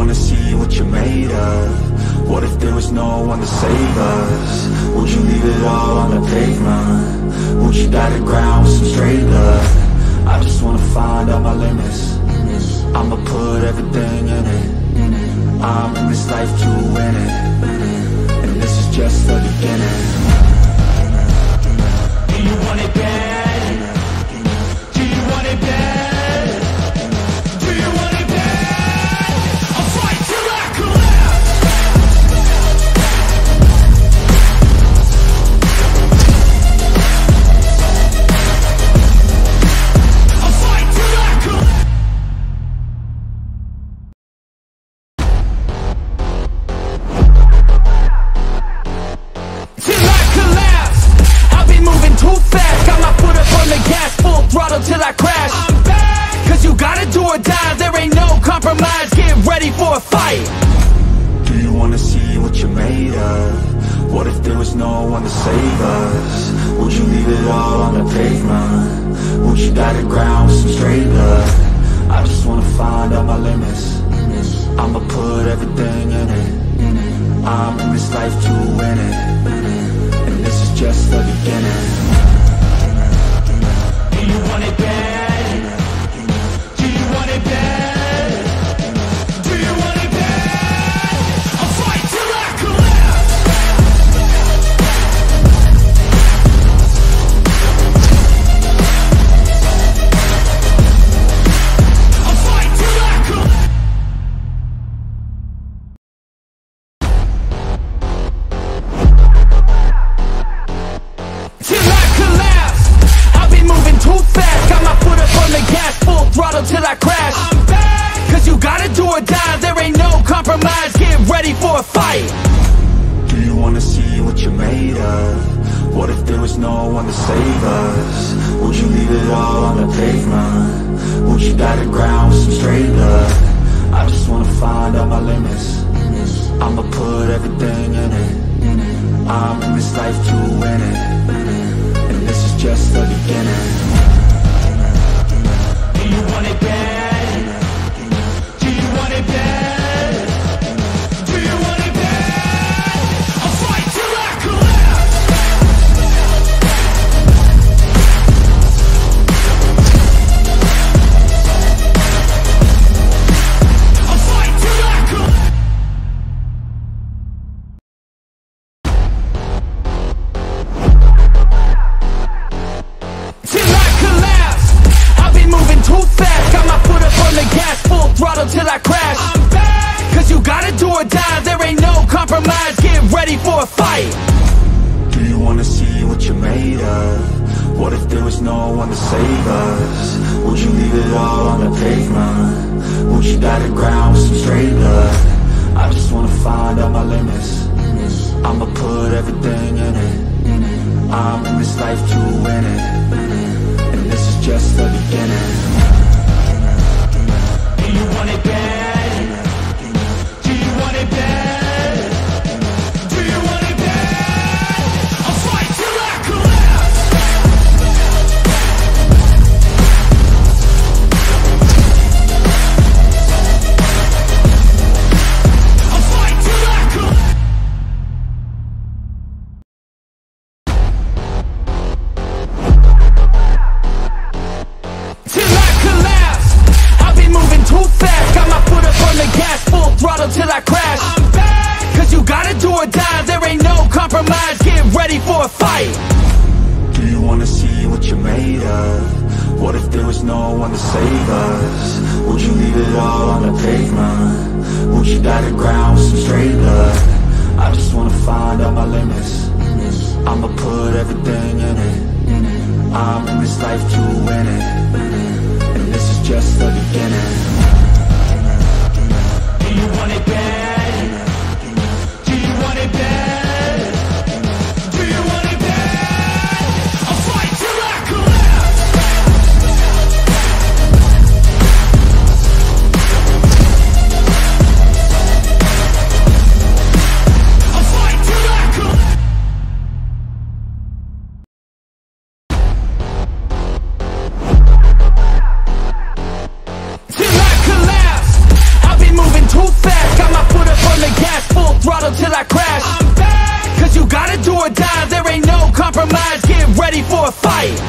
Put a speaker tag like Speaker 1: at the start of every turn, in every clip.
Speaker 1: wanna see what you're made of? What if there was no one to save us? Would you leave it all on the pavement? Would you die to ground with some straight love? I just wanna find out my limits. I'ma put everything in it. I'm in this life to win it, and this is just the beginning. Do you want it bad? Do you want it bad? Do you want it bad? I'll fight till I collapse. I'll fight till I collapse. Till I collapse. I'll be moving too fast. Got my foot up on the gas, full throttle till I crash. I'm back. Cause you gotta do or die, there ain't no compromise. Get ready for a fight. Do you wanna see what you're made of? What if there was no one to save us? Would you leave it all on the pavement? Would you die to ground with some straight love? I just wanna find out my limits. I'ma put everything in it. I'm in this life to win it, and this is just the beginning. Do you want it bad? Do you want it bad? Do you want it bad? I'll fight till I collapse. I'll fight till I collapse. Till I collapse. I'll be moving too fast. Got my foot up on the gas, full throttle till I crash. I'm back. Cause you gotta do or die, there ain't no compromise. Get ready for a fight. Do you wanna see what you're made of? What if there was no one to save us? Would you leave it all on the pavement? Would you die to ground with some straight love? I just wanna find out my limits. I'ma put everything in it. I'm in this life to win it, and this is just the beginning. Do you want it bad? Do you want it bad? Do you want it bad? I'll fight till I collapse. I'll fight till I collapse. Till I collapse. I'll be moving too fast. Got my foot up on the gas, full throttle till I crash. I'm back. Cause you gotta do or die, there ain't no compromise. Get ready for a fight. Do you wanna see what you're made of? What if there was no one to save us? Would you leave it all on the pavement? Would you die to ground with some straight love? I just wanna find out my limits. I'ma put everything in it. I'm in this life to win it, and this is just the beginning. Do you want it bad? Do you want it bad? Do you want it bad? I'll fight till I collapse. I'll fight till I collapse. Till I collapse. I'll be moving too fast. Got my foot up on the gas, full throttle till I crash. I'm back. Cause you gotta do or die, there ain't no compromise. Get ready for a fight. Do you wanna see what you're made of? What if there was no one to save us? Would you leave it all on the pavement? Would you die to ground with some straight love? I just wanna find out my limits. I'ma put everything in it. I'm in this life to win it, and this is just the beginning. Do you want it bad? Do you want it bad? Do you want it bad? I'll fight till I collapse. I'll fight till I collapse. Till I collapse. for a fight.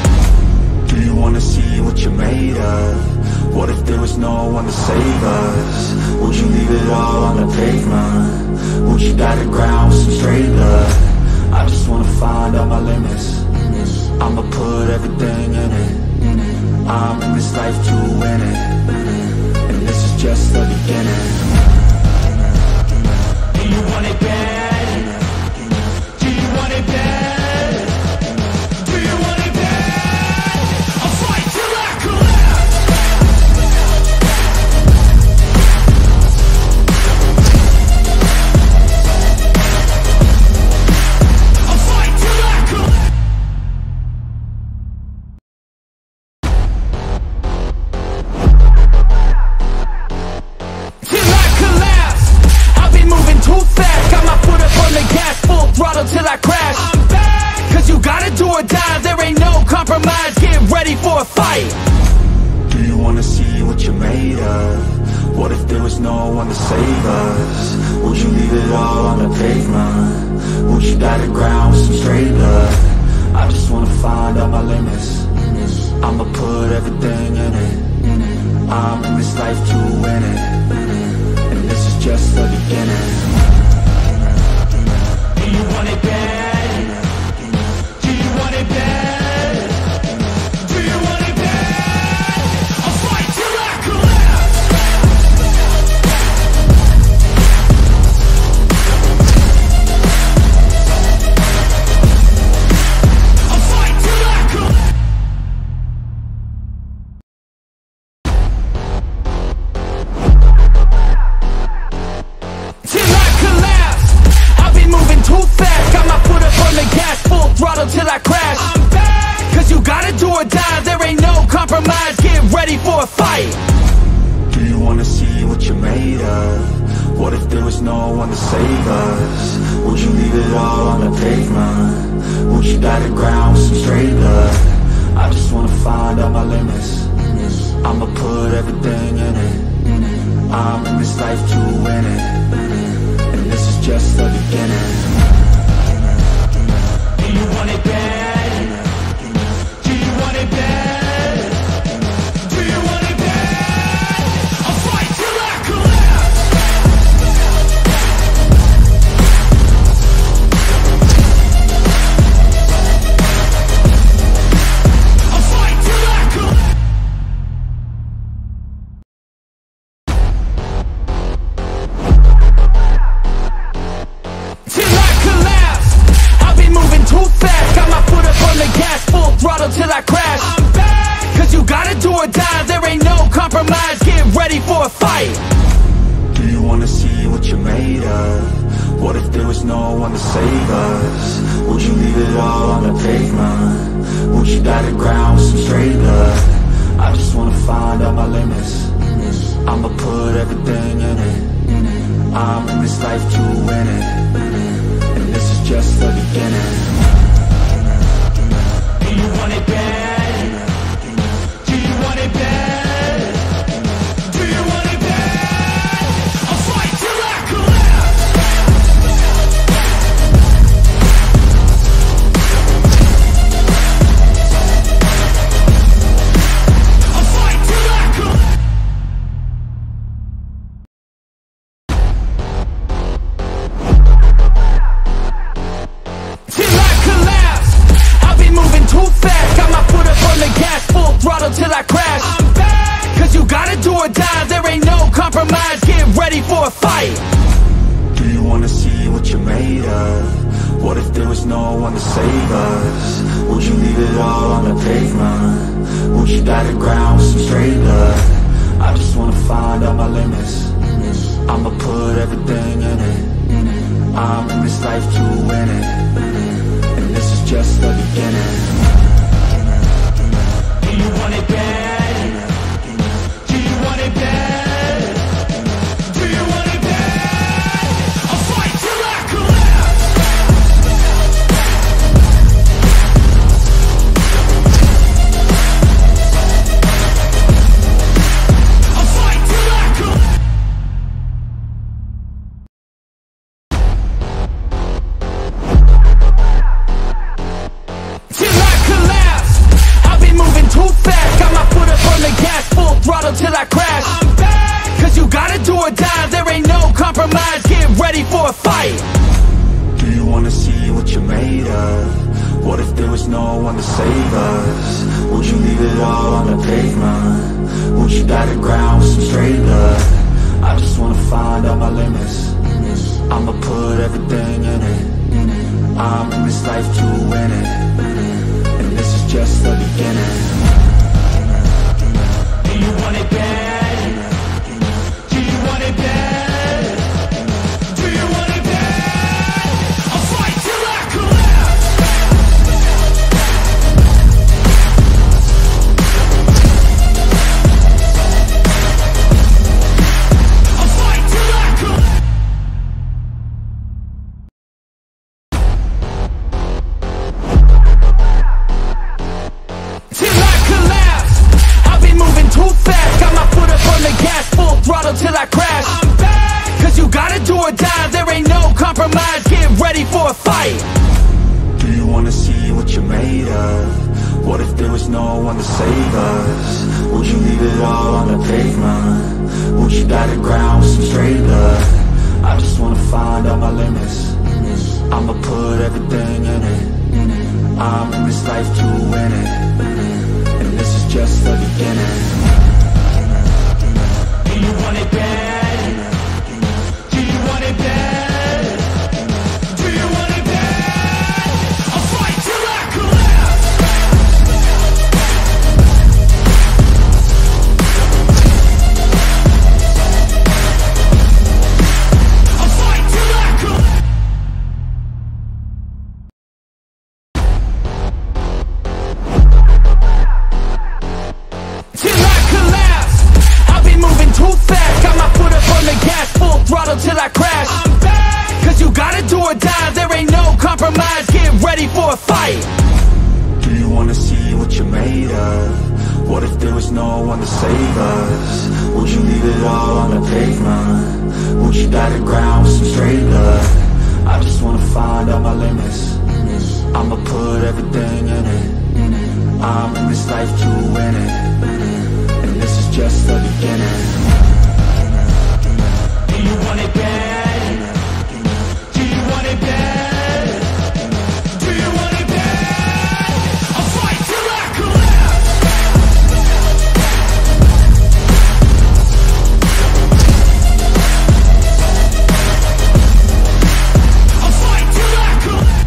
Speaker 2: Do you wanna see what you're made of? What if there was no one to save us? Would you leave it all on the pavement? Would you die to ground with some straight blood? I just wanna find out my limits. I'ma put everything in it. I'm in this life to win it, and this is just the beginning.
Speaker 1: Do you want it bad? Do you want it bad? Do you want it bad? I'll fight till I collapse. I'll fight till I collapse. Till I collapse. I'll be moving too fast. Got my foot up on the gas, full throttle till I crash. I'm back. Cause you gotta do or die, there ain't no compromise. Get ready for a fight.
Speaker 2: Do you wanna see what you're made of? What if there was no one to save us? Would you leave it all on the pavement? Would you die to ground with some straight blood? I just wanna find out my limits. I'ma put everything in it. I'm in this life to win it, and this is just the beginning.
Speaker 1: Do you want it bad? Do you want it bad? Do you want it bad? I'll fight till I collapse. I'll fight till I collapse. Till I collapse. I'll be moving too fast. Got my foot up on the gas, full throttle till I crash. I'm back. Cause you gotta do or die, there ain't no compromise. Get ready for a fight.
Speaker 2: Do you wanna see what you're made of? What if there was no one to save us? Would you leave it all on the pavement? Would you die to ground with some straight blood? I just wanna find out my limits. I'ma put everything in it. I'm in this life to win it, and this is just the beginning.
Speaker 1: Do you want it bad? Do you want it bad? Do you want it bad? I'll fight till I collapse. I'll fight till I collapse. Till I collapse. I'll be moving too fast. Got my foot up on the gas, full throttle till I crash. I'm back. Cause you gotta do or die, there ain't no compromise. Get ready for a fight.
Speaker 2: Do you wanna see what you're made of? What if there was no one to save us? Would you leave it all on the pavement? Would you die to ground with some straight blood? I just wanna find out my limits. I'ma put everything in it. I'm in this life to win it, and this is just the beginning.
Speaker 1: Do you want it bad? Do you want it bad? Do you want it bad? I'll fight till I collapse. I'll fight till I collapse. Till I collapse. I'll be moving too fast. Got my foot up on the gas, full throttle till I crash. I'm back. Cause you gotta do or die, there ain't no compromise. Get ready for a fight.
Speaker 2: Do you wanna see what you're made of? What if there was no one to save us? Would you leave it all on the pavement? Would you die to ground with some straight blood? I just wanna find out my limits. I'ma put everything in it. I'm in this life to win it, and this is just the beginning.
Speaker 1: Do you want it bad? Do you want it bad? Do you want it bad? I'll fight till I collapse. I'll fight till I collapse. or die, there ain't no compromise. Get ready for a fight.
Speaker 2: Do you wanna see what you're made of? What if there was no one to save us? Would you leave it all on the pavement? Would you die to ground with some straight blood? I just wanna find out my limits. I'ma put everything in it. I'm in this life to win it, and this is just the beginning.
Speaker 1: Do you want it bad? Do you want it bad? Do you want it bad? I'll fight till I collapse. I'll fight till I collapse. Till I collapse. I'll be moving too fast. Got my foot up on the gas, full throttle till I crash. I'm back. Cause you gotta do or die, there ain't no compromise. Get ready for a fight.
Speaker 2: Do you wanna see what you're made of? What if there was no one to save us? Would you leave it all on the pavement? Would you die to ground with some straight blood? I just wanna find out my limits. I'ma put everything in it. I'm in this life to win it, and this is just the beginning.
Speaker 1: Do you want it bad? Do you want it bad? Do you want it bad? I'll fight till I collapse. I'll fight till I collapse. Till I collapse. I'll be moving too fast. Got my foot up on the gas, full throttle till I crash. I'm back. Cause you gotta do or die, there ain't no compromise. Get ready for a fight.
Speaker 2: Do you wanna see what you're made of? What if there was no one to save us? Would you leave it all on the pavement? Would you die to ground with some straight blood? I just wanna find out my limits. I'ma put everything in it. I'm in this life to win it, and this is just the beginning.
Speaker 1: Do you want it bad? Do you want it bad? Do you want it bad? I'll fight till I collapse. I'll fight till I collapse.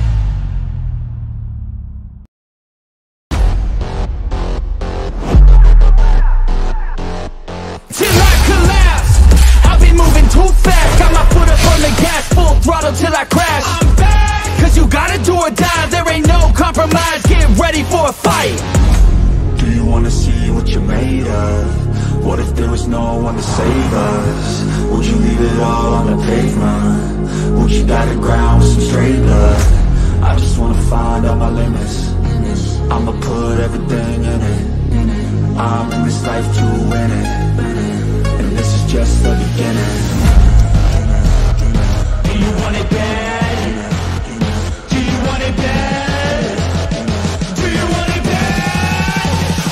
Speaker 1: Till I collapse. I'll be moving too fast. Got my foot up on the gas, full throttle till I crash. I'm back. Cause you gotta do or die, there ain't no compromise. Get ready for a fight.
Speaker 2: Do you wanna see what you're made of? What if there was no one to save us? Would you leave it all on the pavement? Would you die to ground with some straight blood? I just wanna find out my limits. I'ma put everything in it. I'm in this life to win it, and this is just the beginning.
Speaker 1: Do you want it bad? Do you want it bad? Do you want it bad?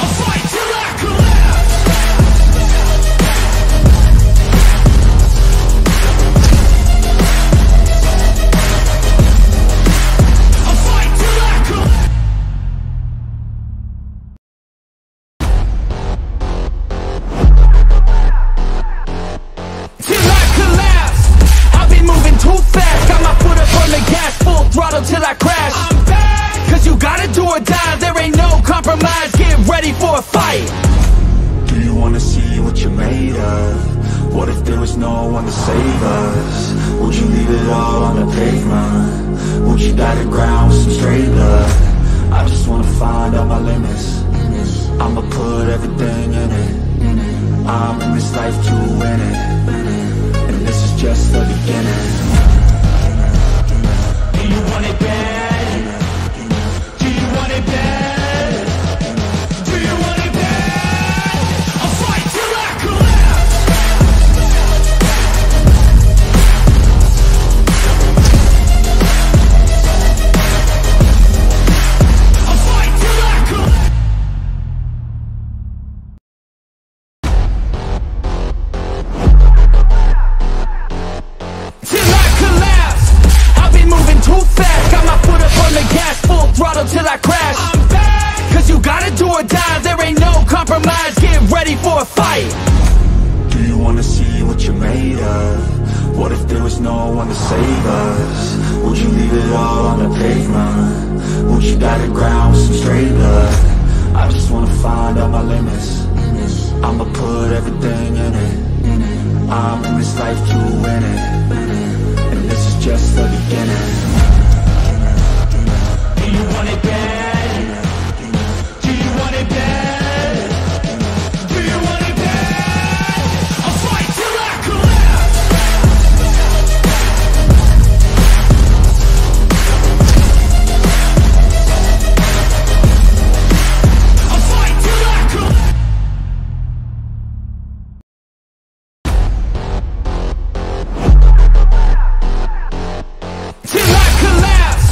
Speaker 1: I'll fight till I collapse. I'll fight till I collapse. Till I collapse. I'll be moving too fast. Got my foot up on the gas, full throttle till I crash. I'm back. Cause you gotta do or die, there ain't no compromise. Get ready for a fight.
Speaker 2: Do you wanna see what you're made of? What if there was no one to save us? Would you leave it all on the pavement? Would you die to ground with some straight blood? I just wanna find out my limits. I'ma put everything in it. I'm in this life to win it, and this is just the beginning.
Speaker 1: Do you want it bad? Do you want it bad? Do you want it bad? I'll fight till I collapse. I'll fight till I collapse. throttle till I crash. I'm back, cause you gotta do or die, there ain't no compromise, get ready for a fight.
Speaker 2: Do you wanna see what you're made of? What if there was no one to save us? Would you leave it all on the pavement? Would you die to ground with some straight blood? I just wanna find out my limits. I'ma put everything in it. I'm in this life to win it, and this is just the beginning.
Speaker 1: Do you want it bad? Do you want it bad? Do you want it bad? I'll fight till I collapse. I'll fight till I collapse. Till I collapse.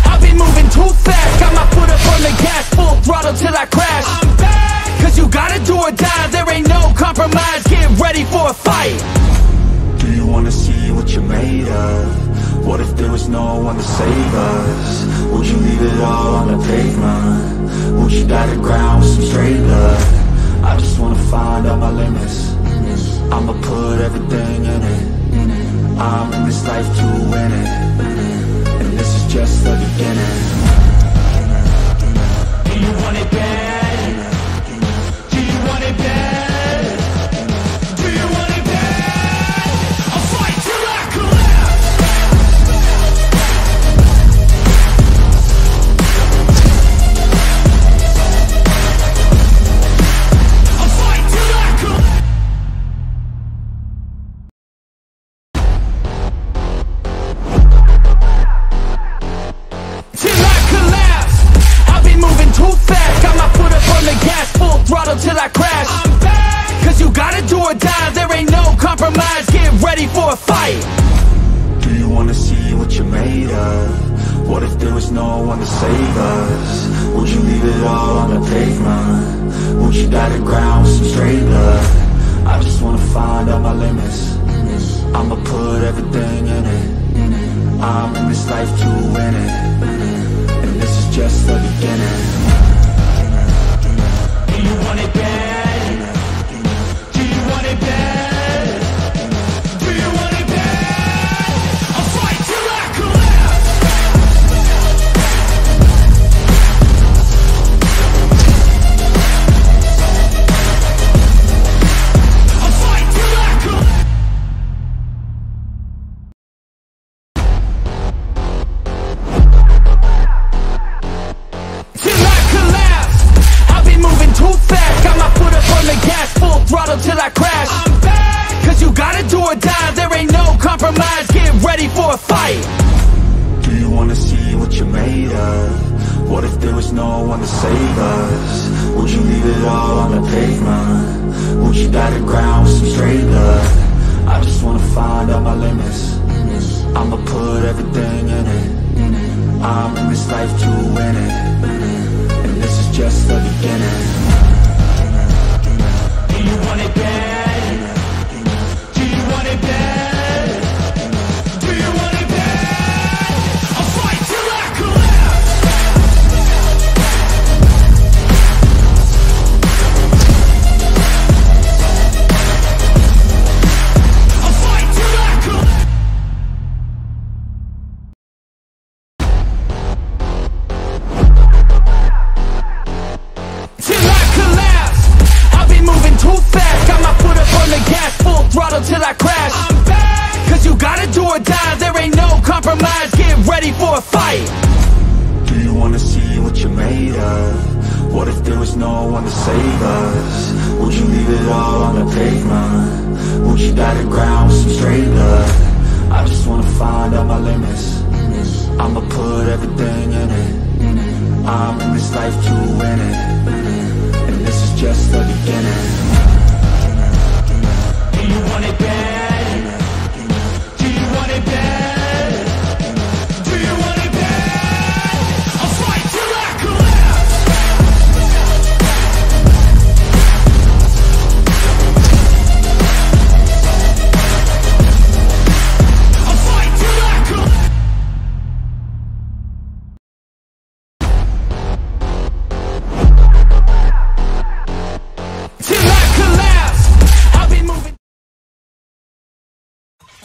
Speaker 1: I'll be moving too fast. Got my foot up on the gas, full throttle till I crash. I'm back, cause you gotta do or die, there ain't no compromise, get ready for a fight.
Speaker 2: Do you wanna see what you're made of? What if there was no one to save us? Would you leave it all on the pavement? Would you die to ground with some straight blood? I just wanna find out my limits. I'ma put everything in it. I'm in this life to win it, and this is just the beginning.
Speaker 1: Do you want it bad? Do you want it bad? Do you want it bad? I'll fight till I collapse. I'll fight till I collapse. Till I collapse. I'll be moving too fast. Got my foot up on the gas, full throttle till I crash. I'm back, cause you gotta do or die, there ain't no compromise, get ready for a fight.
Speaker 2: Do you wanna see what you're made of? What if there was no one to save us? Would you leave it all on the pavement? Would you die to ground with some straight blood? I just wanna find out my limits. I'ma put everything in it. I'm in this life to win it, and this is just the beginning.
Speaker 1: Do you want it bad? Do you want it bad? Do you want it bad? I'll fight till I collapse. I'll fight till I collapse. Till I collapse. I'll be moving too fast. Got my foot up on the gas, full throttle till I crash. I'm back, cause you gotta do or die, there ain't no compromise, get ready for a fight.
Speaker 2: Do you wanna see what you're made of? What if there was no one to save us? Would you leave it all on the pavement? Would you die to ground with some straight blood? I just wanna find out my limits. I'ma put everything in it. I'm in this life to win it, and this is just the beginning.
Speaker 1: Do you want it bad? Do you want it bad? Do you want it bad? I'll fight till I collapse. I'll fight till I collapse. Till I collapse. I'll be moving too fast. Got my foot up on the gas, full throttle till I crash. I'm back, cause you gotta do or die, there ain't no compromise, get ready for a fight.
Speaker 2: Do you wanna see what you're made of? What if there was no one to save us? Would you leave it all on the pavement? Would you die to ground with some straight blood? I just wanna find out my limits. I'ma put everything in it. I'm in this life to win it, and this is just the beginning.
Speaker 1: Do you want it bad? Do you want it bad? Do you want it bad? I'll fight till I collapse.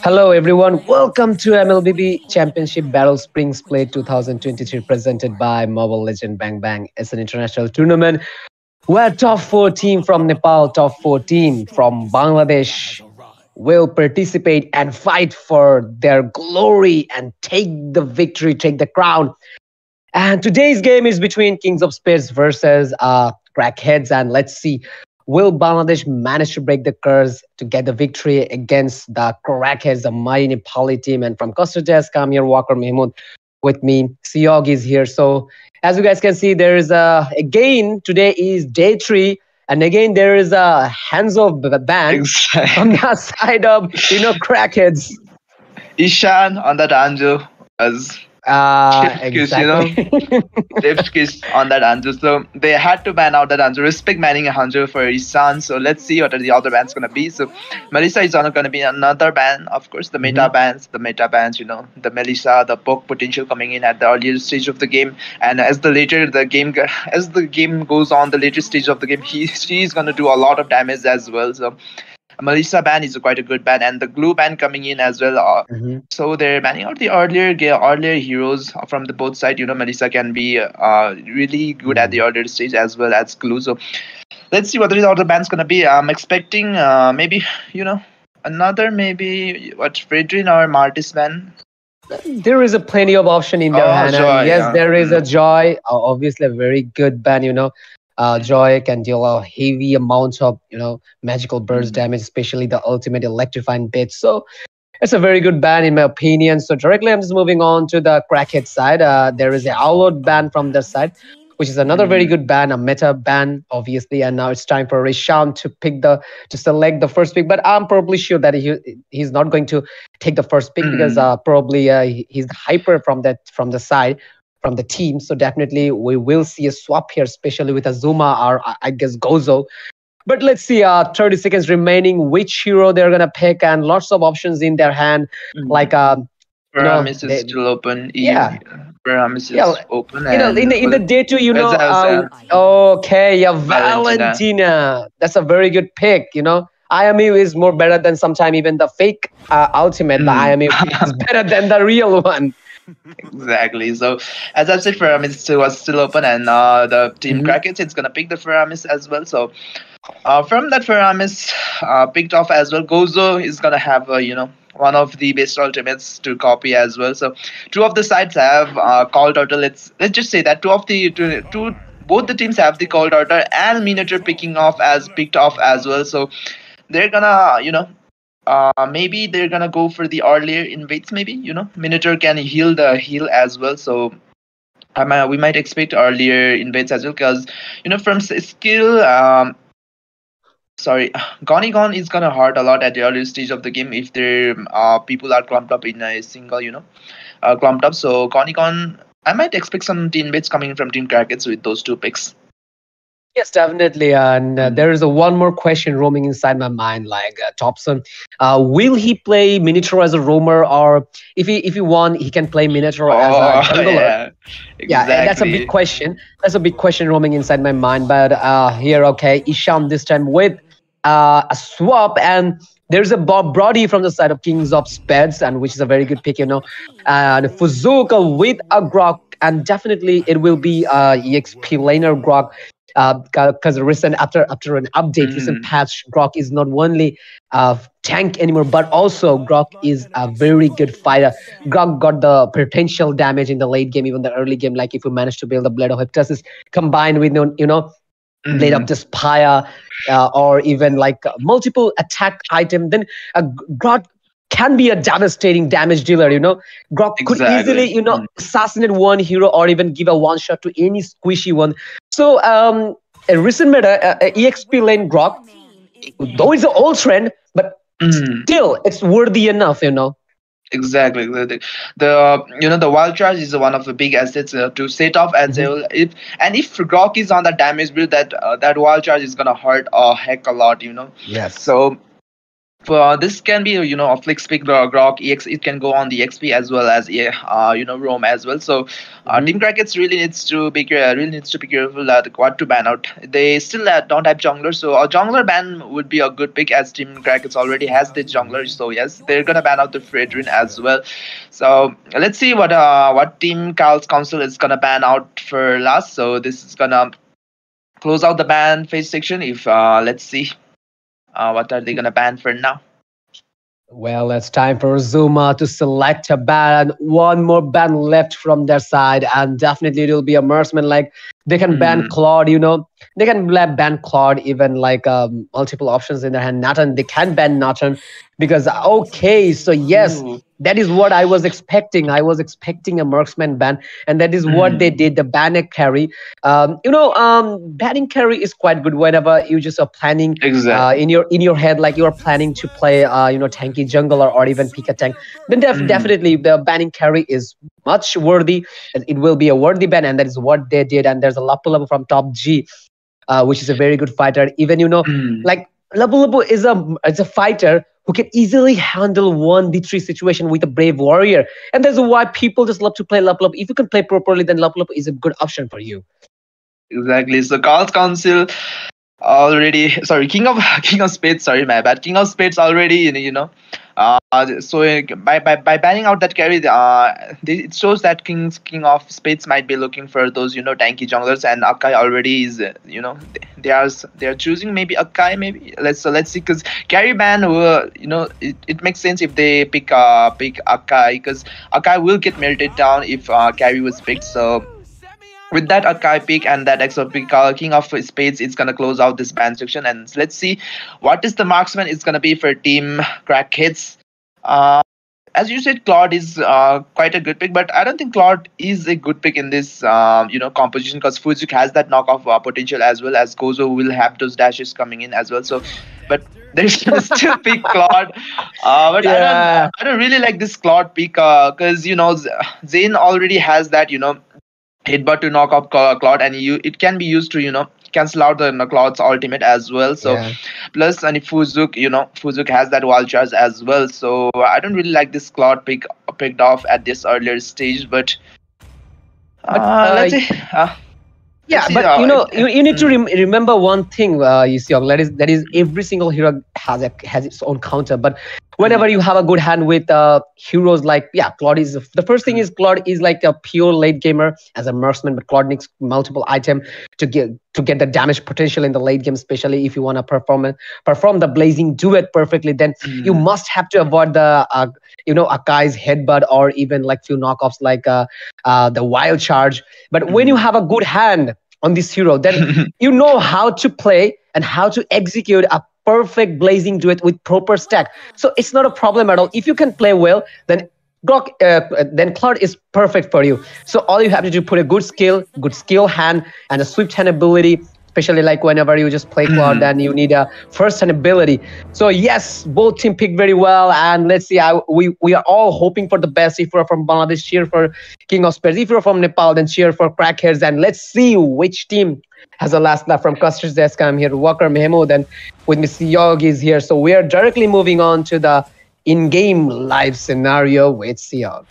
Speaker 3: Hello, everyone. Welcome to Mlbb Championship Battle Spring Split 2023, presented by Mobile Legend Bang Bang. It's an international tournament where top four team from Nepal, top four team from Bangladesh will participate and fight for their glory and take the victory, take the crown. And today's game is between Kings of Spades versus Crackheads. And let's see, will Bangladesh manage to break the curse to get the victory against the Crackheads, the mighty Nepali team? And from Costa Jazz, Kamir Walker Mahmood with me. Siog is here. So as you guys can see, there is again, today is day 3. And again, there is a hands-off ban on the side of, Crackheads.
Speaker 4: Ishan on that Anju as
Speaker 3: Exactly.
Speaker 4: Chef's kiss on that Anju. So they had to ban out that Anju. Respect banning a Anju for Ishan. So let's see what are the other bans gonna be. So Melissa is not gonna be another ban. Of course, the meta bans, the Melissa, the poke potential coming in at the earlier stage of the game. And as the game goes on, the later stage of the game, she's gonna do a lot of damage as well. So Melissa ban is quite a good ban, and the glue ban coming in as well. So they're banning out the earlier heroes from the both side. Melissa can be really good at the earlier stage as well as glue. So let's see what the other ban's gonna be. I'm expecting maybe another Fredrin or Martis ban.
Speaker 3: There is a plenty of option in their hand.
Speaker 4: Joy,
Speaker 3: yes, there is a Joy. Obviously, a very good ban. Joy can deal a heavy amount of magical burst damage, especially the ultimate electrifying bit. So it's a very good ban in my opinion. So directly I'm just moving on to the Crackhead side. There is a Outload ban from their side, which is another very good ban, a meta ban, obviously. And now it's time for Rishan to select the first pick. But I'm probably sure that he's not going to take the first pick because probably he's hyper from the side, from the team. So definitely we will see a swap here, especially with Azuma or I guess Gozo. But let's see, 30 seconds remaining, which hero they're going to pick, and lots of options in their hand. Like,
Speaker 4: Paramis is still open. Paramis is open.
Speaker 3: In the day 2, Valentina. That's a very good pick, IMU is more better than sometime even the fake ultimate. The IMU is better than the real one.
Speaker 4: Exactly. So as I said, Faramis was still open, and the team Crackets is gonna pick the Faramis as well. So from that Faramis picked off as well, Gozo is gonna have one of the best ultimates to copy as well. So two of the sides have call turtle. Let's just say that both the teams have the call turtle and Minotaur picked off as well. So they're gonna maybe they're gonna go for the earlier invades. Maybe Minotaur can heal as well. So we might expect earlier invades as well, because from skill. Gonigon is gonna hurt a lot at the early stage of the game if their people are clumped up in a single clumped up. So Gonigon, I might expect some team invades coming from Team Crackets with those two picks.
Speaker 3: Yes, definitely. And there is one more question roaming inside my mind, like Thompson. Will he play Minotaur as a roamer, or if he won, he can play Minotaur as a jungler?
Speaker 4: Yeah, exactly.
Speaker 3: Yeah, that's a big question. That's a big question roaming inside my mind. But here, okay, Ishan this time with a swap, and there's a Bob Brody from the side of Kings of Spades, and which is a very good pick, and Fuzuka with a Grok, and definitely it will be EXP laner Grok. Because after an update, recent patch, Grok is not only tank anymore, but also Grok is a very good fighter. Grok got the potential damage in the late game, even the early game. Like if you manage to build a Blade of Hypnosis combined with Blade of Despair, or even like multiple attack item, then Grok can be a devastating damage dealer. Grok could easily assassinate one hero or even give a one shot to any squishy one. So a recent meta, EXP lane Grok, though it's an old trend, but still it's worthy enough.
Speaker 4: Exactly. The wild charge is one of the big assets to set off as well. If Grok is on the damage build, that wild charge is gonna hurt a heck a lot.
Speaker 3: Yes.
Speaker 4: So This can be a flick speak grok ex. It can go on the XP as well as roam as well. So Team Crackets really needs to be careful what to ban out. They still don't have jungler, so a jungler ban would be a good pick as Team Crackets already has the jungler. So yes, they're gonna ban out the Fredrin as well. So let's see what Team Kral's Council is gonna ban out for last. So this is gonna close out the ban phase section. If let's see. What are they gonna ban for now?
Speaker 3: Well, it's time for Zuma to select a ban. One more ban left from their side, and definitely it will be a marksman. Like they can ban Claude, they can ban Claude, even like multiple options in their hand. Nathan, they can ban Nathan because okay, so yes, that is what I was expecting. I was expecting a marksman ban, and that is what they did. The ban carry. Banning carry is quite good whenever you just are planning in your head, like you are planning to play tanky jungler or even pick a tank. Then definitely the banning carry is much worthy. It will be a worthy ban, and that is what they did. And there's a Lapu Lapu from top G, which is a very good fighter. Even like Lapu Lapu is a fighter who can easily handle 1v3 situation with a brave warrior, and that's why people just love to play Lapu Lapu. If you can play properly, then Lapu Lapu is a good option for you.
Speaker 4: Exactly. So Carl's Council already, sorry, King of Spades, sorry, my bad. King of Spades already, so by banning out that carry, it shows that King of Spades might be looking for those tanky junglers, and Akai already is they are choosing maybe Akai, maybe let's see, because carry ban it makes sense if they pick Akai, because Akai will get melted down if carry was picked. So with that Akai pick and that extra pick, King of Spades is gonna close out this ban section, and let's see what is the marksman is gonna be for Team Crackheads. As you said, Claude is quite a good pick, but I don't think Claude is a good pick in this composition, because Fujuk has that knockoff potential, as well as Gozo will have those dashes coming in as well. So, but there's still pick Claude. But I don't really like this Claude pick, because Zane already has that headbutt to knock off Claude, and it can be used to cancel out the Claude's ultimate as well. So plus, and if Fuzuk has that wild charge as well. So I don't really like this Claude picked off at this earlier stage, but let's see.
Speaker 3: Yeah, but you need to remember one thing, Yuseong. That is every single hero has its own counter. But whenever you have a good hand with heroes like Claude is the first thing is Claude is like a pure late gamer as a marksman, but Claude needs multiple item to get the damage potential in the late game, especially if you want to perform the blazing duet perfectly. Then you must have to avoid the Akai's headbutt, or even like few knockoffs like the wild charge. But when you have a good hand on this hero, then you know how to play and how to execute a perfect blazing duet with proper stack. So it's not a problem at all. If you can play well, then Claude is perfect for you. So all you have to do, put a good skill hand and a swift hand ability, especially like whenever you just play Claude, then you need a first hand ability. So yes, both team pick very well, and let's see. We are all hoping for the best. If you're from Bangladesh, cheer for King of Spades. If you're from Nepal, then cheer for Crackheads. And let's see which team has the last laugh. From Custer's Desk, I'm here. Walker Mahmoud, and with Mr. Yog is here. So we are directly moving on to the in-game live scenario with Siog.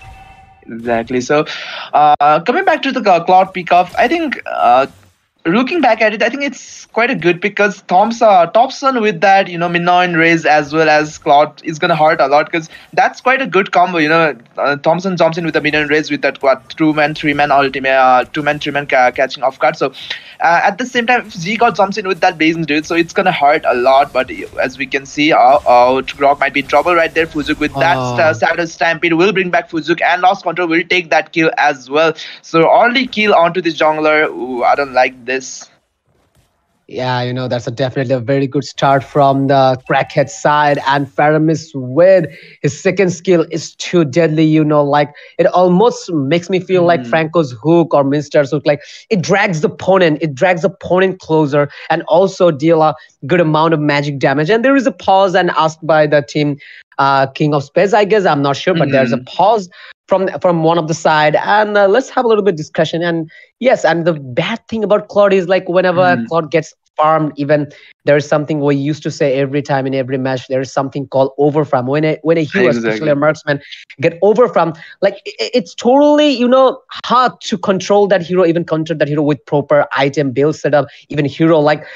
Speaker 4: Exactly. So coming back to the Claude pick off, I think looking back at it, I think it's quite a good pick, because Thompson with that Minoan raise as well as Claude is gonna hurt a lot, because that's quite a good combo. Thompson jumps in with the Minoan raise with that 2-man 3-man ultimate, 2-man 3-man catching off guard. So at the same time, if Z God jumps in with that blazing dude, so it's gonna hurt a lot. But as we can see, Grok might be in trouble right there. Fuzuk with that Shadow Stampede will bring back Fuzuk, and Lost Control will take that kill as well. So early kill onto this jungler. Ooh, I don't like this.
Speaker 3: Yeah, that's definitely a very good start from the Crackhead side. And Faramis with his second skill is too deadly, like it almost makes me feel like Franco's hook or Minster's hook. Like it drags the opponent closer, and also deal a good amount of magic damage. And there is a pause and asked by the team King of Spades, I guess. I'm not sure, but there's a pause from one of the side, and let's have a little bit discussion. And yes, and the bad thing about Claude is like whenever Claude gets farmed. Even there is something we used to say every time in every match. There is something called over farm. When a hero, especially
Speaker 4: Exactly.
Speaker 3: a marksman, get over farm, like it's totally hard to control that hero, even counter that hero with proper item build setup. Even hero like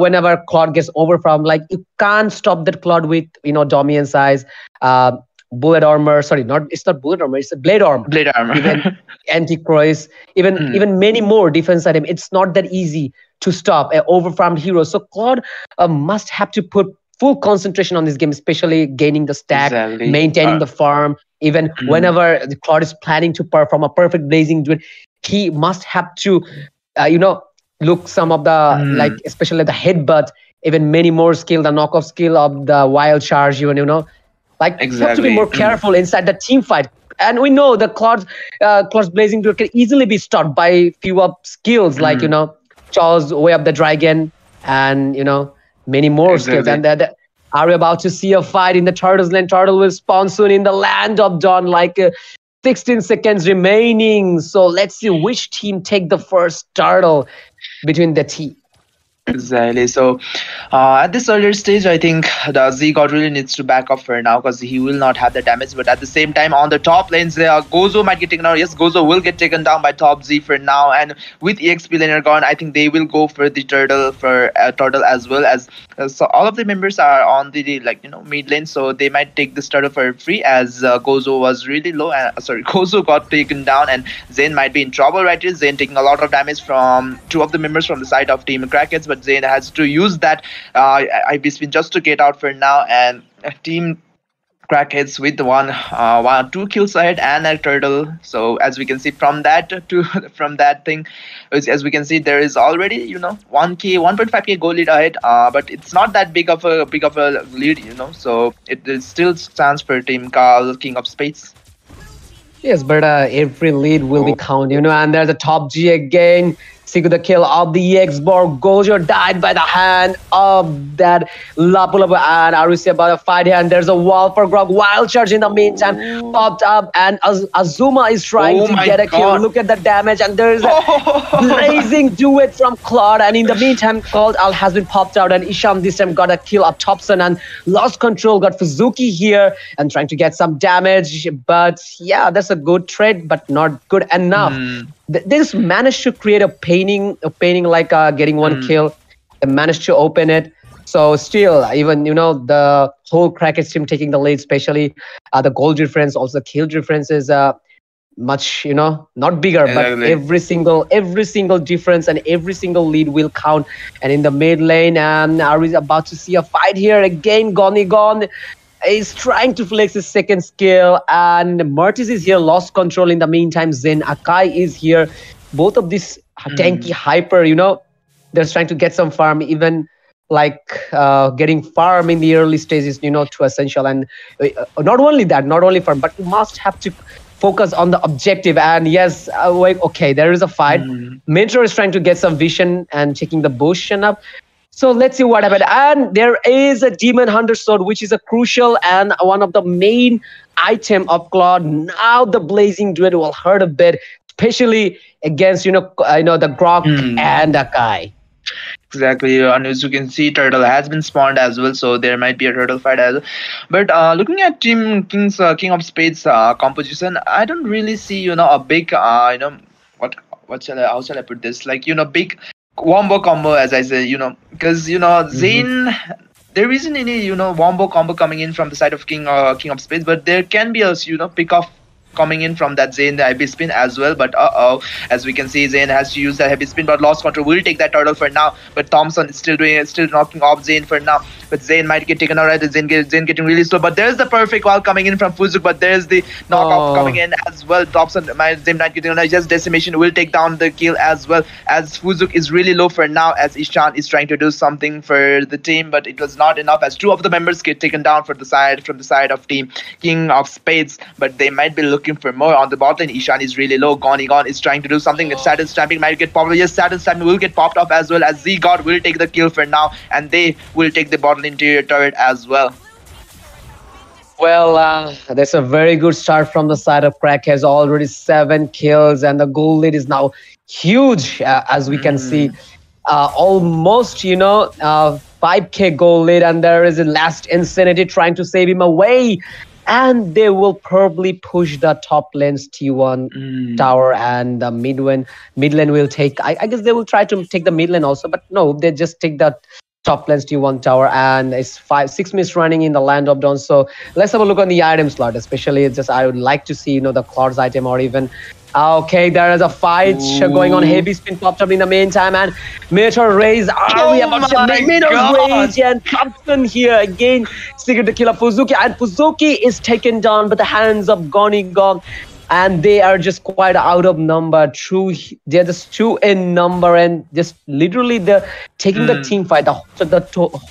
Speaker 3: whenever Claude gets over farm, like you can't stop that Claude with Domian size. Uh, Bullet armor, sorry, not it's not bullet armor, it's a blade armor,
Speaker 4: Blade
Speaker 3: even
Speaker 4: armor.
Speaker 3: anti-cross, even
Speaker 4: Mm,
Speaker 3: even many more defense item. It's not that easy to stop an overfarmed hero. So Claude must have to put full concentration on this game, especially gaining the stack,
Speaker 4: exactly.
Speaker 3: maintaining the farm. Even
Speaker 4: Mm,
Speaker 3: whenever the Claude is planning to perform a perfect blazing duel, he must have to, look some of the, like
Speaker 4: mm,
Speaker 3: especially the headbutt, even many more skill, the knockoff skill of the wild charge, even like you have to be
Speaker 4: exactly.
Speaker 3: more careful inside the team fight. And we know the Claude's blazing duel can easily be stopped by few of skills like
Speaker 4: Mm,
Speaker 3: Charles Way of the Dragon, and many more skills.
Speaker 4: exactly.
Speaker 3: And that are we about to see a fight in the Turtles land? Turtle will spawn soon in the land of Dawn. Like 16 seconds remaining. So let's see which team take the first turtle between the team.
Speaker 4: Exactly. So, at this earlier stage, I think the Z God really needs to back up for now because he will not have the damage. But at the same time, on the top lanes, Gozo might get taken out. Yes, Gozo will get taken down by top Z for now. And with EXP laner gone, I think they will go for the turtle turtle as well as. So all of the members are on the mid lane, so they might take this turtle for free as Gozo was really low. Sorry, Gozo got taken down, and Zayn might be in trouble right here. Zayn taking a lot of damage from two of the members from the side of Team Crackheads, but Zayn has to use that IB spin just to get out for now, and Team Crackheads with two kills ahead and a turtle. So as we can see from that to from that thing, as we can see there is already 1.5k goal lead ahead. But it's not that big of a lead, So it still stands for Team Kral, King of Spades.
Speaker 3: Yes, but every lead will be
Speaker 4: Oh,
Speaker 3: counted, and there's a top G again. Seek the kill of the EX-Borg. Gojo died by the hand of that Lapu Lapu. And Arusi about to fight here. And there's a wall for Grog. Wild charge in the meantime popped up. And Azuma is trying
Speaker 4: oh
Speaker 3: to
Speaker 4: my
Speaker 3: get a kill.
Speaker 4: God.
Speaker 3: Look at the damage. And there's a blazing duet from Claude. And in the meantime, Claude Al has been popped out. And Isham this time got a kill of Thompson and lost control. Got Fuzuki here and trying to get some damage. But yeah, that's a good trade, but not good enough. They just managed to create a painting like getting one kill. They managed to open it. So still, even the whole Crackers team taking the lead, especially the goal difference, also the kill difference is much not bigger, but
Speaker 4: Exactly.
Speaker 3: every single difference and every single lead will count. And in the mid lane, are we about to see a fight here again? Gone is trying to flex his second skill, and Mertis is here, lost control in the meantime. Zen Akai is here. Both of these tanky hyper, they're trying to get some farm, even like getting farm in the early stages, to essential. And not only that, not only farm, but you must have to focus on the objective. And yes, okay, there is a fight. Mentor is trying to get some vision and checking the bush and up. So let's see what happened. And there is a Demon Hunter Sword, which is a crucial and one of the main item of Claude. Now the Blazing Duet will hurt a bit, especially against the Grok and Akai.
Speaker 4: Exactly, and as you can see, turtle has been spawned as well, so there might be a turtle fight as well. But looking at Team King of Spades composition, I don't really see a big what how shall I put this, like big wombo combo, as I say, because Zayn. There isn't any wombo combo coming in from the side of King of Spades, but there can be a pick off coming in from that Zayn the heavy spin as well. But as we can see, Zayn has to use that heavy spin, but lost control. Will take that turtle for now, but Thompson is still knocking off Zayn for now. But Zayn might get taken out. Right, Zayn getting really slow. But there's the perfect wall coming in from Fuzuk, but there's the knockoff coming in as well. Thompson, Zayn might getting on. Just decimation will take down the kill as well, as Fuzuk is really low for now, as Ishan is trying to do something for the team, but it was not enough as two of the members get taken down from the side of Team King of Spades. But they might be looking for more on the bot lane. Ishan is really low. Gone is trying to do something. Saturn Stamping might get popped. Yes, Saturn Stamping will get popped off as well, as Z-God will take the kill for now, and they will take the bottle interior turret as well.
Speaker 3: Well, that's a very good start from the side of Crack. Has already 7 kills, and the goal lead is now huge, as we can see. almost 5k goal lead, and there is a last Insanity trying to save him away, and they will probably push the top lane's T1 tower, and the mid lane will take. I guess they will try to take the mid lane also, but no, they just take the top lane's T1 tower, and it's 6 minutes running in the Land of Dawn. So let's have a look on the item slot, especially just I would like to see the Claw's item, or even okay, there is a fight going on. Heavy spin popped up in the meantime, and Meteor Raise are we about to make Meteor Rage, and Thompson here again secret to kill up Fuzuki, and Fuzuki is taken down by the hands of Gonigon, and they are just quite out of number. True, they're just 2 in number, and just literally they're taking the team fight. The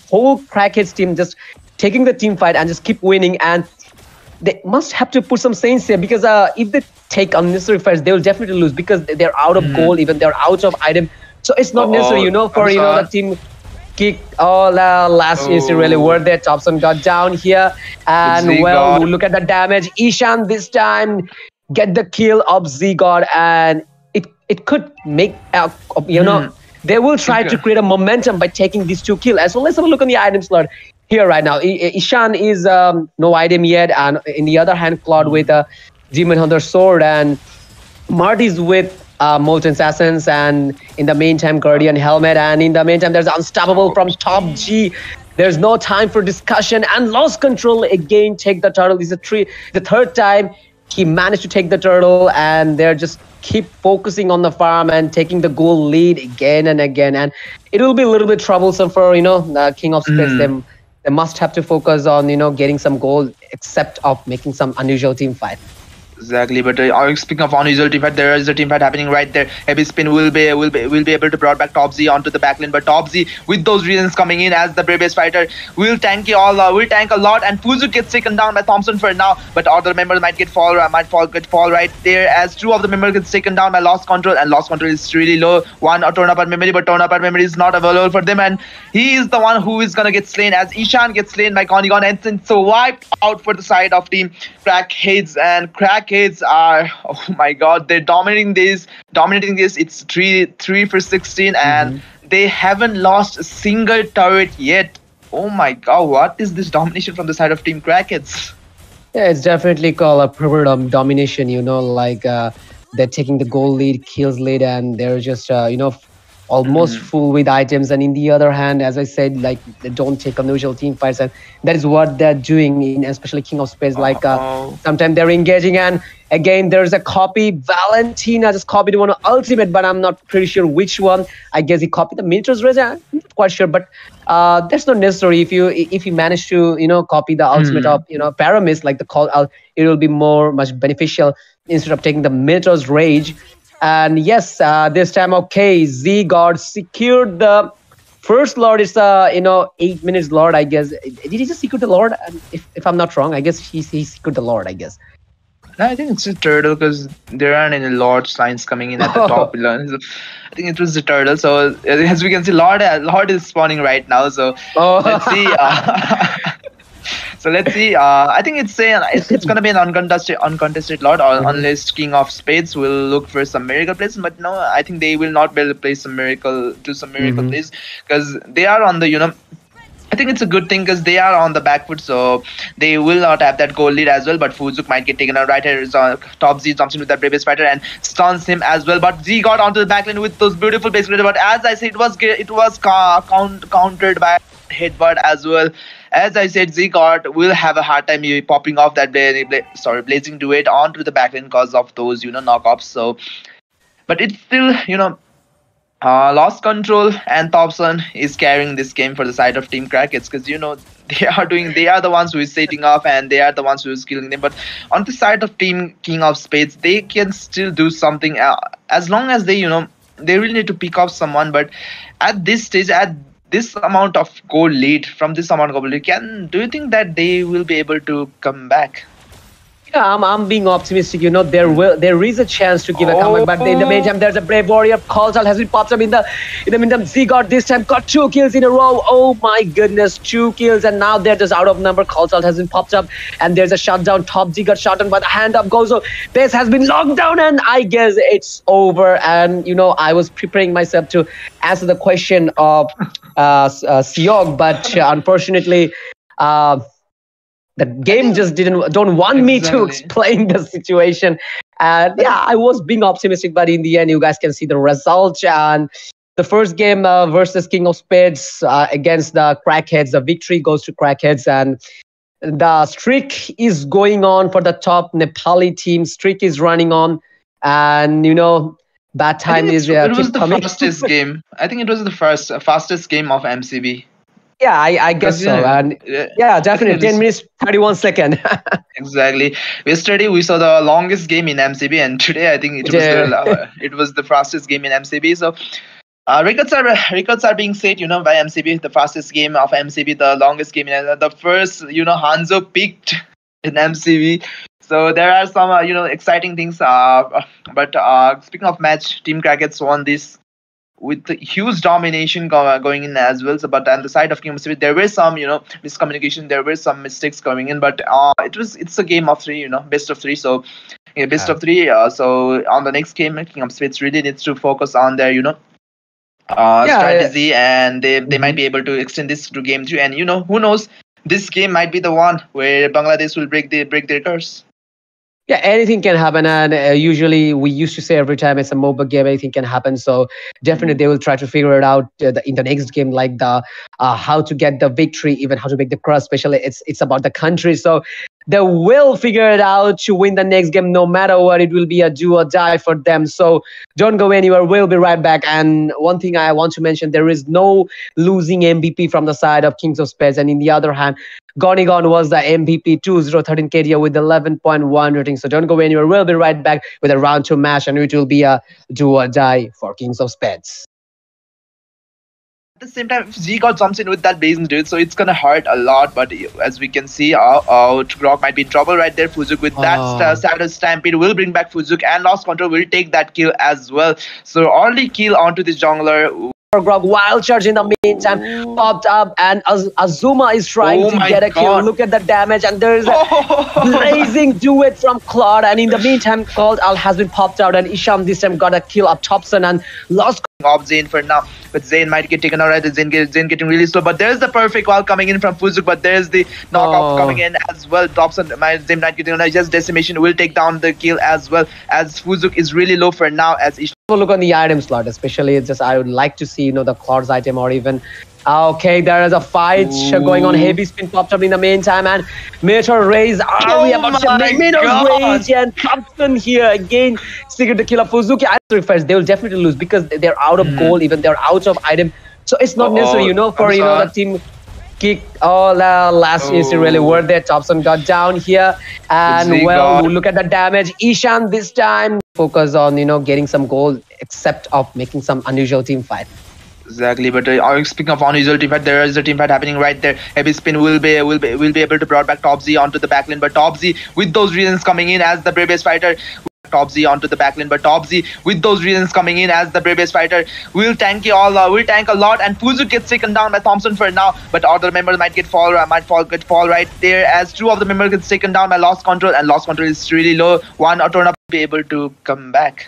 Speaker 3: whole Crackheads team just taking the team fight and just keep winning, and they must have to put some sense here, because if they take unnecessary fights, they will definitely lose, because they're out of gold, even they're out of item. So it's not necessary, for the team kick. Last is really worth it. Thompson got down here, and well, look at the damage. Ishan this time get the kill of Z-God, and it could make they will try to create a momentum by taking these 2 kills. So let's have a look on the item slot here right now. Ishan is no item yet, and in the other hand, Claude with a Demon Hunter sword, and Marty's with Molten Assassins, and in the meantime, Guardian Helmet, and in the meantime, there's Unstoppable from Top G. There's no time for discussion, and Lost Control again take the turtle. This is the third time he managed to take the turtle, and they're just keep focusing on the farm and taking the goal lead again and again, and it will be a little bit troublesome for the King of Spades. They must have to focus on getting some goal, except of making some unusual team fight.
Speaker 4: Exactly, but speaking of unusual team fight, there is a team fight happening right there. Heavy Spin will be able to brought back Top Z onto the backlane, but Top Z with those reasons coming in as the bravest fighter will tank a lot, and Fuzu gets taken down by Thompson for now, but other members might fall right there as 2 of the members gets taken down by Lost Control, and Lost Control is really low. One turn up memory, but turn up memory is not available for them, and he is the one who is gonna get slain as Ishan gets slain by Gonigon, and so wiped out for the side of team Crackheads, and Crackheads are, oh my god, they're dominating this. It's 3 for 16, and they haven't lost a single turret yet. Oh my god, what is this domination from the side of Team Crackheads?
Speaker 3: Yeah, it's definitely called a proper domination, they're taking the goal lead, kills lead, and they're just almost full with items. And in the other hand, as I said, like, they don't take unusual team fights, and that is what they're doing in especially King of Spades. Like sometimes they're engaging, and again there's a copy. Valentina just copied one ultimate, but I'm not pretty sure which one. I guess he copied the Miniatures Race. I'm not quite sure, but that's not necessary. If you manage to copy the ultimate of Paramis, like the call out, it will be much beneficial instead of taking the Miniatures Rage. And yes, this time, okay, Z-God secured the first Lord. It's 8 minutes Lord, I guess. Did he just secure the Lord? If I'm not wrong, I guess he secured the Lord, I guess.
Speaker 4: I think it's a turtle, because there aren't any Lord signs coming in at the top. So I think it was the turtle. So as we can see, Lord is spawning right now. So let's see. So let's see. I think it's gonna be an uncontested Lord, or unless King of Spades will look for some miracle plays. But no, I think they will not be able to play some miracle plays, because they are on the I think it's a good thing, because they are on the back foot, so they will not have that goal lead as well. But Fuzuk might get taken out right here. Top Z jumps in with that bravest fighter and stuns him as well. But Z got onto the backlane with those beautiful base grenades. But as I said, it was countered by headbutt as well. As I said, Z-God will have a hard time popping off that blazing duet onto the backlane because of those knockoffs. So, but it's still Lost Control and Thompson is carrying this game for the side of Team Crackheads, because they are the ones who is setting off, and they are the ones who is killing them. But on the side of Team King of Spades, they can still do something as long as they they really need to pick up someone. But at this stage, at this amount of goal lead, from this amount of goal lead, do you think that they will be able to come back?
Speaker 3: Yeah, I'm being optimistic. There is a chance to give a comeback, but in the meantime, there's a brave warrior. Kral has been popped up in the meantime. Z got this time got 2 kills in a row. Oh my goodness, 2 kills, and now they're just out of number. Kral has been popped up, and there's a shutdown. Top Z got shot down by the hand up goes. So base has been locked down, and I guess it's over. And I was preparing myself to answer the question of Siog, but unfortunately. The game just don't want me to explain the situation. And yeah, I was being optimistic, but in the end, you guys can see the result. And the first game versus King of Spades against the Crackheads, the victory goes to Crackheads. And the streak is going on for the top Nepali team. Streak is running on. And, bad time is
Speaker 4: it was
Speaker 3: keep
Speaker 4: the
Speaker 3: coming.
Speaker 4: fastest game. I think it was the fastest game of MCB.
Speaker 3: Yeah, I guess so. And yeah, definitely. 10 minutes, 31 seconds.
Speaker 4: Exactly. Yesterday we saw the longest game in MCB, and today I think it was the fastest game in MCB. So records are being set, by MCB. The fastest game of MCB, the longest game in the first, Hanzo peaked in MCB. So there are some exciting things. But speaking of match, Team Crackheads won this with huge domination going in as well. So, but on the side of King of Spades, there were some, miscommunication. There were some mistakes going in, but it's a game of 3, best of 3. So, best of 3. So on the next game, King of Spades really needs to focus on their, strategy, and they might be able to extend this to game 3. And who knows, this game might be the one where Bangladesh will break the records.
Speaker 3: Yeah, anything can happen, and usually we used to say every time it's a MOBA game, anything can happen. So definitely they will try to figure it out in the next game, like the how to get the victory, even how to make the cross. Especially it's about the country, so they will figure it out to win the next game, no matter what. It will be a do or die for them. So don't go anywhere. We'll be right back. And one thing I want to mention: there is no losing MVP from the side of Kings of Spades, and in the other hand, Gonigon was the MVP 2013 KDA with 11.1 rating. So don't go anywhere. We'll be right back with a round 2 match, and it will be a do or die for Kings of Spades.
Speaker 4: At the same time, if Z God jumps in with that base dude, so it's gonna hurt a lot. But as we can see, Grok might be in trouble right there. Fuzuk with that status stampede will bring back Fuzuk, and Lost Control will take that kill as well. So early kill onto this jungler.
Speaker 3: Grog wild charge in the meantime popped up, and Azuma is trying to get a kill. Look at the damage, and there is a blazing duet from Claude, and in the meantime Claude has been popped out, and Isham this time got a kill up Thompson and lost
Speaker 4: off Zane for now, but Zane might get taken out. Right, Zane getting really slow, but there's the perfect wall coming in from Fuzuk, but there's the knockoff coming in as well. Thompson, Zane might getting on, just decimation will take down the kill as well, as Fuzuk is really low for now. As
Speaker 3: look on the item slot, especially I would like to see the Claude's item, or even okay, there is a fight going on. Heavy spin popped up in the meantime, and Meteor Raise we about Meteor Rage, and Thompson here again secret the kill of Fuzuki. I refresh, they will definitely lose because they're out of gold, even they're out of item, so it's not necessary for the team kick. Last is really worth it. Thompson got down here, and well, look at the damage. Ishan this time focus on getting some gold, except of making some unusual team fight.
Speaker 4: Exactly, but speaking of unusual team fight, there is a team fight happening right there. Heavy spin will be able to brought back Top Z onto the backlane, but Top Z with those reasons coming in as the bravest fighter. Top Z onto the backlane, but Top Z with those reasons coming in as the bravest fighter will tank a lot, and Fuzuk gets taken down by Thompson for now, but other members might fall right there, as 2 of the members gets taken down by Lost Control, and Lost Control is really low. One turn up be able to come back.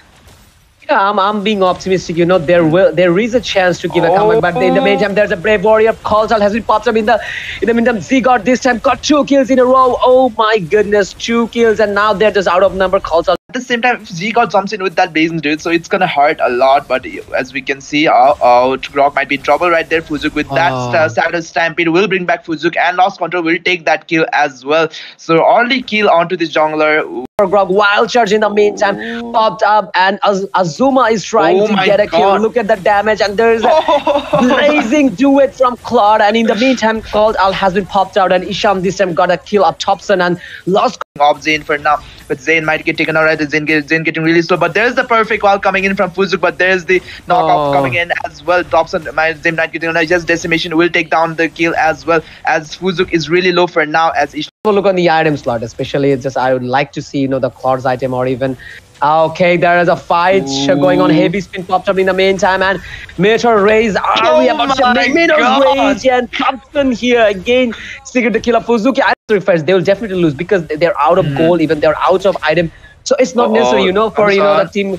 Speaker 3: Yeah, I'm being optimistic. There is a chance to give a comeback, but in the meantime, there's a brave warrior. Kral has been popped up in the meantime. Z got this time got 2 kills in a row. Oh my goodness, 2 kills, and now they're just out of number. Kral.
Speaker 4: At the same time, if Z God jumps in with that base dude, so it's gonna hurt a lot. But as we can see, Grok might be in trouble right there. Fuzuk with that status stampede will bring back Fuzuk, and Lost Control will take that kill as well. So early kill onto this jungler.
Speaker 3: Grog wild charge in the meantime popped up, and Azuma is trying to get a kill. Look at the damage, and there is a blazing duet from Claude, and in the meantime Claude has been popped out, and Isham this time got a kill up Thompson and lost
Speaker 4: off Zane for now, but Zane might get taken out. Right, is Zain getting really slow, but there's the perfect wall coming in from Fuzuk, but there's the knockoff coming in as well. Drops on my Zim not getting on just decimation will take down the kill as well, as Fuzuk is really low for now. As
Speaker 3: look on the item slot, especially it's just I would like to see the claws item or even okay, there is a fight going on. Heavy spin popped up in the meantime, and Meteor raise. Are we about to Meteor rage and Thompson here again? Secret to kill up Fuzuki. I refresh. They will definitely lose because they're out of gold, even they're out of item. So it's not necessary, for the team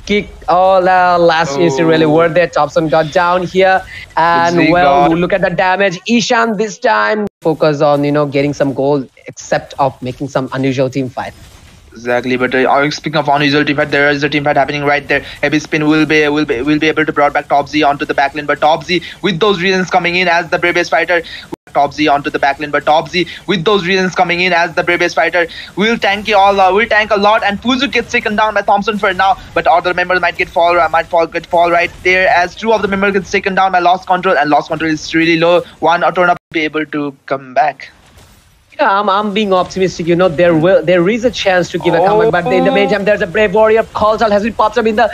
Speaker 3: kick. Last is really worth it. Thompson got down here, and well, look at the damage. Ishan this time focus on getting some gold, except of making some unusual team fight.
Speaker 4: Exactly, but speaking of unusual team fight, there is a team fight happening right there. Heavy spin will be able to brought back Top Z onto the backlane, but Top Z with those reasons coming in as the bravest fighter. Top Z onto the backlane, but Top Z with those reasons coming in as the bravest fighter will tank a lot, and Fuzuk gets taken down by Thompson for now, but other members might fall right there as two of the members gets taken down by Lost Control, and Lost Control is really low. One or turn up be able to come back.
Speaker 3: Yeah, I'm being optimistic. There is a chance to give a comeback, but in the meantime, there's a brave warrior. Kral has been popped up in the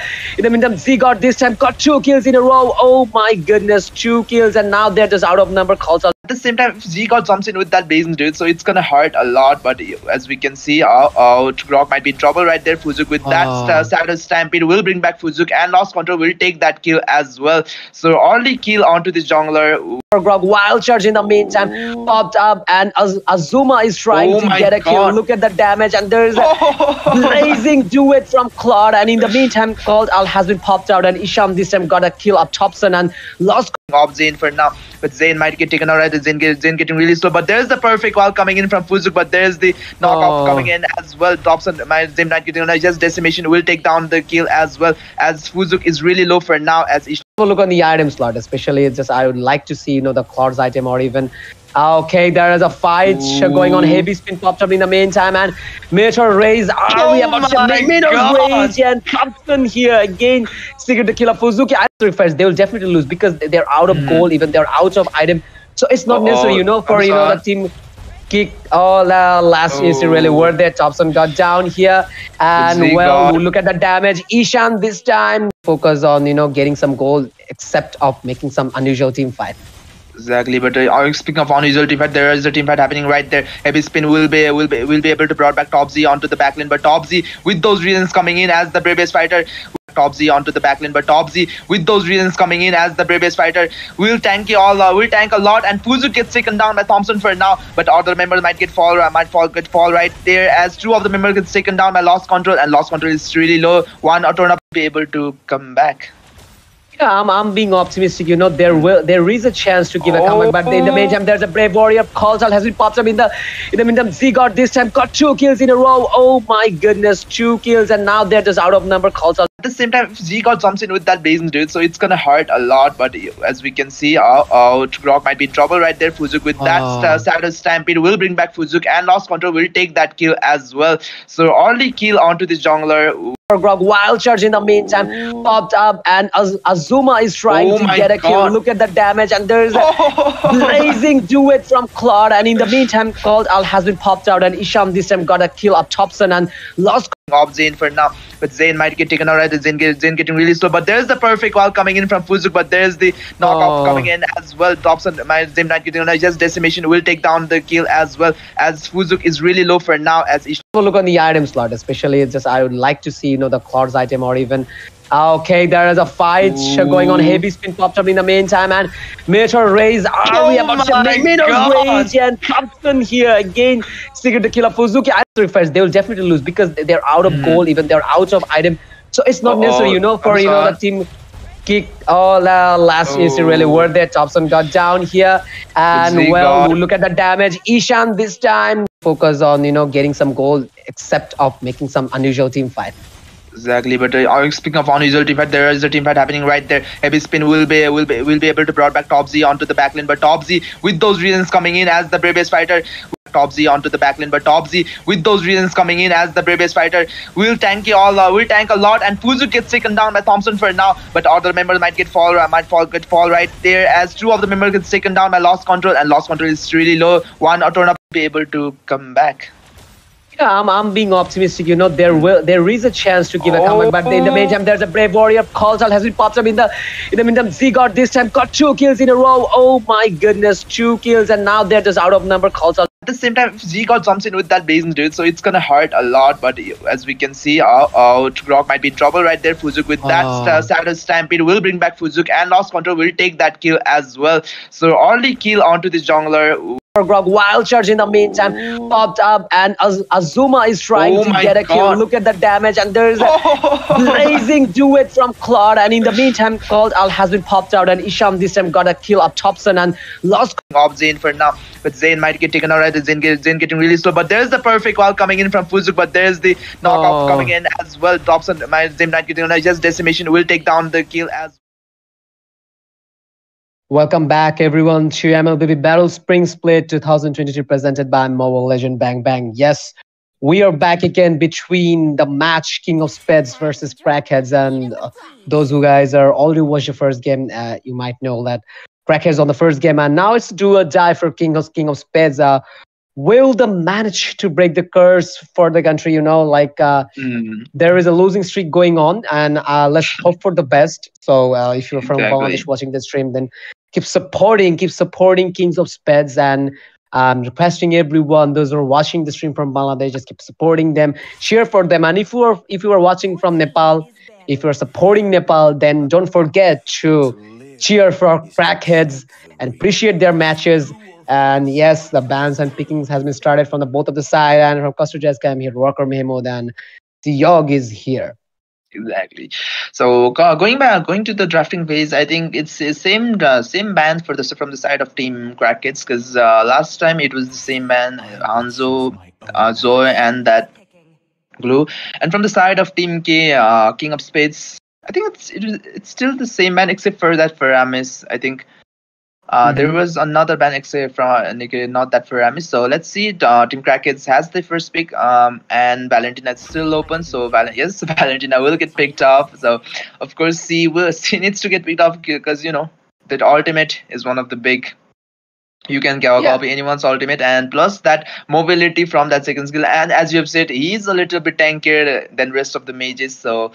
Speaker 3: meantime. Z got this time got 2 kills in a row. Oh my goodness, 2 kills, and now they're just out of number. Kral.
Speaker 4: At the same time, if Z God jumps in with that base dude, so it's gonna hurt a lot. But as we can see, Grok might be in trouble right there. Fuzuk with that status stampede will bring back Fuzuk, and Lost Control will take that kill as well. So early kill onto this jungler.
Speaker 3: Grok wild charge in the meantime popped up, and Azuma is trying to get a kill. Look at the damage, and there is a blazing duet from Claude, and in the meantime Claude has been popped out, and Isham this time got a kill up Thompson and Lost
Speaker 4: off Zain for now, but Zain might get taken out right. Zain getting really slow, but there's the perfect wall coming in from Fuzuk, but there's the knockoff coming in as well. Drops on my Zain not getting on just decimation will take down the kill as well, as Fuzuk is really low for now. As
Speaker 3: look on the item slot, especially it's just I would like to see the claws item or even okay, there is a fight going on. Heavy spin popped up in the meantime, and Meteor raise. Are we about to Meteor rage and Thompson here again? Secret to kill up Fuzuki. I refresh. They will definitely lose because they're out of gold, even they're out of item. So it's not necessary, for the team kick. Last is really worth it. Thompson got down here, and well, look at the damage. Ishan this time focus on getting some gold, except of making some unusual team fight.
Speaker 4: Exactly, but speaking of unusual team fight, there is a team fight happening right there. Heavy spin will be able to brought back Top Z onto the backlane, but Top Z with those reasons coming in as the bravest fighter. Top Z onto the backlane, but Top Z with those reasons coming in as the bravest fighter will tank a lot, and Fuzuk gets taken down by Thompson for now, but other members might fall right there as two of the members gets taken down by Lost Control, and Lost Control is really low. One or turn up be able to come back.
Speaker 3: Yeah, I'm being optimistic. There is a chance to give a comeback, but in the meantime, there's a brave warrior. Kral has been popped up in the meantime. Z got this time got 2 kills in a row. Oh my goodness, 2 kills, and now they're just out of number. Kral.
Speaker 4: At the same time, if Z God jumps in with that base dude, so it's gonna hurt a lot. But as we can see, Grok might be in trouble right there. Fuzuk with that status stampede will bring back Fuzuk, and Lost Control will take that kill as well. So early kill onto this jungler.
Speaker 3: Grok wild charge in the meantime popped up, and Azuma is trying to get a kill. Look at the damage, and there is a blazing duet from Claude, and in the meantime Claude has been popped out, and Isham this time got a kill up Thompson and Lost
Speaker 4: off Zain for now, but Zain might get taken out right. Zain getting really slow, but there's the perfect wall coming in from Fuzuk, but there's the knockoff coming in as well. Drops on my Zain not getting on just decimation will take down the kill as well, as Fuzuk is really low for now. As
Speaker 3: look on the item slot, especially it's just I would like to see the claws item or even okay, there is a fight going on. Heavy spin popped up in the meantime, and Meteor raise. Are we about to Meteor rage and Thompson here again? Secret to kill up Fuzuki. I refresh. They will definitely lose because they're out of gold, even they're out of item. So it's not necessary, for the team kick. Last is really worth it. Thompson got down here, and well, look at the damage. Ishan this time focus on getting some gold, except of making some unusual team fight.
Speaker 4: Exactly, but speaking of unusual team fight, there is a team fight happening right there. Heavy spin will be able to brought back Top Z onto the backlane, but Top Z with those reasons coming in as the bravest fighter. Top Z onto the backlane, but Top Z with those reasons coming in as the bravest fighter will tank a lot, and Fuzuk gets taken down by Thompson for now, but other members might fall right there as two of the members gets taken down by Lost Control, and Lost Control is really low. One or turn up be able to come back.
Speaker 3: Yeah, I'm being optimistic. There is a chance to give a comeback, but in the meantime, there's a brave warrior. Kral has been popped up in the meantime. Z got this time got 2 kills in a row. Oh my goodness, 2 kills, and now they're just out of number. Kral.
Speaker 4: At the same time, if Z God jumps in with that Basin dude, so it's gonna hurt a lot. But as we can see, Grok might be in trouble right there. Fuzuk with that Shadow Stampede will bring back Fuzuk, and Lost Control will take that kill as well. So early kill onto this jungler.
Speaker 3: Grog wild charge in the meantime popped up, and Azuma is trying to get a kill. Look at the damage, and there's a blazing duet from Claude, and in the meantime Kral has been popped out, and Isham this time got a kill up Thompson and lost
Speaker 4: off Zane for now, but Zane might get taken out right. Zane getting really slow, but there's the perfect wall coming in from Fuzuk, but there's the knockoff coming in as well. Thompson, Zane might getting on just decimation will take down the kill as.
Speaker 3: Welcome back, everyone, to Mlbb Battle Spring Split 2022 presented by Mobile Legend Bang Bang. Yes, we are back again between the match King of Spades versus Crackheads, and those who guys are already watched the first game, you might know that Crackheads on the first game, and now it's do or die for King of Spades. Will they manage to break the curse for the country? There is a losing streak going on, and let's hope for the best. So if you're from Bangladesh watching the stream, then keep supporting Kings of Spades, and requesting everyone, those who are watching the stream from Bangladesh, just keep supporting them, cheer for them. And if you are watching from Nepal, if you are supporting Nepal, then don't forget to cheer for Crackheads and appreciate their matches. And yes, the bans and pickings has been started from the both of the side, and from Costa Jessica, I'm here, Walker Mahmoud, and the Yog is here.
Speaker 4: Exactly. So going to the drafting phase, I think it's the same ban from the side of Team Crackheads, because last time it was the same ban, Hanzo, Zoe, and that Glue, and from the side of Team K, King of Spades, I think it's still the same ban except for that Faramis. I think. There was another ban except from not that for Ramis. So let's see. Team Crackheads has the first pick, and Valentina is still open. So yes, Valentina will get picked up. So of course she needs to get picked up, because that ultimate is one of the big. You can copy anyone's ultimate, and plus that mobility from that second skill. And as you have said, he's a little bit tankier than rest of the mages. So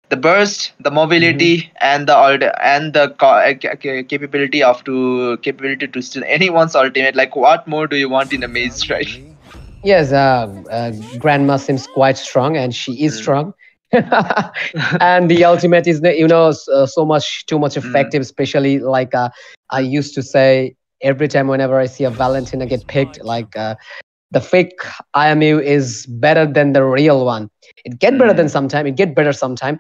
Speaker 4: the burst, the mobility, and the capability to steal anyone's ultimate. Like, what more do you want in a mage, right?
Speaker 3: Yes, Grandma seems quite strong, and she is strong. And the ultimate is, too much effective. Especially like I used to say every time whenever I see a Valentina get picked, the fake IMU is better than the real one. It get better than sometime. It get better sometime.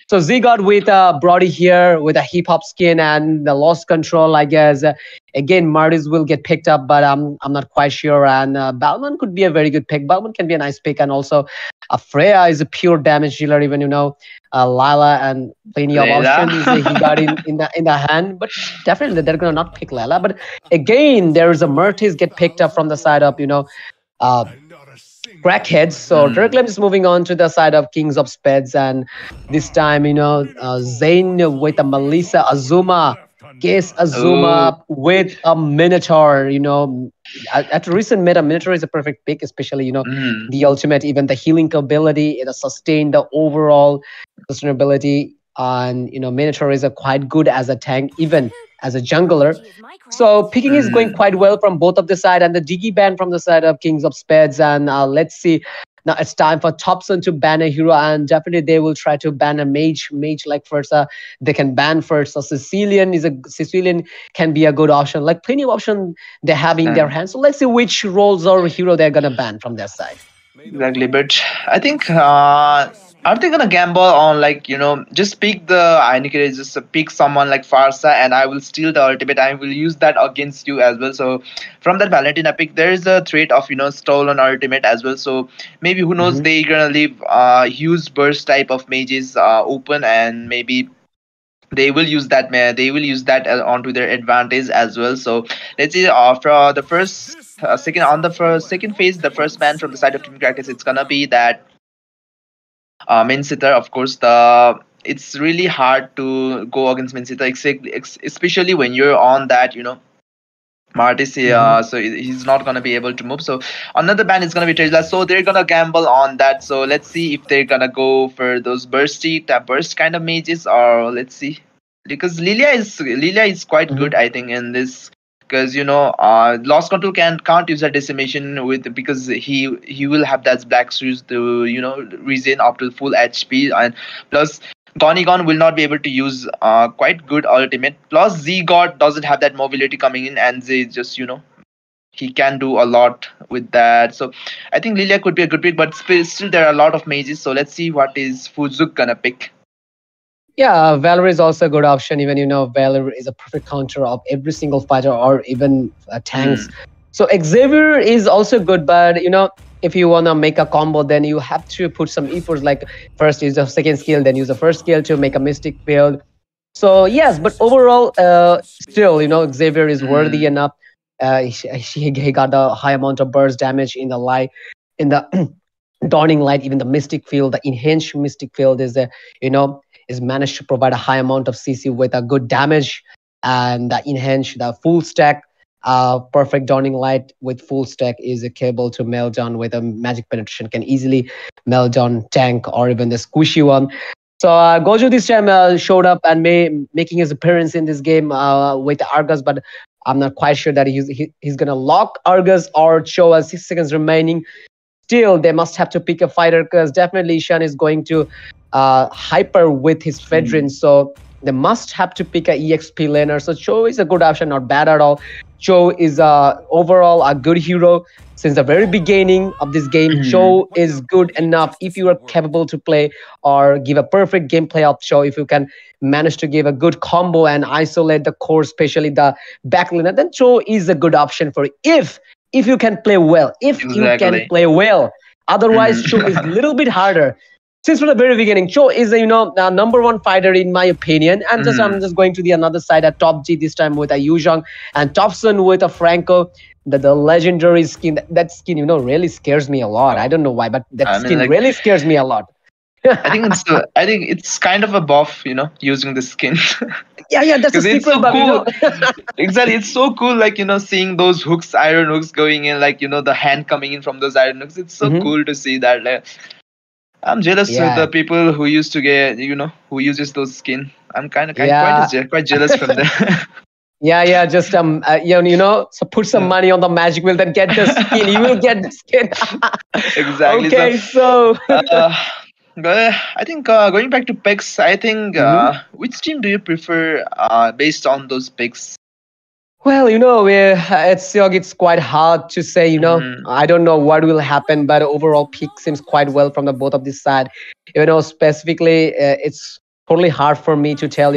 Speaker 3: So Z got with Brody here with a hip hop skin and the lost control. I guess again Marty's will get picked up, but I'm not quite sure. And Balman could be a very good pick. Balman can be a nice pick, and also Freya is a pure damage dealer. Even Lila and plenty of options he got in the hand. But definitely they're gonna not pick Lila. But again, there is a Murtis get picked up from the side of Crackheads. So Dirklam is moving on to the side of Kings of Spades, and this time Zane with a Melissa, Azuma with a Minotaur. At recent meta, Minotaur is a perfect pick, especially the ultimate, even the healing ability, the sustain, the overall sustainability, and Minotaur is a quite good as a tank, even as a jungler. So picking is going quite well from both of the side, and the Diggy ban from the side of Kings of Spades. And let's see. Now it's time for Thompson to ban a hero, and definitely they will try to ban a mage like Versa. They can ban first. So Sicilian can be a good option. Like plenty of options they have in their hands. So let's see which roles or hero they're gonna ban from their side.
Speaker 4: Exactly, but I think are they gonna gamble on just pick just pick someone like Farsa, and I will steal the ultimate. I will use that against you as well. So from that Valentina pick, there is a threat of stolen ultimate as well. So maybe who knows, they're gonna leave huge burst type of mages open, and maybe they will use that onto their advantage as well. So let's see. For the second phase, the first man from the side of Team Crackers, it's gonna be that Minsita. Of course, it's really hard to go against Minsita, especially when you're on that Martis, so he's not gonna be able to move. So another ban is gonna be Tesla. So they're gonna gamble on that. So let's see if they're gonna go for those burst kind of mages, or let's see, because Lilia is quite good, I think, in this. Because lost control can't use a decimation with, because he will have that black shoes to regen up to full HP, and plus Gonigon will not be able to use quite good ultimate. Plus Z God doesn't have that mobility coming in, and they just he can do a lot with that. So I think Lilia could be a good pick, but still there are a lot of mages. So let's see what is Fuzuk gonna pick.
Speaker 3: Yeah, Valor is also a good option. Even Valor is a perfect counter of every single fighter or even tanks. So Xavier is also good, but if you wanna make a combo, then you have to put some efforts. Like first use the second skill, then use the first skill to make a mystic build. So yes, but overall, still Xavier is worthy enough. He got a high amount of burst damage in the Dawning Light, even the mystic field, the enhanced mystic field is managed to provide a high amount of CC with a good damage, and the full stack perfect Dawning Light with full stack is capable to melt down with a magic penetration, can easily melt down tank or even the squishy one. So Gojo this time showed up and making his appearance in this game with Argus, but I'm not quite sure that he's gonna lock Argus or show us 6 seconds remaining. Still, they must have to pick a fighter, because definitely Ishan is going to hyper with his Fedrin, so they must have to pick a EXP laner. So Cho is a good option, not bad at all. Cho is overall a good hero since the very beginning of this game. Cho is good enough if you are capable to play or give a perfect gameplay of Cho. If you can manage to give a good combo and isolate the core, especially the back laner, then Cho is a good option for if you can play well. If you can play well. Otherwise, Cho is a little bit harder. Since from the very beginning, Cho is a number one fighter in my opinion. And I'm just going to the another side at top G this time with a Yuzhong, and Topson with a Franco. The legendary skin. That skin really scares me a lot. I don't know why, but that skin really scares me a lot.
Speaker 4: I think it's kind of a buff, using the skin.
Speaker 3: Yeah, that's a secret buff.
Speaker 4: Cool. Exactly, it's so cool. Like seeing those hooks, iron hooks going in, like the hand coming in from those iron hooks. It's so cool to see that. Like, I'm jealous of the people who used to get, who uses those skin. I'm quite jealous from them.
Speaker 3: Yeah, just so put some money on the magic wheel, then get the skin. You will get the skin.
Speaker 4: Exactly.
Speaker 3: Okay, so.
Speaker 4: I think going back to picks, I think which team do you prefer based on those picks?
Speaker 3: Well, at Seog, it's quite hard to say, I don't know what will happen, but overall pick seems quite well from the both of this side. Specifically, it's totally hard for me to tell,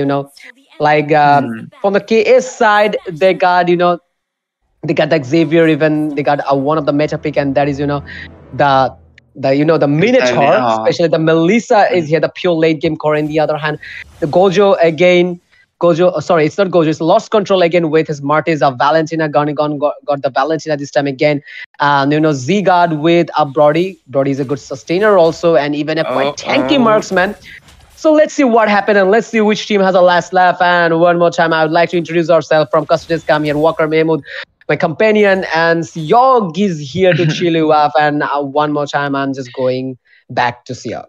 Speaker 3: like from the KS side, they got, they got the Xavier, even they got one of the meta pick, and that is, the Minotaur, especially the Melissa is here, the pure late game core. On the other hand, the Gojo again. Sorry, it's not Gojo. It's Lost Control again with his Martis. Valentina Gonigon got the Valentina this time again. Z-God with a Brody. Brody is a good sustainer also, and even a quite tanky marksman. So let's see what happened, and let's see which team has a last laugh. And one more time, I would like to introduce ourselves from Custodies Kam here, Walker Mahmood, my companion, and Siog is here to chill you off. And one more time, I'm just going back to Siog.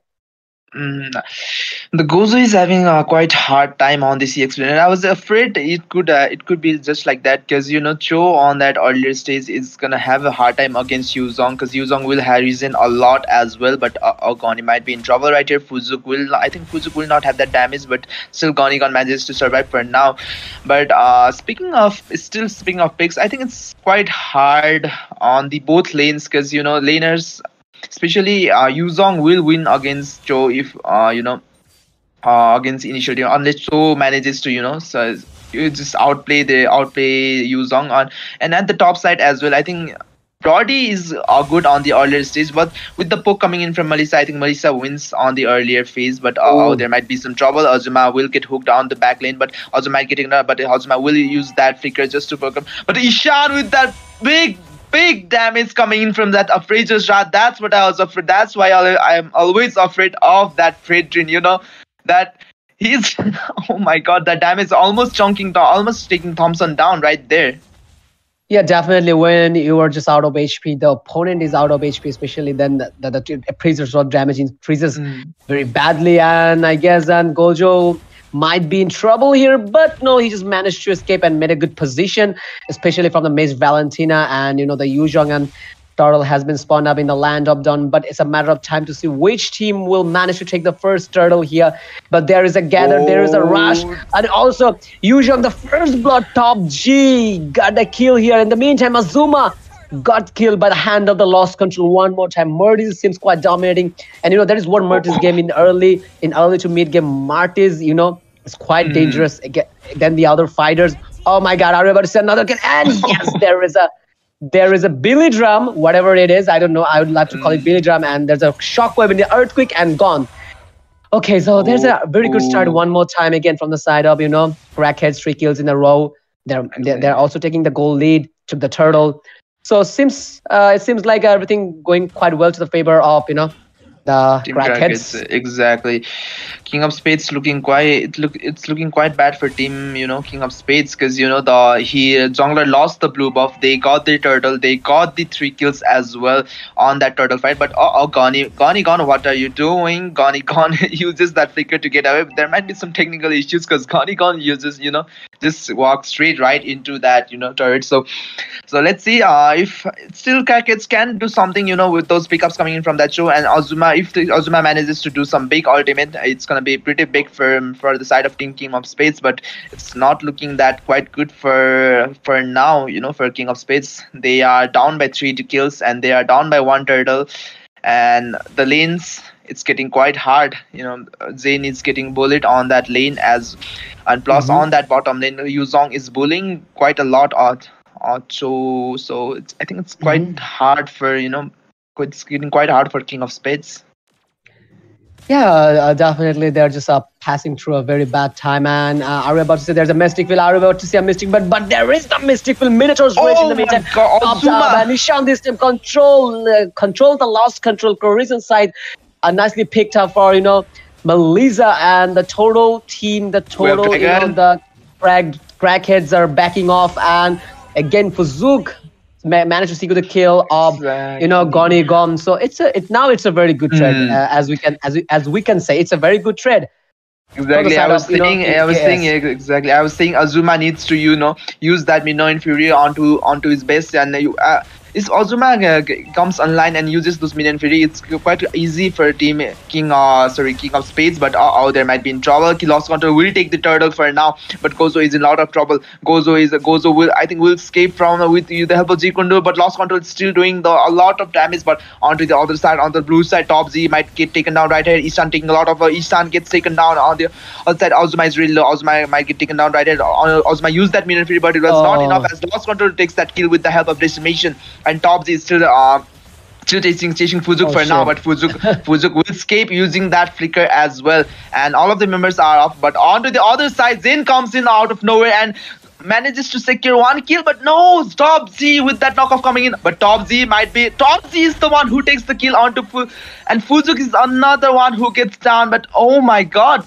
Speaker 4: The Gozo is having a quite hard time on this EX and I was afraid it could be just like that, because Cho on that earlier stage is gonna have a hard time against Yuzong, because Yuzong will have risen a lot as well, but Goni might be in trouble right here. I think Fuzuk will not have that damage, but still Gonigon manages to survive for now. But speaking of picks, I think it's quite hard on the both lanes, because laners, especially Yuzong, will win against Cho if against initial team, unless Cho manages to so you just outplay Yuzong on. And at the top side as well, I think Brody is good on the earlier stage, but with the poke coming in from Melissa, I think Melissa wins on the earlier phase. But there might be some trouble. Azuma will get hooked on the back lane, but Azuma might get ignored. But Azuma will use that flicker just to poke him. But Ishan with that big damage coming in from that appraiser shot. That's what I was afraid. That's why I'm always afraid of that Fredrin. That he's oh my god, that damage almost taking Thompson down right there.
Speaker 3: Yeah, definitely. When you are just out of HP, the opponent is out of HP, especially then the freezers or damaging freezes
Speaker 4: Mm,
Speaker 3: very badly. And I guess then Gojo might be in trouble here, but no, he just managed to escape and made a good position, especially from the Miss Valentina and the Yuzhong and Turtle has been spawned up in the land of Dawn. But it's a matter of time to see which team will manage to take the first turtle here. But there is a gather, there is a rush,
Speaker 4: oh,
Speaker 3: and also Yuzhong, the first blood top G, got the kill here. In the meantime, Azuma got killed by the hand of the lost control one more time. Murtis seems quite dominating, and that is one Murtis game in early to mid game. Martis, is quite
Speaker 4: mm,
Speaker 3: dangerous than the other fighters. Oh my God, are we about to see another kill? And yes, there is a Billy drum, whatever it is. I don't know. I would like to call it
Speaker 4: mm,
Speaker 3: Billy drum, and there's a shockwave in the earthquake and gone. Okay, so there's
Speaker 4: oh,
Speaker 3: a very good start
Speaker 4: oh,
Speaker 3: one more time again from the side of Crackheads, 3 kills in a row. They're
Speaker 4: exactly.
Speaker 3: also taking the goal lead to the turtle. So it seems like everything going quite well to the favor of the
Speaker 4: Team Crackets,
Speaker 3: Crackheads.
Speaker 4: exactly. King of Spades looking quite it's looking quite bad for team King of Spades, because the he jungler lost the blue buff. They got the turtle. They got the 3 kills as well on that turtle fight. But Gani, what are you doing? Gani uses that flicker to get away. But there might be some technical issues because Gani uses just walk straight right into that turret. So let's see if still Crackets can do something with those pickups coming in from that show. And Azuma, if Azuma manages to do some big ultimate, it's gonna be pretty big for the side of Team King of Spades. But it's not looking that quite good for now. For King of Spades, they are down by 3 kills and they are down by 1 turtle. And the lanes, it's getting quite hard. Zayn is getting bullied on that lane and plus
Speaker 3: Mhm.
Speaker 4: on that bottom lane, Yuzong is bullying quite a lot so I think it's quite
Speaker 3: Mhm.
Speaker 4: hard for it's getting quite hard for King of Spades.
Speaker 3: Yeah, definitely. They're just passing through a very bad time. And are we about to say there's a Mystic Wheel? Are we about to see a Mystic? But there is the Mystic Wheel. Minotaur's Rage in
Speaker 4: Oh
Speaker 3: the
Speaker 4: my
Speaker 3: meantime.
Speaker 4: God,
Speaker 3: Pops up,
Speaker 4: Azuma!
Speaker 3: and Nishan this time control the lost control. Corrosion side nicely picked up for Melissa and the total team. The
Speaker 4: We have
Speaker 3: total
Speaker 4: Dragon.
Speaker 3: the crackheads are backing off, and again Fuzuk managed to secure the kill of
Speaker 4: Exactly.
Speaker 3: Goni Gom. So it's a very good trade,
Speaker 4: Hmm.
Speaker 3: as we can say it's a very good trade from the
Speaker 4: Exactly.
Speaker 3: side of KS.
Speaker 4: Exactly. I was saying Azuma needs to use that Minnow Infuri onto his base, and if Azuma comes online and uses those Minnow Infuri, it's quite easy for team King of Spades. But there might be in trouble. Lost Control will take the turtle for now, but Gozo is in a lot of trouble. Gozo will, I think, will escape from with the help of G Kundu, but Lost Control is still doing a lot of damage. But onto the other side, on the blue side, Top Z might get taken down right here. Ishan taking a lot of Ishan gets taken down on the other side. Azuma is really low. Azuma might get taken down right here. Azuma used that Minute Fury, but it was not enough
Speaker 3: Oh,
Speaker 4: as Lost Control takes that kill with the help of Decimation, and Top Z is still chasing Fuzuk
Speaker 3: oh
Speaker 4: for now,
Speaker 3: shit.
Speaker 4: but Fuzuk will escape using that flicker as well. And all of the members are off. But onto the other side, Zayn comes in out of nowhere and manages to secure 1 kill. But no, Top Z with that knockoff coming in. But Top Z is the one who takes the kill onto and Fuzuk is another one who gets down. But oh my God.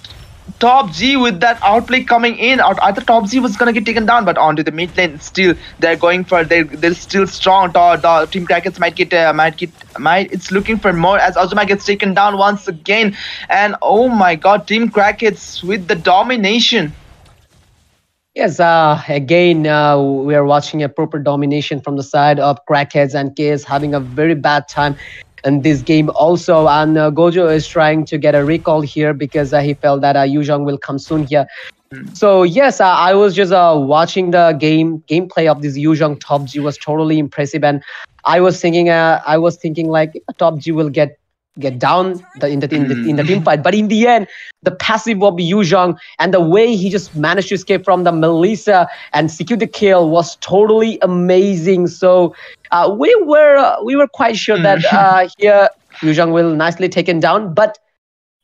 Speaker 4: Top G with that outplay coming in. I thought Top Z was gonna get taken down, but onto the mid lane, still they're going for they're still strong. The Team Crackets might it's looking for more as Azuma gets taken down once again. And oh my God, Team Crackets with the domination.
Speaker 3: Yes, again, we are watching a proper domination from the side of Crackheads, and KS having a very bad time in this game also. And Gojo is trying to get a recall here because he felt that Yuzhong will come soon here. So yes, I was just watching the gameplay of this Yuzhong Top G was totally impressive, and I was thinking like Top G will get down in the team fight, but in the end, the passive of Yuzhong and the way he just managed to escape from the Melissa and secure the kill was totally amazing. So we were quite sure that here Yuzhong will nicely taken down, but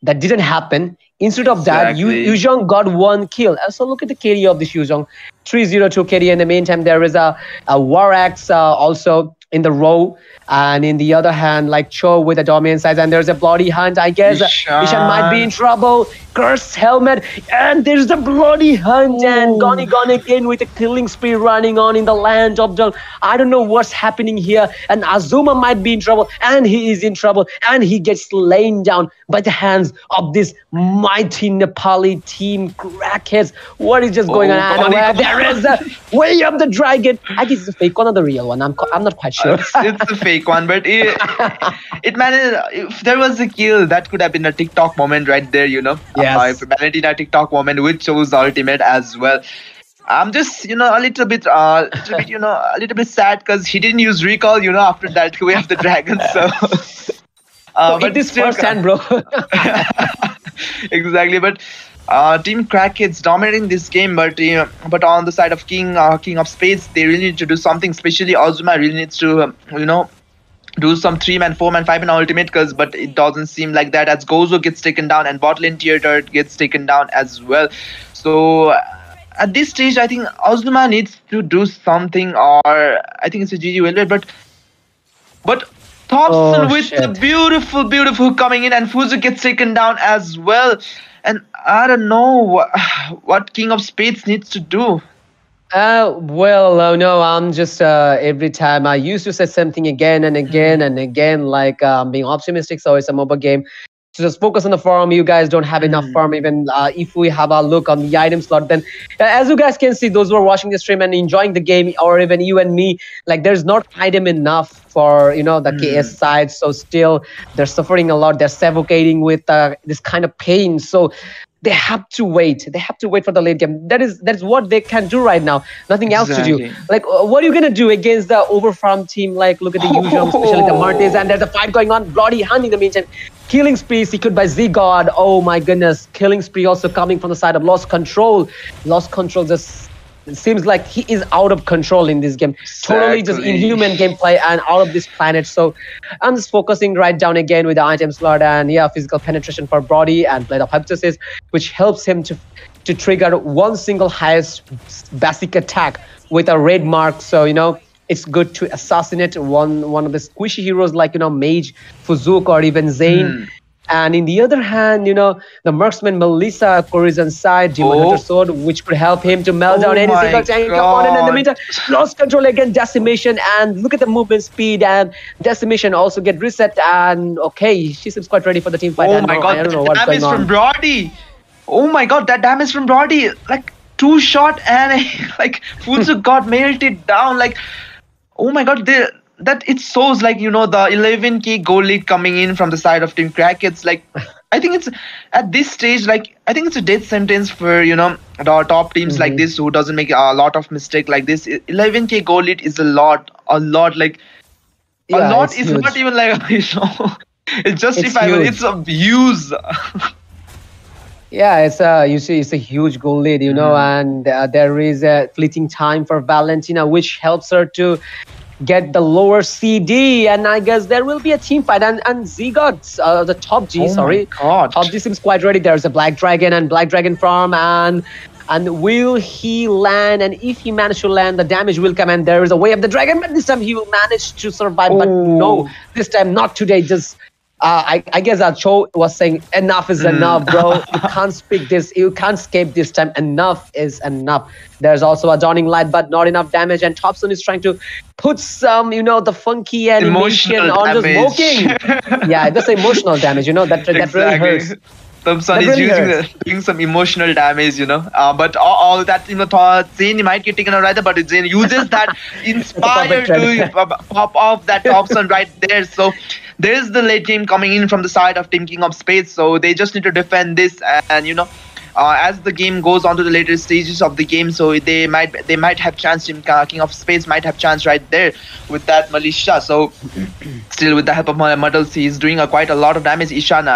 Speaker 3: that didn't happen. Instead of that,
Speaker 4: Exactly.
Speaker 3: Yuzhong got 1 kill. So look at the KD of this Yuzhong. 302 KD. In the meantime, there is a War Axe also in the row, and in the other hand, like Cho with a dominant size, and there's a bloody hunt. I guess Ishan might be in trouble. Cursed helmet, and there's the bloody hunt, and gone again with a killing spree running on in the land of the. I don't know what's happening here, and Azuma might be in trouble, and he is in trouble, and he gets laid down by the hands of this mighty Nepali team crackheads. What is just going on? And there is a way up the dragon. I guess it's a fake one or the real one. I'm not quite sure.
Speaker 4: It's a fake one, but it managed. If there was a kill, that could have been a TikTok moment right there, you know.
Speaker 3: Yes.
Speaker 4: Valentina TikTok moment, which shows ultimate as well. I'm just, a little bit sad because he didn't use recall, after that way of the dragon. So,
Speaker 3: but this first hand, bro.
Speaker 4: Exactly, but Team Crackheads dominating this game, but on the side of King of Spades, they really need to do something. Especially Azuma really needs to, do some 3-man, 4-man, 5-man ultimate, but it doesn't seem like that, as Gozo gets taken down and bot lane tier turret gets taken down as well. So at this stage, I think Azuma needs to do something, or I think it's a GG well, but Thompson with the beautiful coming in, and Fuzu gets taken down as well. And I don't know what King of Spades needs to do.
Speaker 3: No, I'm just every time I used to say something again and again and again, like being optimistic. So it's a mobile game. So just focus on the farm. You guys don't have enough farm. Even if we have a look on the item slot, then as you guys can see, those who are watching the stream and enjoying the game, or even you and me, like there's not item enough for the KS side. So still they're suffering a lot. They're suffocating with this kind of pain. So they have to wait. They have to wait for the late game. That's what they can do right now. Nothing else to do. Like, what are you gonna do against the overfarm team? Like, look at the usual, especially the Martes, and there's a fight going on. Bloody hunt in the meantime. Killing spree secured by Z-God. Oh my goodness. Killing spree also coming from the side of Lost Control. Lost Control just seems like he is out of control in this game. Totally just inhuman gameplay and out of this planet. So I'm just focusing right down again with the item slot, and physical penetration for Brody and Blade of Hypothesis, which helps him to trigger one single highest basic attack with a red mark. So it's good to assassinate one of the squishy heroes like Mage, Fuzuk, or even Zane. And in the other hand, the marksman Melissa Corizon side, Dementor sword, which could help him to melt down any single tank opponent. In the meantime, lost control again, decimation, and look at the movement speed, and decimation also get reset. And okay, she seems quite ready for the team fight.
Speaker 4: Oh my god,
Speaker 3: I don't know what's
Speaker 4: damage
Speaker 3: going on.
Speaker 4: From Brody. Oh my god, that damage from Brody, like 2-shot, and like Fuzu got melted down. Like, oh my god, that it shows like the 11k goal lead coming in from the side of Team Crackheads. Like, I think it's at this stage, like I think it's a death sentence for the top teams like this who doesn't make a lot of mistake like this. 11k goal lead is a lot. Like a lot is huge. Not even like it's justifiable. It's abuse.
Speaker 3: Yeah, it's a huge goal lead, and there is a fleeting time for Valentina, which helps her to get the lower CD, and I guess there will be a team fight. And Z-God, the top G, top G seems quite ready. There's a Black Dragon and Black Dragon farm, and will he land? And if he manages to land, the damage will come, and there is a way of the dragon, but this time he will manage to survive. But no, this time not today. Just I guess Cho was saying enough is enough, bro. You can't speak this. You can't escape this time. Enough is enough. There's also a dawning light, but not enough damage. And Thompson is trying to put some, the funky animation on the smoking. Yeah, that's emotional damage. That really hurts.
Speaker 4: Thompson is doing some emotional damage, but all that, Zane might get taken out right there, but Zane uses that inspired to pop off that Thompson right there. So there is the late game coming in from the side of Team King of Spades, so they just need to defend this, and as the game goes on to the later stages of the game, so they might have chance. King of Spades might have chance right there with that Militia. So still with the help of Muddles, he's doing quite a lot of damage. Ishan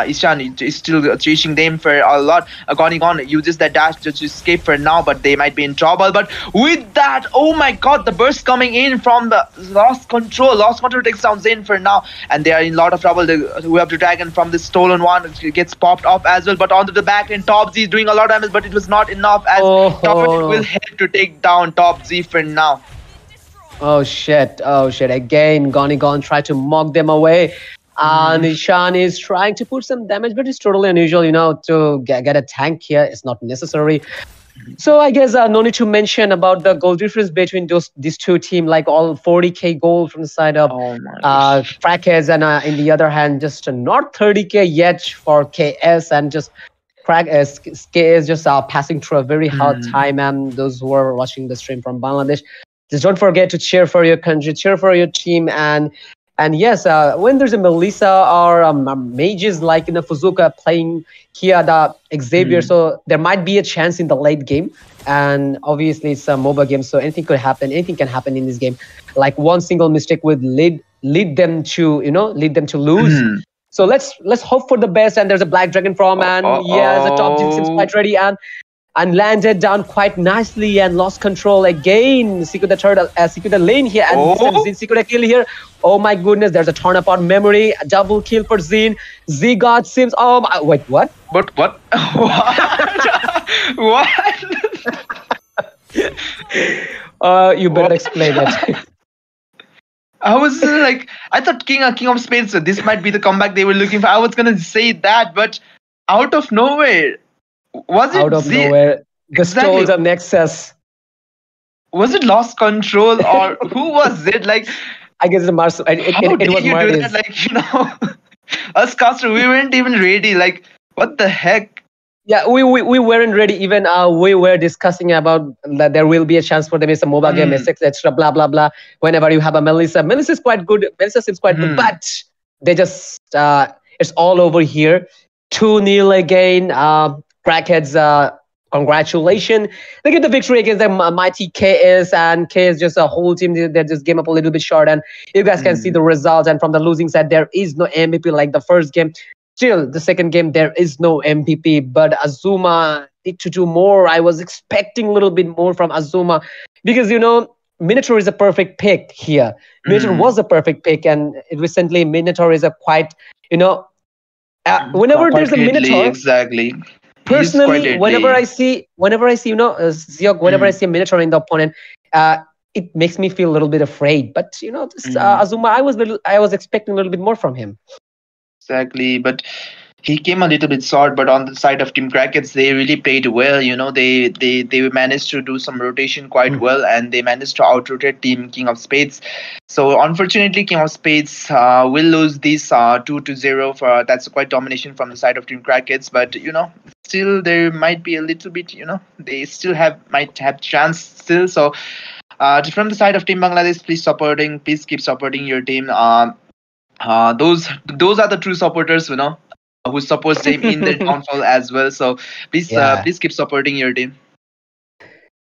Speaker 4: is still chasing them for a lot. Gonigon uses that dash to escape for now, but they might be in trouble. But with that, oh my god, the burst coming in from the Lost Control takes down Zane for now, and they are in a lot of trouble. We have the dragon from the stolen one, it gets popped off as well, but onto the back end, Top Z is doing a lot of damage, but it was not enough, as Top will help to take down Top Z for now.
Speaker 3: Oh shit! Oh shit! Again, Gonigon tried to mock them away. And Ishan is trying to put some damage, but it's totally unusual, to get a tank here. It's not necessary. So I guess no need to mention about the goal difference between these two teams, like all 40k gold from the side of
Speaker 4: Oh my gosh.
Speaker 3: Crackheads, and in the other hand, just not 30k yet for KS, and just KS just passing through a very hard time. And those who are watching the stream from Bangladesh, just don't forget to cheer for your country, cheer for your team, and yes, when there's a Melissa or mages like in the Fuzuka playing here the Xavier, so there might be a chance in the late game. And obviously it's a MOBA game, so anything could happen. Anything can happen in this game. Like one single mistake would lead them to lose. So let's hope for the best. And there's a Black Dragon from, and the top team seems quite ready and landed down quite nicely and lost control again. Secured the lane here, and Zin secured a kill here. Oh my goodness, there's a turn apart memory, a double kill for Zin. Z got Sims. Oh my, wait, what?
Speaker 4: But what? What?
Speaker 3: You better explain it.
Speaker 4: I was like, I thought King of Spades, so this might be the comeback they were looking for. I was gonna say that, but out of nowhere, was it
Speaker 3: out of nowhere? The
Speaker 4: Exactly.
Speaker 3: stole the Nexus.
Speaker 4: Was it lost control or who was it? Like,
Speaker 3: I guess it was
Speaker 4: how did
Speaker 3: was
Speaker 4: you do
Speaker 3: Marty's.
Speaker 4: that? Like, us caster, we weren't even ready. Like, what the heck?
Speaker 3: Yeah, we weren't ready. Even we were discussing about that there will be a chance for them. It's a mobile game, etc. Blah blah blah. Whenever you have a Melissa is quite good. Melissa seems quite good, but they just it's all over here. 2-0 again. Crackheads. Congratulations. They get the victory against the mighty KS, and KS just a whole team. They just came up a little bit short, and you guys can see the results. And from the losing side, there is no MVP like the first game. Still, the second game, there is no MVP, but Azuma need to do more. I was expecting a little bit more from Azuma because, Minotaur is a perfect pick here. Minotaur was a perfect pick, and recently Minotaur is a quite, whenever there's a Minotaur,
Speaker 4: exactly.
Speaker 3: Personally, whenever I see, Ziok, whenever I see a Minotaur in the opponent, it makes me feel a little bit afraid. But this Azuma, I was expecting a little bit more from him.
Speaker 4: Exactly, but he came a little bit short. But on the side of Team Crackets, they really played well. They managed to do some rotation quite well, and they managed to out-rotate Team King of Spades. So unfortunately, King of Spades will lose this 2-0. For that's quite domination from the side of Team Crackets. But still there might be a little bit. They still might have chance still. So from the side of Team Bangladesh, please keep supporting your team. Those are the true supporters, who supports them in their downfall as well. So please keep supporting your team.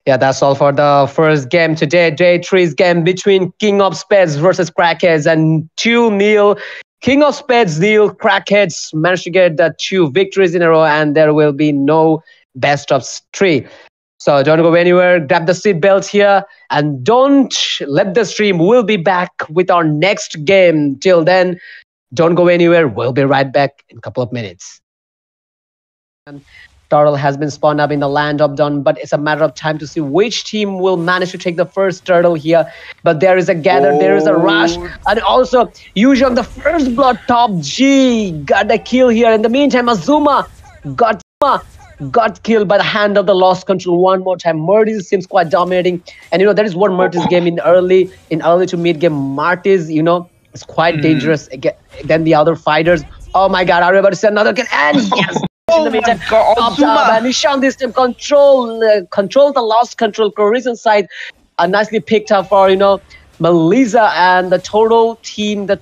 Speaker 3: Yeah, that's all for the first game today. Day 3's game between King of Spades versus Crackheads, and 2-0. King of Spades deal. Crackheads managed to get the 2 victories in a row, and there will be no best of 3. So don't go anywhere. Grab the seatbelt here, and don't let the stream. We'll be back with our next game. Till then, don't go anywhere. We'll be right back in a couple of minutes. Turtle has been spawned up in the land of Dawn, but it's a matter of time to see which team will manage to take the first turtle here. But there is a gather, there is a rush, and also usually the first blood. Top G got the kill here. In the meantime, Azuma got killed by the hand of the lost control one more time. Murtis seems quite dominating, and that is what Murtis game in early to mid game. Martis, is quite dangerous than the other fighters. Oh my God, are we about to see another kill? And yes. In the meantime, pops up, and Ishan this time control the lost control Coruscant side. Nicely picked up for Melissa, and the total team, the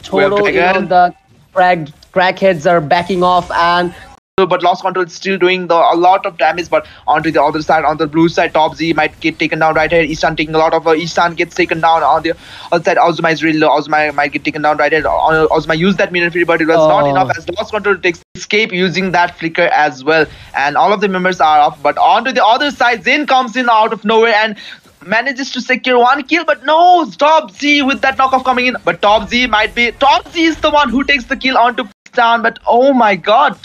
Speaker 3: crackheads are backing off, and
Speaker 4: but lost control is still doing a lot of damage. But onto the other side, on the blue side, Top Z might get taken down right here. Ishan taking a lot of Ishan gets taken down. On the other side, Azuma is really low. Azuma might get taken down right here. Azuma used that minute, but it was not enough, as lost control takes escape using that flicker as well. And all of the members are off. But onto the other side, Zayn comes in out of nowhere and manages to secure 1 kill. But no, Top Z with that knockoff coming in. But Top Z is the one who takes the kill onto down. But oh my God.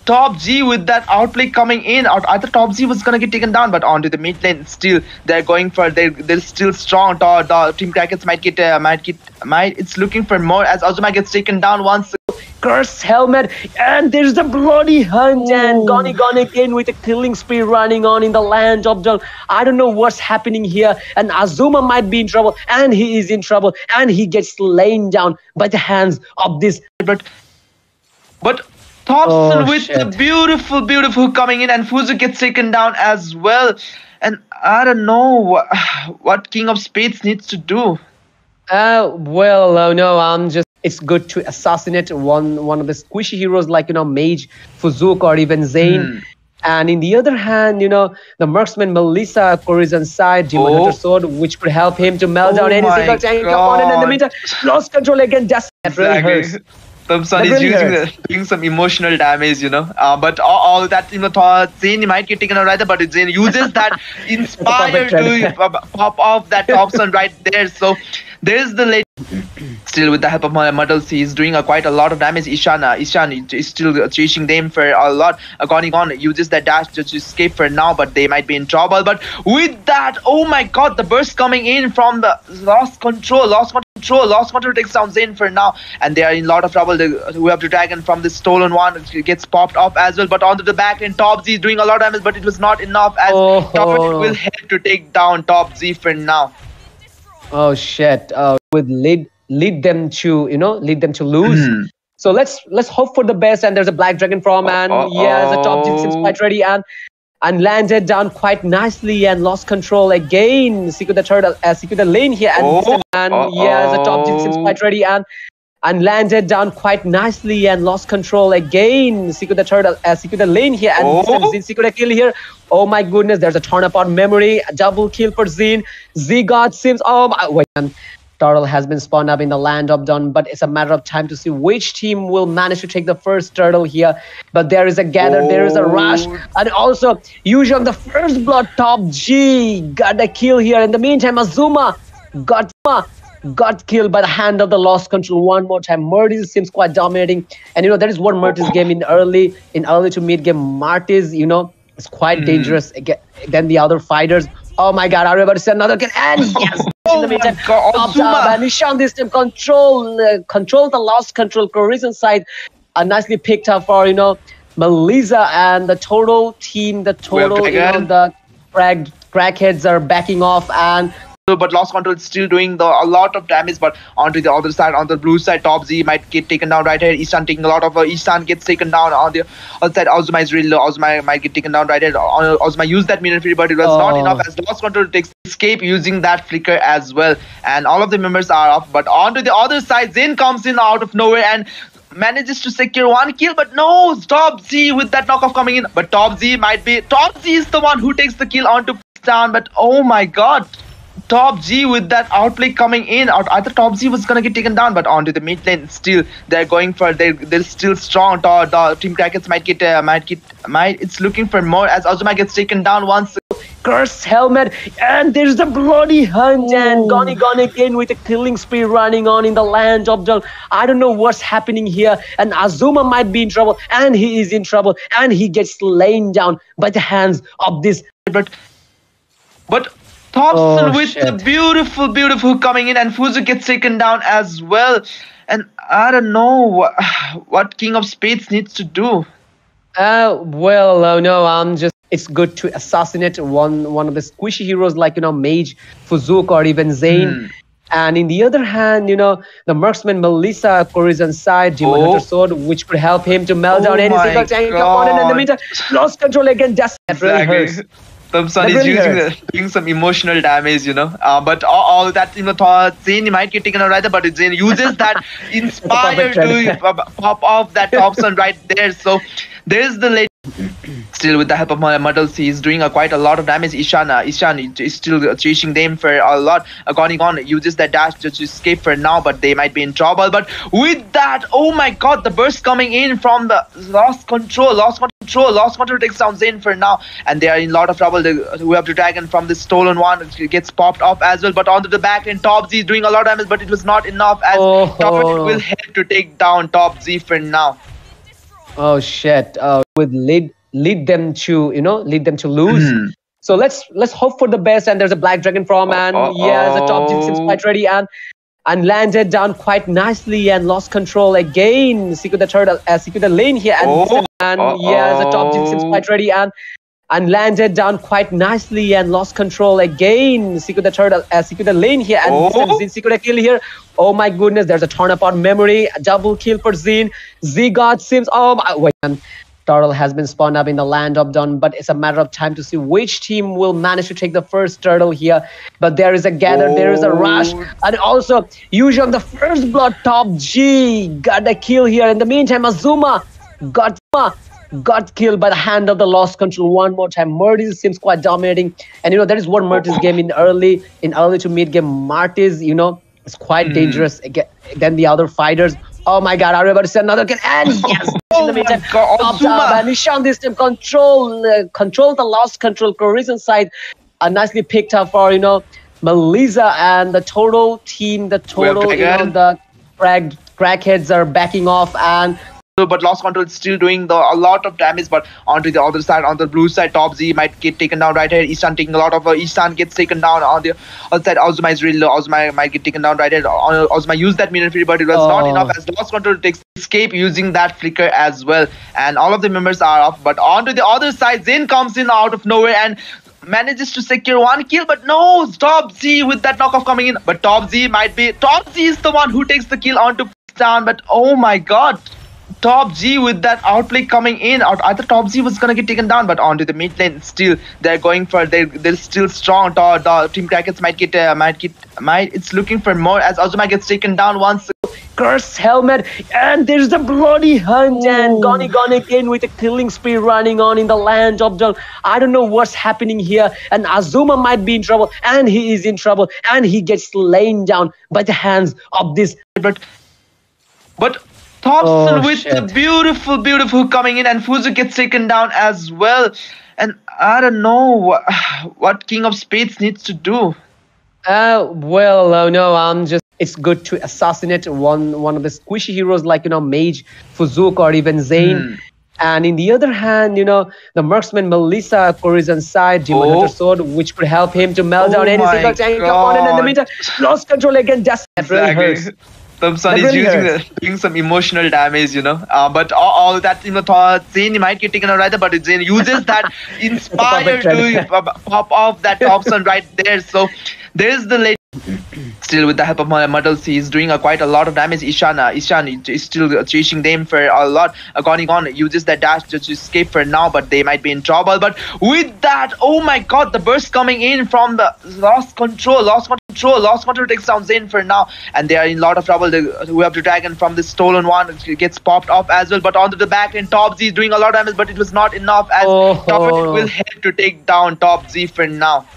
Speaker 4: Top G with that outplay coming in. I thought Top G was gonna get taken down, but onto the mid lane still they're going for they're still strong. Team Crackets might it's looking for more as Azuma gets taken down once.
Speaker 3: Cursed helmet, and there's the bloody hunt, and gone again with a killing spree running on in the land of John. I don't know what's happening here, and Azuma might be in trouble, and he is in trouble, and he gets slain down by the hands of this.
Speaker 4: But Thompson with the beautiful coming in, and Fuzu gets taken down as well. And I don't know what King of Spades needs to do.
Speaker 3: No, I'm just. It's good to assassinate one of the squishy heroes like Mage, Fuzuk, or even Zane. And in the other hand, the marksman Melissa Corizon's side, Dementor sword, which could help him to melt down any single tank opponent. In the meantime, lost control again. That really hurts.
Speaker 4: Thompson is doing some emotional damage, but all that, Zane might get taken out right there, but Zane uses that inspire to pop off that Thompson right there. So there's the late. Still with the help of Muddles, he's doing quite a lot of damage. Ishan is still chasing them for a lot. Gon uses that dash to escape for now, but they might be in trouble. But with that, oh my god, the burst coming in from the lost control takes down Zane for now, and they are in a lot of trouble. We have the dragon from the stolen one, it gets popped off as well, but onto the back end, Top Z is doing a lot of damage, but it was not enough as Top will help to take down Top Z for now.
Speaker 3: Oh shit! Would lead them to lose. So let's hope for the best. And there's a black dragon from, and the Top G seems quite ready and landed down quite nicely and lost control again. Secure the lane here, and the Top G seems quite ready and landed down quite nicely and lost control again. Secure the lane here, and Zin secure a kill here. Oh my goodness, there's a torn apart memory, a double kill for Zin. Z God seems, Turtle has been spawned up in the land of Dawn, but it's a matter of time to see which team will manage to take the first turtle here. But there is a gather, there is a rush, and also usually on the first blood, Top G got a kill here. In the meantime, Azuma got killed by the hand of the lost control one more time. Murtis seems quite dominating, and there is one Murtis game in early to mid game. Martis, is quite dangerous than the other fighters. Oh my god, are we about to see another kill? And yes, in the meantime, popped up, and Nishan this time control the lost control Corizon side. Nicely picked up for Melissa and the total team. The crackheads are backing off, and
Speaker 4: but lost control is still doing a lot of damage. But onto the other side, on the blue side, Top Z might get taken down right here. Ishan taking a lot of Ishan gets taken down. On the other side, Azuma is really low. Azuma might get taken down right here. Azuma used that mirror free, but it was not enough as lost control takes escape using that flicker as well. And all of the members are off. But onto the other side, Zane comes in out of nowhere and manages to secure one kill, but no, Top Z with that knockoff coming in. But Top Z is the one who takes the kill onto down. But oh my god, Top G with that outplay coming in. I thought Top Z was gonna get taken down, but onto the mid lane still they're going for they're still strong. Team Crackets might it's looking for more as Azuma gets taken down once.
Speaker 3: Cursed helmet, and there's the bloody hunt, and gone again with a killing spree running on in the land of John. I don't know what's happening here, and Azuma might be in trouble, and he is in trouble, and he gets slain down by the hands of this.
Speaker 4: But Thompson with the beautiful coming in, and Fuzu gets taken down as well. And I don't know what King of Spades needs to do.
Speaker 3: No, I'm just. It's good to assassinate one of the squishy heroes like Mage, Fuzuk, or even Zane. And in the other hand, the marksman Melissa Corizon's side, Dementor sword, which could help him to melt down any single tank opponent. In the meantime, lost control again. That really hurts.
Speaker 4: Thompson is doing some emotional damage, but all that, Zane might get taken out right there, but Zane uses that inspire to pop off that Thompson right there. So there's the late. Still with the help of Muddles, he's doing quite a lot of damage. Ishan is still chasing them for a lot. Gon uses that dash to escape for now, but they might be in trouble. But with that, oh my god, the burst coming in from the lost control takes down Zane for now, and they are in a lot of trouble. We have the dragon from the stolen one, it gets popped off as well, but onto the back end, Top Z is doing a lot of damage, but it was not enough as Top will help to take down Top Z for now.
Speaker 3: Oh shit! Would lead them to lead them to lose. So let's hope for the best. And there's a black dragon from, and yes, the top gene seems quite ready and landed down quite nicely and lost control again. Secure the third, secure the lane here, and yes, the top gene seems quite ready and landed down quite nicely and lost control again. Secure the third, secure the lane here, and secure the kill here. Oh my goodness, there's a torn apart memory, a double kill for Zine. Z God seems, oh my, wait, turtle has been spawned up in the land of Dawn, but it's a matter of time to see which team will manage to take the first turtle here. But there is a gather, there is a rush, and also usually the first blood. Top G got the kill here. In the meantime, Azuma got killed by the hand of the lost control one more time. Murtis seems quite dominating, and there is one Murtis game in early to mid game. Martis, is quite dangerous than the other fighters. Oh my god, are we about to see another kill? And yes, in the meantime, popped up, and Nishan this time control the lost control cohesion side. Nicely picked up for Melissa and the total team. The crackheads are backing off, and
Speaker 4: but lost control is still doing a lot of damage. But onto the other side, on the blue side, Top Z might get taken down right here. Ishan taking a lot of Ishan gets taken down. On the other side, Ozma is really low. Ozma might get taken down right here. Ozma used that mirror free, but it was not enough as lost control takes escape using that flicker as well. And all of the members are off. But onto the other side, Zayn comes in out of nowhere and manages to secure one kill. But no, Top Z with that knockoff coming in. But Top Z is the one who takes the kill onto down. But oh my god, Top G with that outplay coming in. I thought Top Z was gonna get taken down, but onto the mid lane still they're going for they're still strong. The Team Crackers it's looking for more as Azuma gets taken down once.
Speaker 3: Curse helmet, and there's the bloody hunt, and gone again with a killing spree running on in the land of Dawn. I don't know what's happening here, and Azuma might be in trouble, and he is in trouble, and he gets slain down by the hands of this.
Speaker 4: But Thompson with the beautiful coming in, and Fuzu gets taken down as well. And I don't know what King of Spades needs to do.
Speaker 3: It's good to assassinate one of the squishy heroes like Mage, Fuzuk, or even Zane. And in the other hand, the marksman Melissa Corizon side, Dementor sword, which could help him to melt down any single tank opponent. In the meantime, lost control again. That really hurts.
Speaker 4: Thompson is doing some emotional damage, but all that Zane might get taken out right there, but Zane uses that inspire to pop off that Thompson right there. So there's the late. Still with the help of Muddles, he's doing quite a lot of damage. Ishan is still chasing them for a lot. Gon uses that dash just to escape for now, but they might be in trouble. But with that, oh my god, the burst coming in from the lost control takes down Zane for now, and they are in a lot of trouble. We have the dragon from the stolen one gets popped off as well, but onto the back end, Top Z is doing a lot of damage, but it was not enough as Top will help to take down Top Z for now.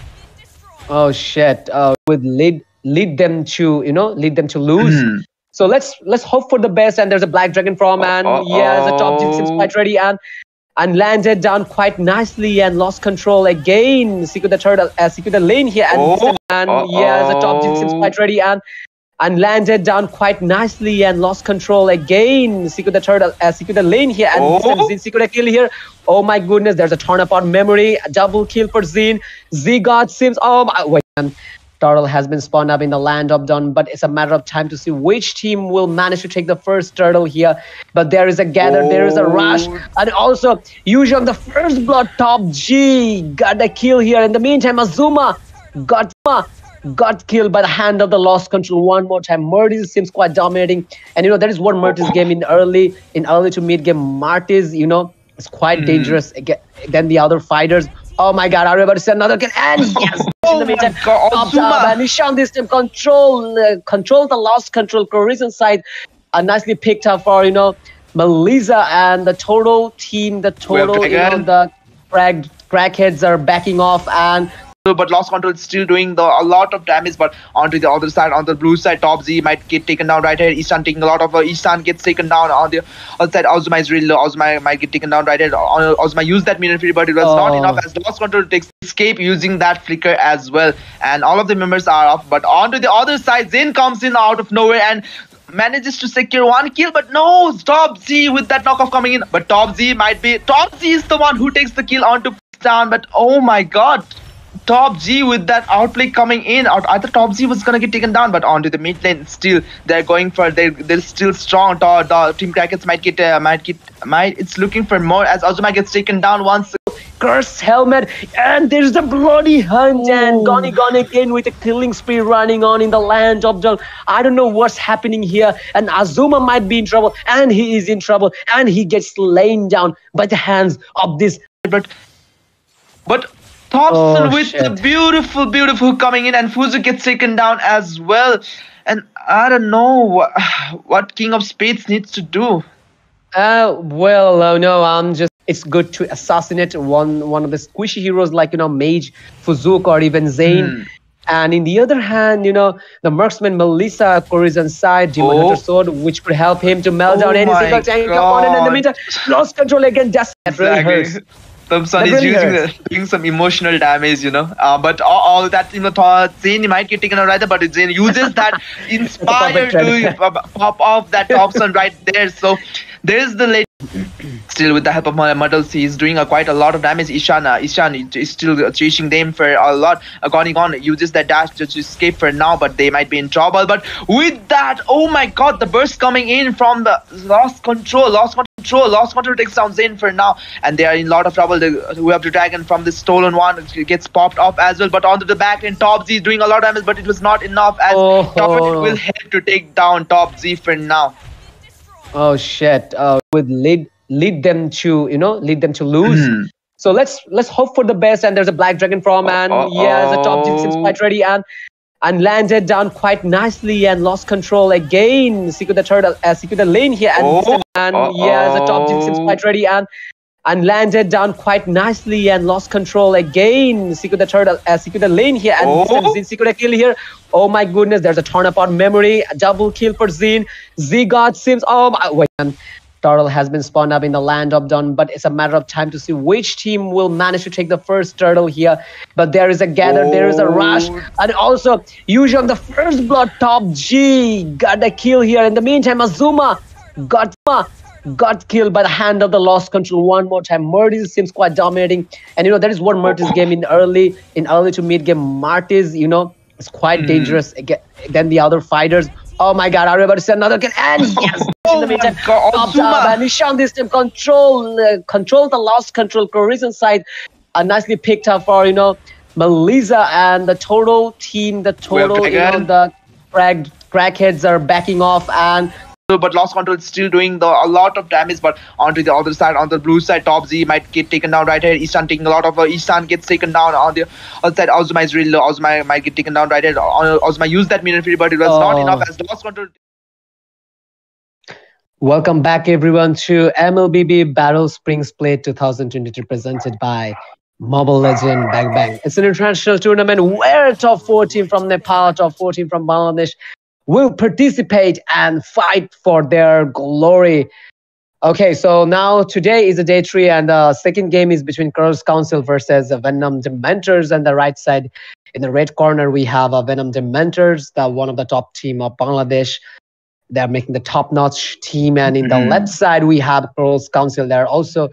Speaker 3: Oh shit! Would lead them to lose. So let's hope for the best. And there's a black dragon from, and yes, the top gene seems quite ready and landed down quite nicely and lost control again. Secure the third, secure the lane here, and yes, the top gene seems quite ready and landed down quite nicely and lost control again. Secure the third, secure the lane here, and secure the kill here. Oh my goodness, there's a torn apart memory, a double kill for Zine. Z God seems, oh my, wait, turtle has been spawned up in the land of Dawn, but it's a matter of time to see which team will manage to take the first turtle here. But there is a gather, there is a rush, and also usually the first blood. Top G got the kill here. In the meantime, Azuma got killed by the hand of the lost control one more time. Murtis seems quite dominating, and there is one Murtis game in early to mid game. Martis, is quite dangerous than the other fighters. Oh my god, are we about to see another kill? And yes, in the meantime, popped up, and Nishan this time control the lost control cohesion side. Nicely picked up for Melissa and the total team. The crackheads are backing off, and
Speaker 4: but lost control is still doing a lot of damage. But onto the other side, on the blue side, Top Z might get taken down right here. Ishan taking a lot of Ishan gets taken down. On the other side, Ozma is really low. Ozma might get taken down right here. Ozma used that mirror free, but it was not enough as lost control takes escape using that flicker as well. And all of the members are off. But onto the other side, Zayn comes in out of nowhere and manages to secure one kill, but no, Top Z with that knockoff coming in. But Top Z is the one who takes the kill onto down. But oh my god, Top G with that outplay coming in. I thought Top Z was gonna get taken down, but onto the mid lane still they're going for they're still strong. The Team Crackers it's looking for more as Azuma gets taken down once.
Speaker 3: Curse helmet, and there's the bloody hunt, and gone again with a killing spree running on in the land of John. I don't know what's happening here, and Azuma might be in trouble, and he is in trouble, and he gets slain down by the hands of this.
Speaker 4: But Thompson with the beautiful coming in, and Fuzu gets taken down as well. And I don't know what King of Spades needs to do.
Speaker 3: No, I'm just. It's good to assassinate one of the squishy heroes like Mage, Fuzuk, or even Zane. And in the other hand, the marksman Melissa Corizon's side, Dementor sword, which could help him to melt down any single tank opponent. In the meantime, lost control again. That really hurts.
Speaker 4: Thompson is doing some emotional damage, but all that, Zane might get taken out right there, but Zane uses that inspire to pop off that Thompson right there. So there's the late. Still with the help of Muddles, he's doing quite a lot of damage. Ishan is still chasing them for a lot. Gone uses that dash just to escape for now, but they might be in trouble. But with that, oh my god, the burst coming in from the lost control takes down Zane for now, and they are in a lot of trouble. We have the dragon from the stolen one, it gets popped off as well, but onto the back end, Top Z is doing a lot of damage, but it was not enough as Top Z will help to take down Top Z for now.
Speaker 3: Oh shit! Would lead them to lose. So let's hope for the best. And there's a black dragon from, and the Top Z seems quite ready and landed down quite nicely and lost control again. Secure the lane here, and the Top Z seems quite ready and landed down quite nicely and lost control again. Secure the lane here, and Zin secure a kill here. Oh my goodness, there's a torn apart memory, a double kill for Zin. Z-God seems, Turtle has been spawned up in the land of Dawn, but it's a matter of time to see which team will manage to take the first turtle here. But there is a gather, there is a rush, and also usually on the first blood, Top G got a kill here. In the meantime, Azuma got killed by the hand of the lost control one more time. Murtis seems quite dominating, and there is one Murtis game in early to mid game. Martis, is quite dangerous than the other fighters. Oh my god, are we about to see another kill? And yes, in the meantime, and Nishan this time control the lost control Corizon side. Nicely picked up for Melissa and the total team, the crackheads are backing off, and
Speaker 4: but lost control is still doing a lot of damage. But onto the other side, on the blue side, Top Z might get taken down right here. Ishan taking a lot of Ishan gets taken down. On the other side, Azuma is really low. Azuma might get taken down right here. Azuma used that mirror field, but it was not enough as lost control.
Speaker 3: Welcome back everyone to Mlbb Battle Spring Split 2023 presented by Mobile Legend Bang Bang. It's an international tournament where top 4 team from Nepal, top 4 team from Bangladesh will participate and fight for their glory. Okay, so now today is the day 3, and the second game is between Kral's Council versus Venom Dementors. And the right side, in the red corner, we have Venom Dementors, one of the top team of Bangladesh. They're making the top-notch team, and in the left side, we have Kral's Council. They're also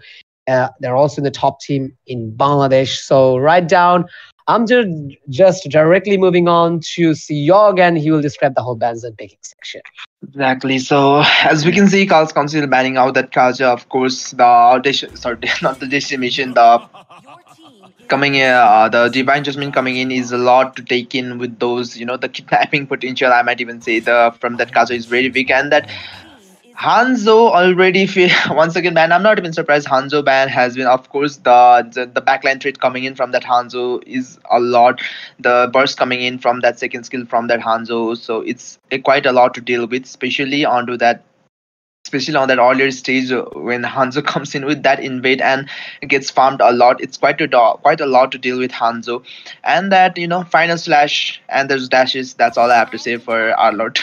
Speaker 3: in the top team in Bangladesh. So right down. I'm just directly moving on to Siyog, and he will describe the whole bans and picking section.
Speaker 4: Exactly. So as we can see, Kral's Council banning out that Kaja, of course, the Divine Judgment coming in is a lot to take in with those, the kidnapping potential, I might even say, from that Kaja is very big, and that Hanzo already once again banned. I'm not even surprised. Hanzo ban has been, of course, the backline threat coming in from that Hanzo is a lot. The burst coming in from that second skill from that Hanzo, so it's quite a lot to deal with, especially on that earlier stage when Hanzo comes in with that invade and gets farmed a lot. It's quite a lot to deal with Hanzo, and that final slash and there's dashes. That's all I have to say for our Lord.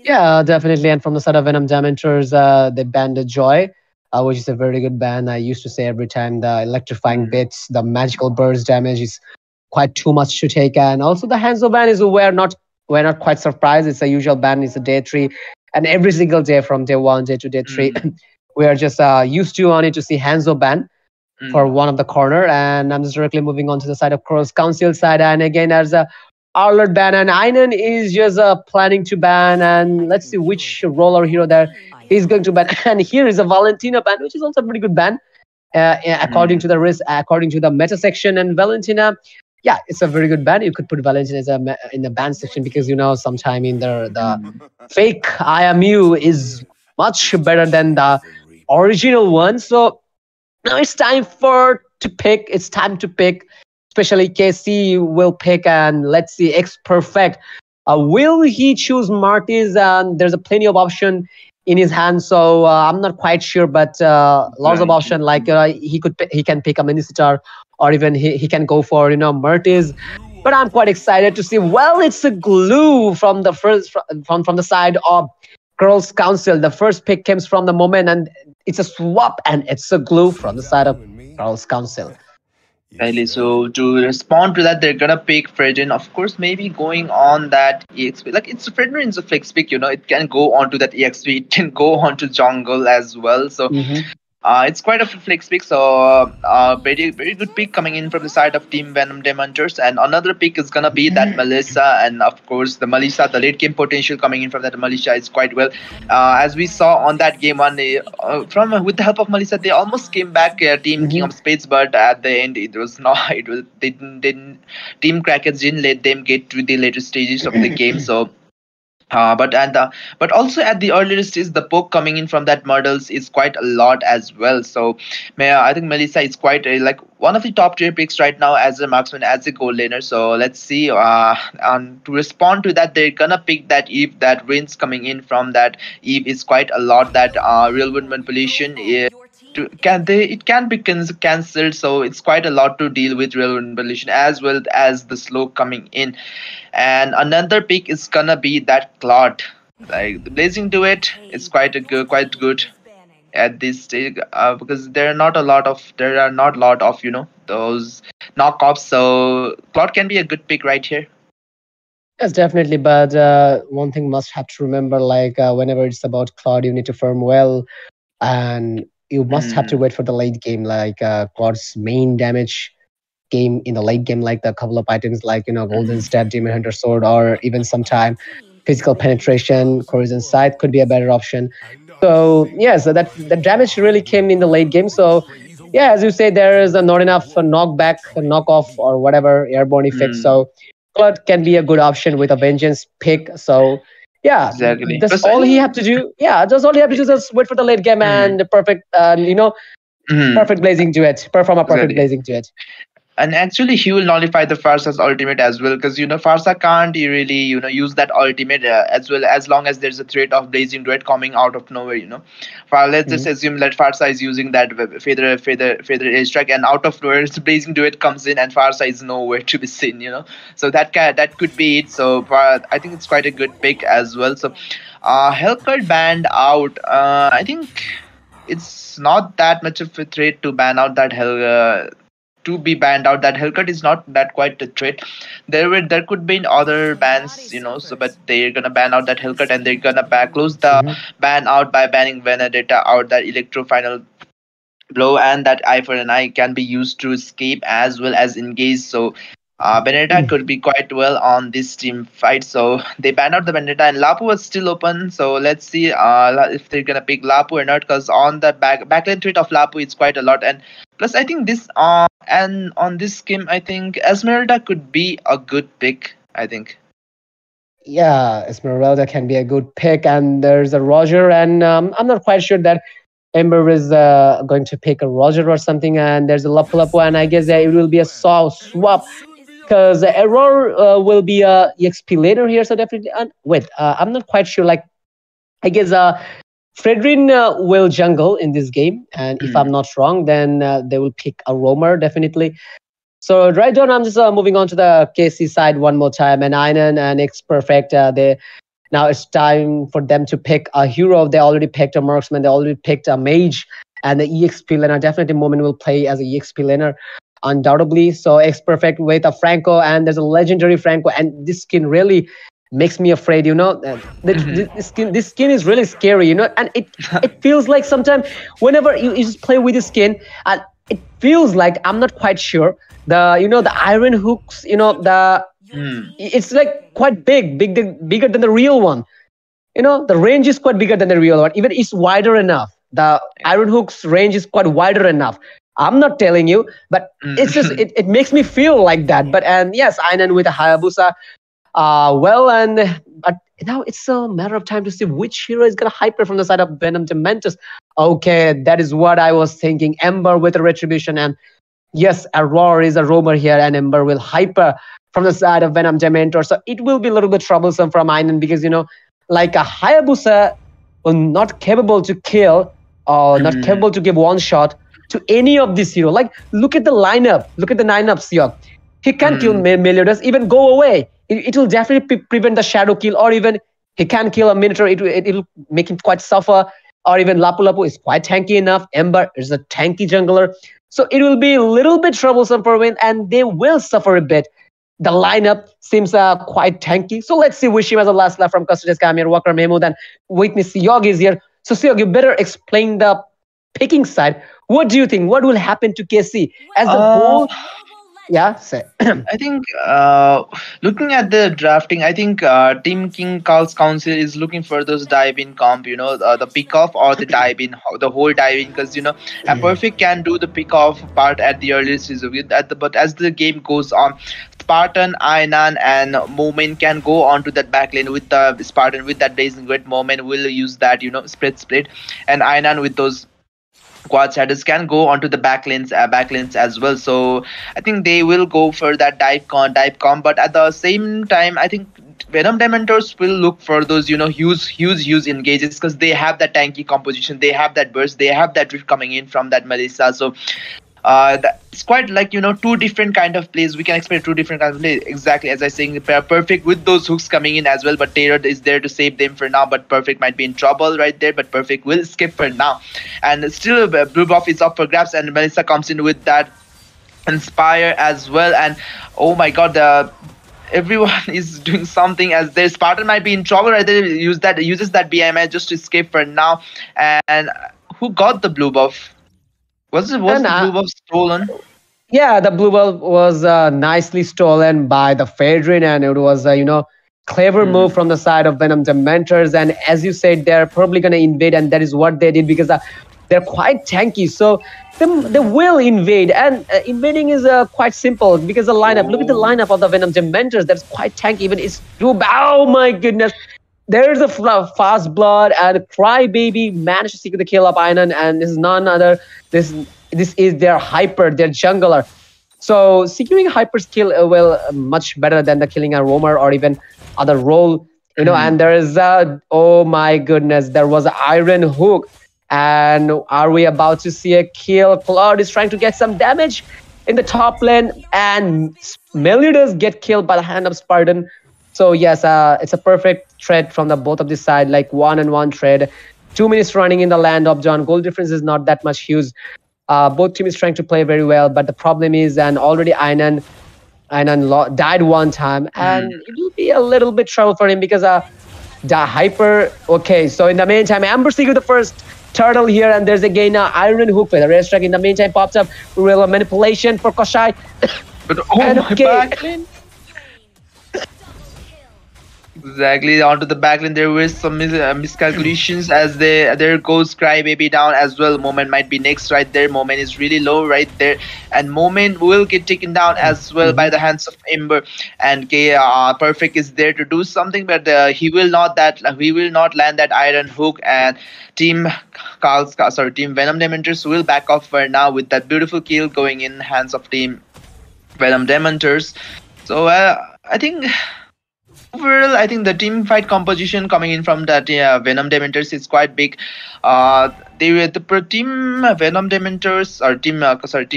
Speaker 3: Yeah, definitely. And from the side of Venom Dementors, they banned the Joy, which is a very good ban. I used to say every time the electrifying bits, the magical burst damage is quite too much to take. And also the Hanzo ban is where not we're not quite surprised. It's a usual ban. It's a day 3, and every single day from day 1 day to day 3, we are just used to on it to see Hanzo ban for one of the corner. And I'm just directly moving on to the side of Kral's Council side. And again, there's a Arlord ban, and Einen is just planning to ban. And let's see which role or hero there is going to ban. And here is a Valentina ban, which is also a pretty good ban. According to the risk, according to the meta section. And Valentina, yeah, it's a very good ban. You could put Valentina as in the ban section, because sometime in the fake IMU is much better than the original one. So now it's time to pick. It's time to pick. Especially KC will pick, and let's see X Perfect. Will he choose Martis? And there's a plenty of option in his hand, so I'm not quite sure, but lots of option. Like he can pick a Minister, or even he can go for Martis. But I'm quite excited to see. Well, it's a glue from the first from the side of Kral's Council. The first pick comes from the moment, and it's a swap, and it's a glue from the side of Kral's Council.
Speaker 4: Really, so to respond to that, they're gonna pick Fredrin, of course, maybe going on that EXP. Like, it's Fredrin is a flex pick, it can go on to that EXP, it can go on to jungle as well. So it's quite a flex pick. So very very good pick coming in from the side of Team Venom Dementors. And another pick is gonna be that Melissa, and of course the Melissa, the late game potential coming in from that Melissa is quite well. As we saw on that game one, from with the help of Melissa, they almost came back, Team King of Spades, but at the end it was not. They didn't Team Crackers didn't let them get to the later stages of the game. So. But also at the earlier stage, the poke coming in from that models is quite a lot as well. So I think Melissa is quite like one of the top tier picks right now as a marksman, as a goal laner. So let's see. And to respond to that, they're gonna pick that Eve. That wins coming in from that Eve is quite a lot. That real world manipulation it can be cancelled, so it's quite a lot to deal with real manipulation, as well as the slow coming in. And another pick is gonna be that Claude, like the Blazing Duet is quite good at this stage, because there are not a lot of those knockoffs, so Claude can be a good pick right here.
Speaker 3: Yes, definitely. But one thing must have to remember, like whenever it's about Claude, you need to farm well, and you must have to wait for the late game, like Claude's main damage game in the late game, like the couple of items like Golden Step, Demon Hunter Sword, or even sometime physical penetration, Corrosion Sight could be a better option. So yeah, so that the damage really came in the late game. So yeah, as you say, there is not enough knockback, knockoff, or whatever airborne effect. So Claude can be a good option with a Vengeance pick. So yeah,
Speaker 4: exactly.
Speaker 3: That's all he have to do. Yeah, that's all he have to do. Just wait for the late game and the perfect, perfect Blazing Duet. Perform a perfect Blazing Duet.
Speaker 4: And actually, he will nullify the Farsa's ultimate as well, because Farsa can't really use that ultimate as well, as long as there's a threat of Blazing Duet coming out of nowhere. Let's just assume that Farsa is using that feather edge strike, and out of nowhere, Blazing Duet comes in, and Farsa is nowhere to be seen. So that could be it. So I think it's quite a good pick as well. So Hellcut banned out. I think it's not that much of a threat to ban out that to be banned out. That Hellcut is not that quite a threat. There could be other bans, so but they're gonna ban out that Hellcut, and they're gonna close the ban out by banning Venedetta out. That Electro Final Blow and that Eye for an Eye can be used to escape as well as engage. So Benedetta could be quite well on this team fight. So they banned out the Benedetta, and Lapu was still open. So let's see if they're gonna pick Lapu or not, because on the backlane threat of Lapu it's quite a lot. And plus, I think this and on this scheme, I think Esmeralda could be a good pick. I think.
Speaker 3: Yeah, Esmeralda can be a good pick, and there's a Roger, and I'm not quite sure that Ember is going to pick a Roger or something, and there's a Lapu Lapu, and I guess it will be a swap, because Error will be a EXP later here, so definitely. Wait, I'm not quite sure. Like, I guess Fredrin will jungle in this game, and if I'm not wrong, then they will pick a roamer definitely. So right now, I'm just moving on to the KC side one more time, and Einen and X Perfect. Now it's time for them to pick a hero. They already picked a marksman. They already picked a mage, and the EXP laner. Definitely, Moment will play as a EXP laner, undoubtedly. So X Perfect with a Franco, and there's a legendary Franco, and this skin really makes me afraid, this skin is really scary, and it feels like sometimes whenever you just play with the skin, and it feels like I'm not quite sure the iron hooks, it's like quite bigger than the real one. The range is quite bigger than the real one. Even it's wider enough. The iron hook's range is quite wider enough. I'm not telling you, but it's just it makes me feel like that. But and yes, Einan with a Hayabusa, but now it's a matter of time to see which hero is gonna hyper from the side of Venom Dementors. Okay, that is what I was thinking. Ember with a retribution, and yes, Aurora is a roamer here, and Ember will hyper from the side of Venom Dementor. So it will be a little bit troublesome from Einan because like a Hayabusa will not capable to kill or not capable to give one shot to any of these heroes. Like look at the lineup, look at the lineups here. He can't kill Meliodas, even go away. It will definitely prevent the shadow kill, or even he can kill a Minotaur. It'll make him quite suffer. Or even Lapu Lapu is quite tanky enough. Ember is a tanky jungler. So it will be a little bit troublesome for Win, and they will suffer a bit. The lineup seems quite tanky. So let's see Wishim as a last left from Custodes, Kamir, Walker, Mahmood, and with me, Siog is here. So Siog, you better explain the picking side. What do you think? What will happen to KC as the whole? Yeah, say.
Speaker 4: I think looking at the drafting, I think Team King Kral's Council is looking for those dive-in comp, the pick-off or the dive-in, the whole dive-in, because, a Perfect can do the pick-off part at the earliest season, but as the game goes on, Spartan, Einan, and Moment can go onto that backlane with the Spartan, with that Blazing Great. Moment will use that, split, and Einan with those quad shadows can go onto the backlinks as well. So I think they will go for that dive comp, but at the same time I think Venom Dementors will look for those huge engages, because they have that tanky composition, they have that burst, they have that drift coming in from that Melissa. So it's quite like two different kind of plays. We can expect two different kinds of plays, exactly as I was saying. Perfect with those hooks coming in as well, but Terror is there to save them for now. But Perfect might be in trouble right there, but Perfect will skip for now, and still blue buff is up for grabs, and Melissa comes in with that Inspire as well. And oh my god, everyone is doing something as their Spartan might be in trouble right there. Uses that BMI just to escape for now. And who got the blue buff? Was the blue buff stolen?
Speaker 3: Yeah, the blue buff was nicely stolen by the Fedrin, and it was clever move from the side of Venom Dementors. And as you said, they're probably going to invade, and that is what they did, because they're quite tanky. So they will invade, and invading is quite simple because the lineup. Look at the lineup of the Venom Dementors. That's quite tanky. Even it's oh my goodness. There's a fast blood, and Crybaby managed to secure the kill of Einan, and this is none other. This is their hyper, their jungler. So securing hyper's kill much better than the killing a roamer or even other role, And there is oh my goodness, there was an iron hook, and are we about to see a kill? Cloud is trying to get some damage in the top lane, and Meliodas get killed by the hand of Spartan. So yes, it's a perfect trade from the both of this side, like 1-on-1 trade. 2 minutes running in the land of John. Goal difference is not that much huge. Both teams trying to play very well, but the problem is, and already Einan died one time, and it will be a little bit trouble for him because the hyper. Okay, so in the meantime, Amber Seeker the first turtle here, and there's again an iron hook with a race track. In the meantime, pops up real manipulation for Koshai.
Speaker 4: But backlane. Exactly, onto the backlane there were some miscalculations as there goes Crybaby down as well. Moment might be next right there. Moment is really low right there, and Moment will get taken down as well by the hands of Ember. And Perfect is there to do something, but he will not land that iron hook, and Team Venom Dementors will back off for now with that beautiful kill going in hands of Team Venom Dementors. So I think overall, I think the team fight composition coming in from that Venom Dementors is quite big. The team Venom Dementors or team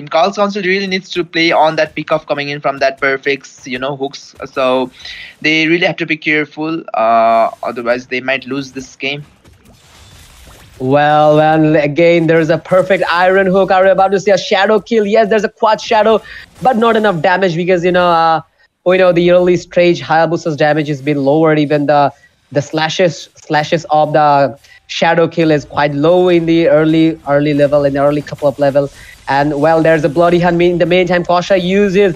Speaker 4: Kral's Council really needs to play on that pick off coming in from that Perfect's hooks. So they really have to be careful. Otherwise, they might lose this game.
Speaker 3: Well, again, there's a perfect iron hook. Are we about to see a shadow kill? Yes, there's a quad shadow, but not enough damage because we know the early stage Hayabusa's damage has been lowered. Even the slashes of the shadow kill is quite low in the early level, in the early couple of level. And well, there's a bloody hand. In the meantime, Kosha uses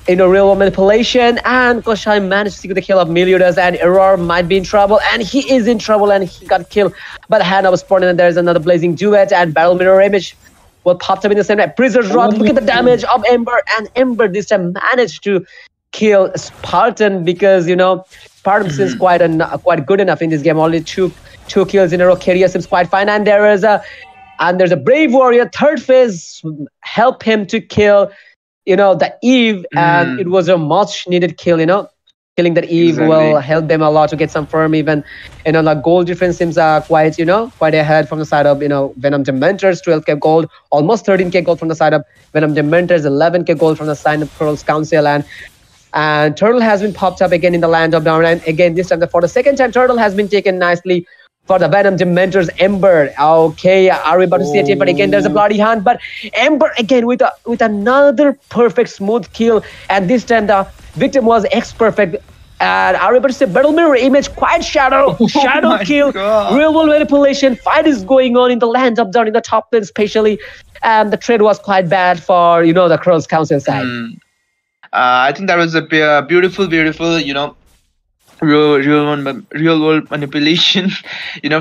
Speaker 3: real manipulation, and Koshai managed to secure the kill of Meliodas, and Error might be in trouble, and he is in trouble, and he got killed by the hand of a Spartan. And there's another blazing duet, and Battle Mirror Image will popped up in the same time. Prisoner's Rod, look at the damage of Ember, and Ember this time managed to kill Spartan, because Spartan seems quite good enough in this game. Only two kills in a row. Keria seems quite fine, and there's a Brave Warrior. Third phase help him to kill the Eve, and it was a much needed kill. Killing that Eve will help them a lot to get some firm. Even the gold difference seems quite ahead from the side of Venom Dementors. 12k gold, almost 13k gold from the side of Venom Dementors, 11k gold from the side of Kral's Council, and Turtle has been popped up again in the land of down. And again, this time for the second time, Turtle has been taken nicely for the Venom Dementors. Ember, okay, are we about to see it? But again, there's a bloody hand. But Ember again with another perfect smooth kill, and this time the victim was X-Perfect. And are we about to see Battle Mirror Image? Quite shadow kill, real world manipulation. Fight is going on in the land of down in the top lane, especially, and the trade was quite bad for the Kral's Council side.
Speaker 4: I think that was a beautiful, real world manipulation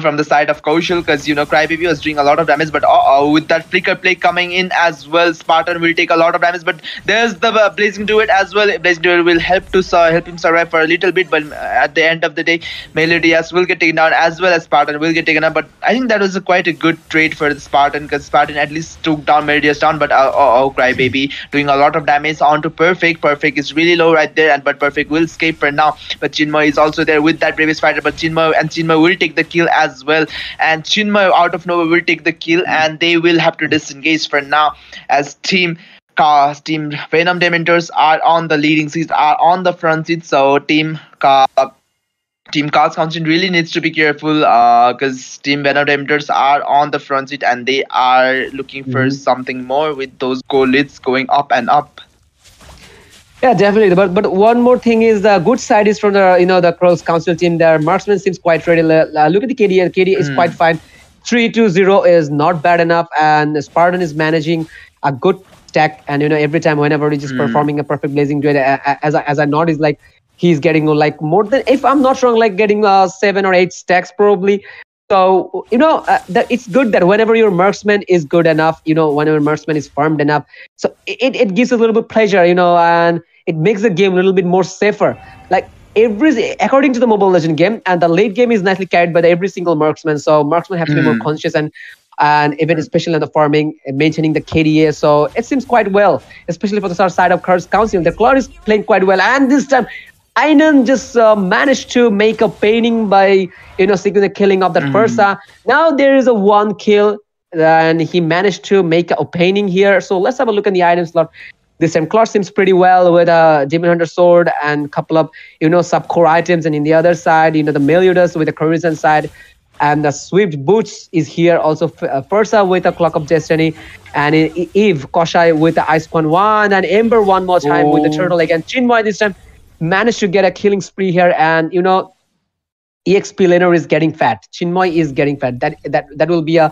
Speaker 4: from the side of Kaushal, because Crybaby was doing a lot of damage, but with that flicker play coming in as well, Spartan will take a lot of damage. But there's the blazing duet as well. Blazing duet will help him survive for a little bit, but at the end of the day, Melodias will get taken down as well as Spartan will get taken down. But I think that was quite a good trade for the Spartan, because Spartan at least took down Melodias down. But Crybaby doing a lot of damage onto Perfect. Perfect is really low right there, but Perfect will escape for now. But Chinmay is also there with that Bravest Fighter, but Chinmay will take the kill as well, and Chinmay out of nowhere will take the kill, and they will have to disengage for now, as team Venom Dementors are on the leading seat, are on the front seat. So team Khal's Council really needs to be careful, because team Venom Dementors are on the front seat, and they are looking for something more with those goal leads going up and up.
Speaker 3: Yeah, definitely. But one more thing is the good side is from the Kral's Council team. Their marksman seems quite ready. Look at the KD. KD is quite fine. 3-2-0 is not bad enough, and Spartan is managing a good stack. And every time whenever he's just performing a perfect blazing duet, as I noticed, like he's getting like more than, if I'm not wrong, like getting 7 or 8 stacks probably. So that it's good that whenever your marksman is good enough, whenever marksman is farmed enough, so it gives a little bit pleasure, and it makes the game a little bit more safer. Like according to the Mobile Legend game, and the late game is nicely carried by every single marksman. So marksmen have to be more conscious and even especially on the farming, maintaining the KDA. So it seems quite well, especially for the side of Kral's Council. The Cloud is playing quite well, and this time Ainan just managed to make a painting by seeking the killing of that Persa. Now there is a 1 kill, and he managed to make a painting here. So let's have a look at the item slot. This time Clark seems pretty well with a Demon Hunter sword and a couple of sub-core items, and in the other side the Meliodas with the Corizon side, and the Swift Boots is here also. Persa with a Clock of Destiny, and Eve Koshai with the Ice Quan 1, and Ember one more time with the Turtle again. Chinmay this time managed to get a killing spree here, and EXP laner is getting fat. Chinmay is getting fat. That will be a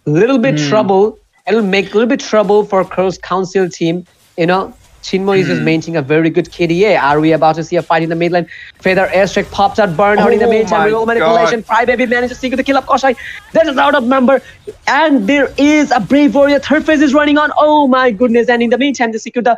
Speaker 3: little bit trouble. It'll make a little bit trouble for Kral's Council team. Chinmay is just maintaining a very good KDA. Are we about to see a fight in the mid lane? Feather airstrike pops out, burn out in the meantime. Real manipulation. Crybaby manages to secure the kill of Koshai. That is out of number. And there is a Brave Warrior. Third phase is running on. Oh my goodness. And in the meantime, they secure the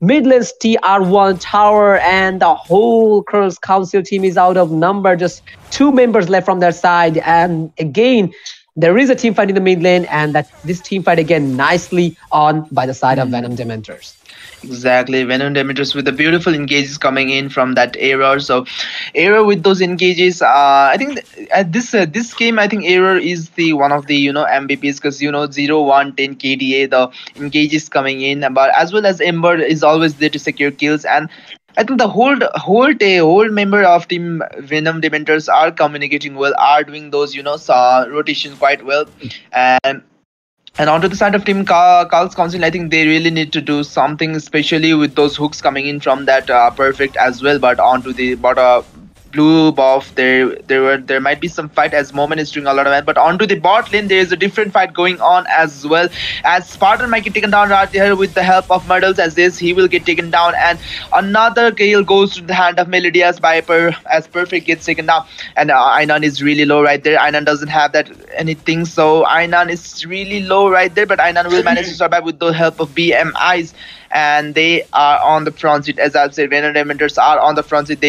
Speaker 3: mid lane's TR1 tower, and the whole Kral's Council team is out of number. Just 2 members left from their side. And again, there is a team fight in the mid lane, and this team fight again nicely on by the side of Venom Dementors.
Speaker 4: Exactly, Venom Dementors with the beautiful engages coming in from that Error. So Error with those engages, I think at this game, I think Error is the one of the MVPs, because 0, 1, 10 KDA, the engages coming in, but as well as Ember is always there to secure kills. And I think the whole member of team Venom Dementors are communicating well, are doing those rotation quite well. And And onto the side of Team Karl's Council, I think they really need to do something, especially with those hooks coming in from that perfect as well. But onto the blue buff, there might be some fight as Moment is doing a lot of that. But onto the bot lane, there is a different fight going on as well. As Spartan might get taken down right here with the help of Medals, as this he will get taken down, and another kill goes to the hand of Melody as Perfect gets taken down. And Ainan is really low right there. Ainan doesn't have that anything, so Ainan is really low right there. But Ainan will manage to survive with the help of BMIs. And they are on the front seat. As I've said, Venom Dementors are on the front seat.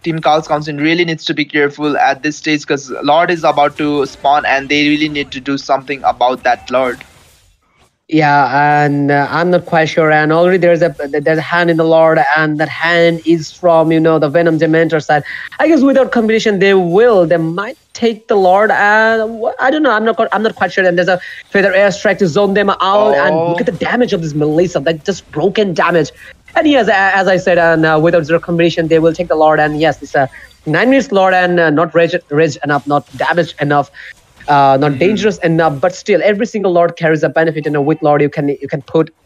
Speaker 4: Team Karl's Council really needs to be careful at this stage because Lord is about to spawn and they really need to do something about that Lord.
Speaker 3: Yeah, and I'm not quite sure. And already there's a hand in the Lord, and that hand is from the Venom Dementor side. I guess without combination, they might take the Lord, and I don't know. I'm not quite sure. And there's a feather airstrike to zone them out, and look at the damage of this Melissa. That just broken damage. And yes, as I said, and without zero combination, they will take the Lord. And yes, it's a 9 minutes Lord, and not rage enough, not damaged enough. Not dangerous enough, but still every single Lord carries a benefit. With Lord you can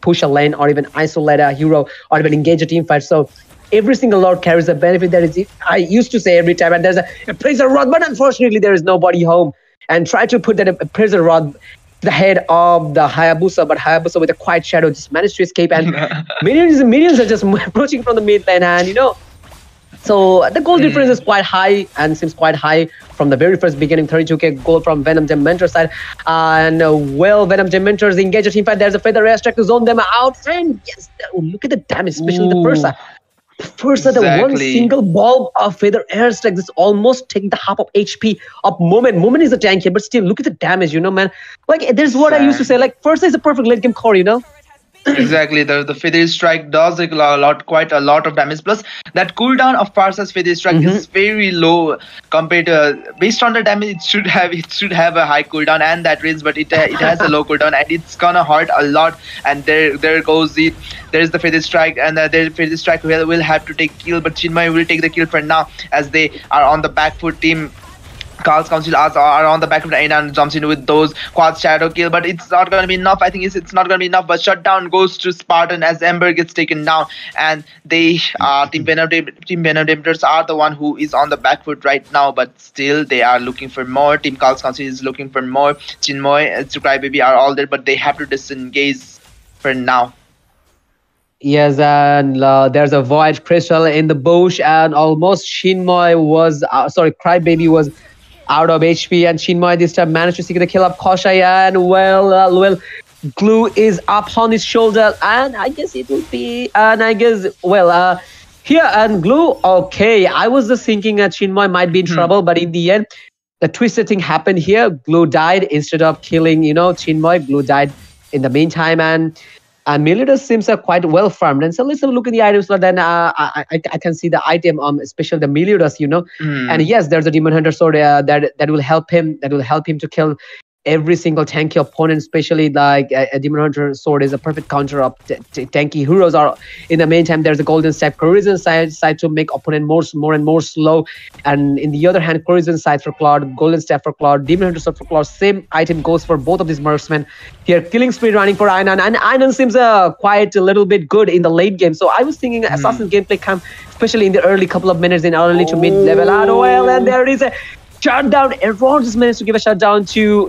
Speaker 3: push a lane, or even isolate a hero, or even engage a team fight. So every single Lord carries a benefit. That is, I used to say every time, and there's a prison rod, but unfortunately there is nobody home. And try to put that a prison rod the head of the Hayabusa, but Hayabusa with a quiet shadow just managed to escape, and minions are just approaching from the mid lane, and so the goal difference is quite high, and seems quite high from the very first beginning. 32k goal from Venom Dementor side, and Venom Dementors engage a team fight. There's a feather airstrike to zone them out, and yes, look at the damage, especially the Fursa. The one single ball of feather airstrike is almost taking the half of HP of Moment. Moment is a tank here, but still, look at the damage, man. Like, there's what I used to say, like, Fursa is a perfect late game core,
Speaker 4: Exactly, the feather strike does quite a lot of damage. Plus, that cooldown of Parsa's feather strike is very low compared to, based on the damage it should have a high cooldown and that range, but it has a low cooldown and it's gonna hurt a lot. And there goes it. There's the feather strike, and the feather strike will have to take kill, but Chinmay will take the kill for now as they are on the back foot. Team Karl's Council are on the back of the Ainan and jumps in with those quad shadow kill, but it's not going to be enough. I think it's not going to be enough, but shutdown goes to Spartan as Ember gets taken down, and they Team Venom Dementors are the one who is on the back foot right now, but still they are looking for more. Team Karl's Council is looking for more. Chinmoy to Crybaby are all there, but they have to disengage for now.
Speaker 3: Yes, and there's a void crystal in the bush, and almost Crybaby was out of HP, and Chinmoy this time managed to secure the kill of Koshai, and Glue is up on his shoulder, and I guess it will be, and I guess, here, and Glue, okay, I was just thinking that Chinmoy might be in trouble, but in the end, the twisted thing happened here. Glue died instead of killing, Chinmoy. Glue died in the meantime, and Meliodas seems quite well farmed. And so let's have a look at the items. Then I can see the item, especially the Meliodas, And yes, there's a Demon Hunter sword that will help him. That will help him to kill every single tanky opponent, especially like a Demon Hunter sword is a perfect counter of tanky heroes. Are in the meantime, there's a golden staff Corizon side to make opponent more and more slow, and in the other hand, Corizon side for Cloud, golden staff for Cloud, Demon Hunter sword for Cloud. Same item goes for both of these marksmen. Here, killing spree running for Ainan, and Ainan seems quite a little bit good in the late game. So I was thinking Assassin gameplay come, especially in the early couple of minutes in early to mid level. And there is a shutdown. Everyone just managed to give a shutdown to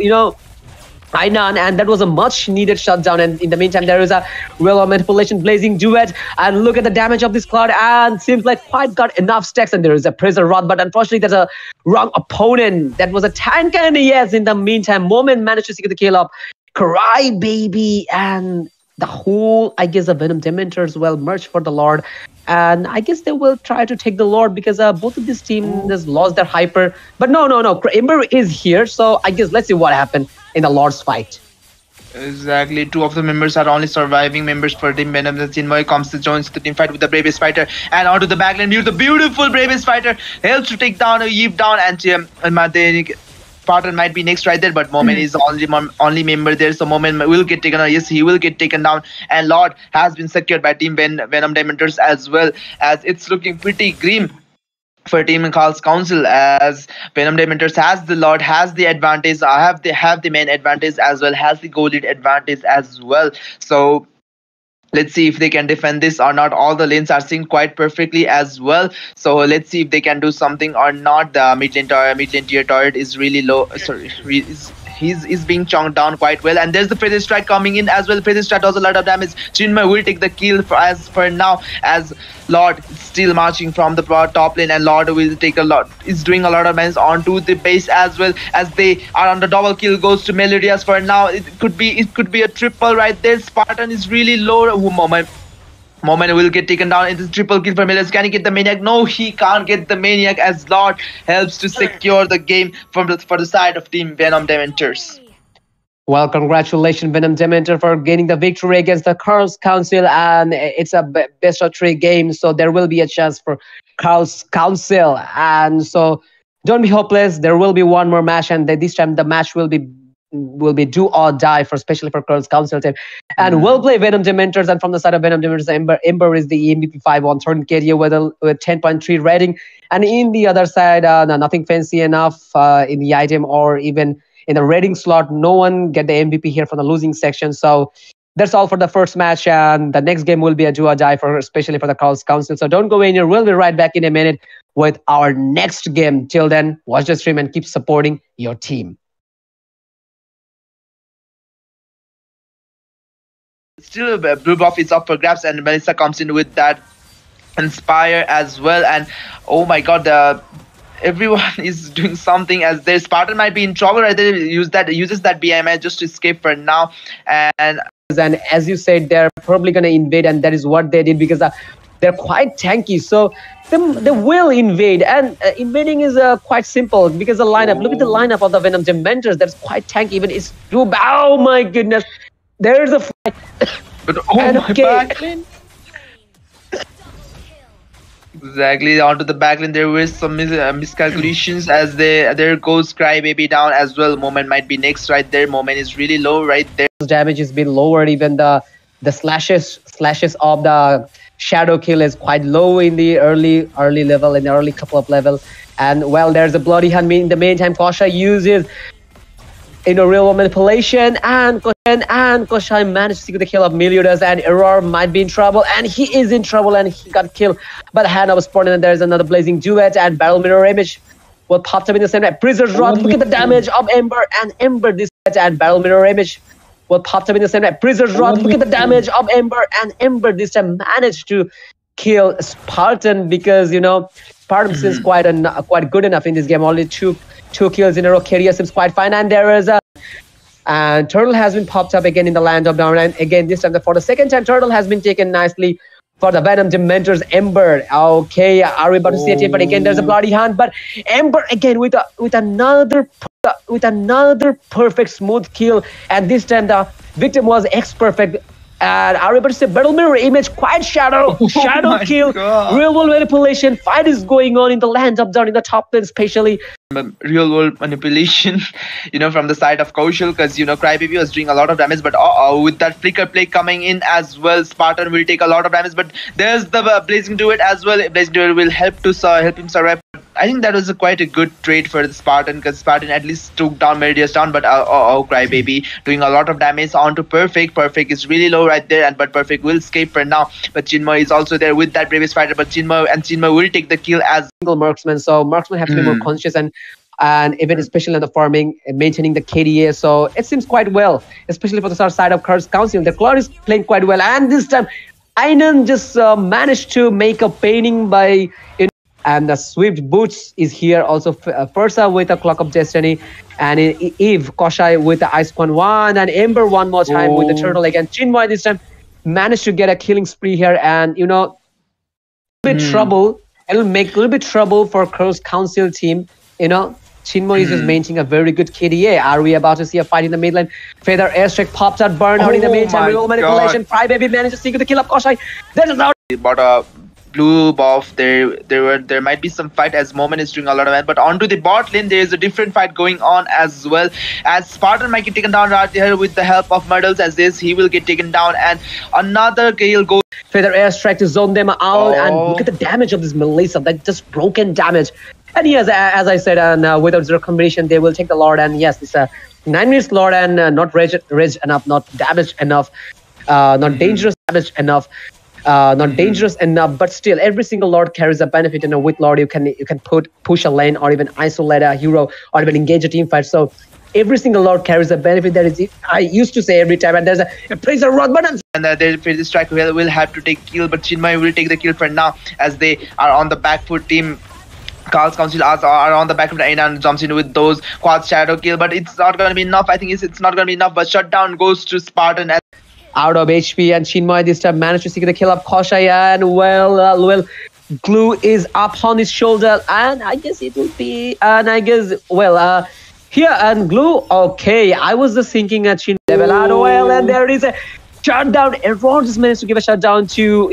Speaker 3: Ainan, and that was a much needed shutdown. And in the meantime, there is a manipulation blazing duet, and look at the damage of this Cloud, and seems like quite got enough stacks. And there is a prison rod, but unfortunately there's a wrong opponent. That was a tank, and yes, in the meantime, Moment managed to secure the kill of Crybaby, and the whole, I guess, the Venom Dementors merged for the Lord. And I guess they will try to take the Lord because both of these teams just lost their hyper. But no. Ember is here, so I guess let's see what happened in the Lord's fight.
Speaker 4: Exactly. Two of the members are only surviving members for Team Venom. Chinmoy comes to joins the team fight with the Bravest Fighter, and onto the backline view, the beautiful Bravest Fighter helps to take down Eve down, and Spartan might be next right there, but Moment is only member there, so Moment will get taken down. Yes, he will get taken down, and Lord has been secured by Team Venom Dementors as well, as it's looking pretty grim for Team Kral's Council, as Venom Dementors has the lot, has the advantage. They have the main advantage as well, has the goal lead advantage as well. So let's see if they can defend this or not. All the lanes are synced quite perfectly as well. So let's see if they can do something or not. The mid lane tier turret is really low. Sorry, he's being chonked down quite well. And there's the Phase Strike coming in as well. Phase Strike does a lot of damage. Chinmay will take the kill as for now, as Lord still marching from the top lane, and Lord will take a lot. Is doing a lot of damage onto the base as well, as they are on the double kill. Goes to Mlbb as for now. It could be a triple right there. Spartan is really low. Moment will get taken down. It is triple kill for Mlbb. Can he get the Maniac? No, he can't get the Maniac, as Lord helps to secure the game for the side of Team Venom Dementors.
Speaker 3: Well, congratulations, Venom Dementor, for gaining the victory against the Kral's Council, and it's a best of 3 game, so there will be a chance for Kral's Council, and so don't be hopeless. There will be one more match, and this time the match will be do or die, for especially for Kral's Council team. And we'll play Venom Dementors, and from the side of Venom Dementors, Ember is the MVP 5 on 13 KDA with 10.3 rating, and in the other side, nothing fancy enough in the item or even in the rating slot. No one get the MVP here from the losing section. So that's all for the first match, and the next game will be a do or die, especially for the Kral's Council. So don't go anywhere. We'll be right back in a minute with our next game. Till then, watch the stream and keep supporting your team.
Speaker 4: Still, blue buff is up for grabs, and Melissa comes in with that Inspire as well. And oh my god, everyone is doing something, as their Spartan might be in trouble right there. Uses that BMI just to escape for now. And
Speaker 3: as you said, they're probably going to invade, and that is what they did, because they're quite tanky. So they will invade, and invading is quite simple, because the lineup, look at the lineup of the Venom Dementors, that's quite tanky. Even it's too bad. Oh my goodness, there's a fight.
Speaker 4: But oh my backlane. Exactly, onto the backlane there were some miscalculations, as there goes Crybaby down as well. Moment might be next right there. Moment is really low right there.
Speaker 3: Damage has been lowered. Even the slashes of the shadow kill is quite low in the early level, in the early couple of level. And well, there's a bloody hand. In the meantime, Kosha uses real manipulation, and Koshai managed to secure the kill of Meliodas, and Error might be in trouble, and he is in trouble, and he got killed by the hand of a Sport. And there's another blazing duet, and Barrel Mirror Image will pop up in the same way. Prisoner's Rod, look at the damage of Ember, and Ember this time, and Barrel Mirror Image will pop up in the same way. Prisoner's Rod, look at the damage of Ember, and Ember this time managed to kill Spartan, because Spartan is quite good enough in this game. Only two kills in a row. Keria seems quite fine, and there is and Turtle has been popped up again in the land of down, and again this time for the second time Turtle has been taken nicely for the Venom Dementors. Ember, okay, are we about to see it? But again there's a bloody hand, but Ember again with another perfect smooth kill, and this time the victim was X-Perfect. And are we about to say Battle Mirror Image, quite shadow kill, real world manipulation. Fight is going on in the land up down in the top lane, especially
Speaker 4: real world manipulation, from the side of Kaushal, because Crybaby was doing a lot of damage, but with that flicker play coming in as well, Spartan will take a lot of damage. But there's the Blazing Duet as well. Blazing Duet will help him survive. I think that was quite a good trade for the Spartan, because Spartan at least took down Meridius down, but Crybaby doing a lot of damage onto Perfect. Perfect is really low right there, but Perfect will escape for now. But Chinmay is also there with that Bravest Fighter, but Chinmay will take the kill as
Speaker 3: single marksman. So marksman have to be more conscious, and even especially in the farming and maintaining the KDA. So it seems quite well, especially for the side of Kral's Council. The Cloud is playing quite well, and this time Ainan just managed to make a painting by and the Swift Boots is here also. Fursa with a Clock of Destiny, and Eve Koshai with the Ice Quan 1, and Ember one more time with the Turtle again. Chinmay this time managed to get a killing spree here, and trouble. It'll make a little bit trouble for Kral's Council team. Chinmay is just maintaining a very good KDA. Are we about to see a fight in the mid lane? Feather Airstrike pops out, burn out in the meantime. Real manipulation. Crybaby manages to secure the kill of Koshai. That is out.
Speaker 4: But blue buff, there might be some fight as Moment is doing a lot of that. But onto the bot lane, there is a different fight going on as well. As Spartan might get taken down right here with the help of Murdles, as this he will get taken down, and another Gale goes.
Speaker 3: Feather airstrike to zone them out, and look at the damage of this Melissa. That just broken damage. And yes, as I said, and without zero combination, they will take the Lord. And yes, it's a 9 minutes Lord, and not rage enough, not damaged enough, not dangerous damage enough. Not dangerous enough, but still every single Lord carries a benefit. With Lord you can push a lane, or even isolate a hero, or even engage a team fight. So every single Lord carries a benefit. That is, I used to say every time, and there's a praise a rod button.
Speaker 4: And the strike will have to take kill, but Chinmay will take the kill for now, as they are on the back foot. Team Kral's Council are on the back foot, and jumps in with those quad shadow kill, but it's not going to be enough. I think it's not going to be enough, but shutdown goes to Spartan.
Speaker 3: Out of HP, and Chinmay this time managed to secure the kill of Koshai, and well, Glue is up on his shoulder, and I guess it will be, and I guess, here, and Glue, okay, I was just thinking at Chin level out, and there is a shutdown. Everyone just managed to give a shutdown to,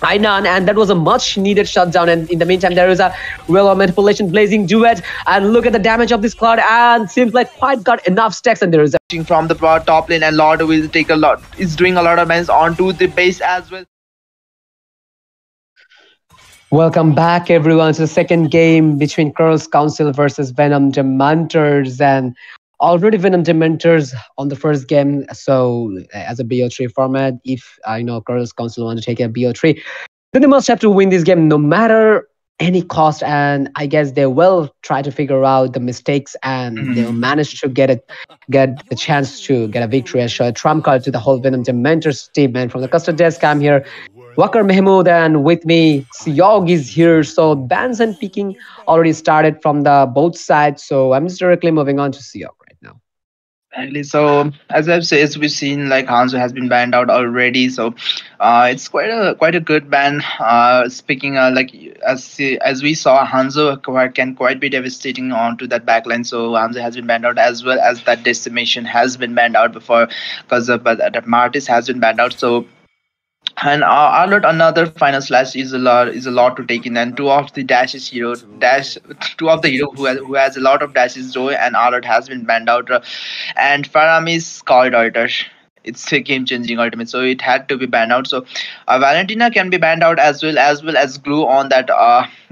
Speaker 3: Ainan, and that was a much needed shutdown. And in the meantime, there is a manipulation blazing duet, and look at the damage of this Cloud, and seems like quite got enough stacks, and there is a
Speaker 4: from the top lane, and Lord will take a lot, is doing a lot of damage onto the base as well.
Speaker 3: Welcome back, everyone, to the second game between Kral's Council versus Venom Dementors, and already Venom Dementors on the first game. So as a BO3 format, if Kral's Council want to take a BO3, then they must have to win this game no matter any cost. And I guess they will try to figure out the mistakes, and they'll manage to get the chance to get a victory and show a trump card to the whole Venom Dementors team. And from the custom desk, I'm here, Wakar Mahmood, and with me Siog is here. So bans and picking already started from the both sides, so I'm just directly moving on to Siog right now.
Speaker 4: Exactly. So as I've said, as we've seen, like Hanzo has been banned out already. So it's quite a good ban. Speaking like as we saw, Hanzo can quite be devastating onto that backline. So Hanzo has been banned out, as well as that Decimation has been banned out before, because that Martis has been banned out. So. And Arlot, another final slash is a lot to take in, and two of the hero who has a lot of dashes, Joy and Arlot, has been banned out, and Farami's called Alter. It's a game-changing ultimate, so it had to be banned out. So Valentina can be banned out as well as Glue on that.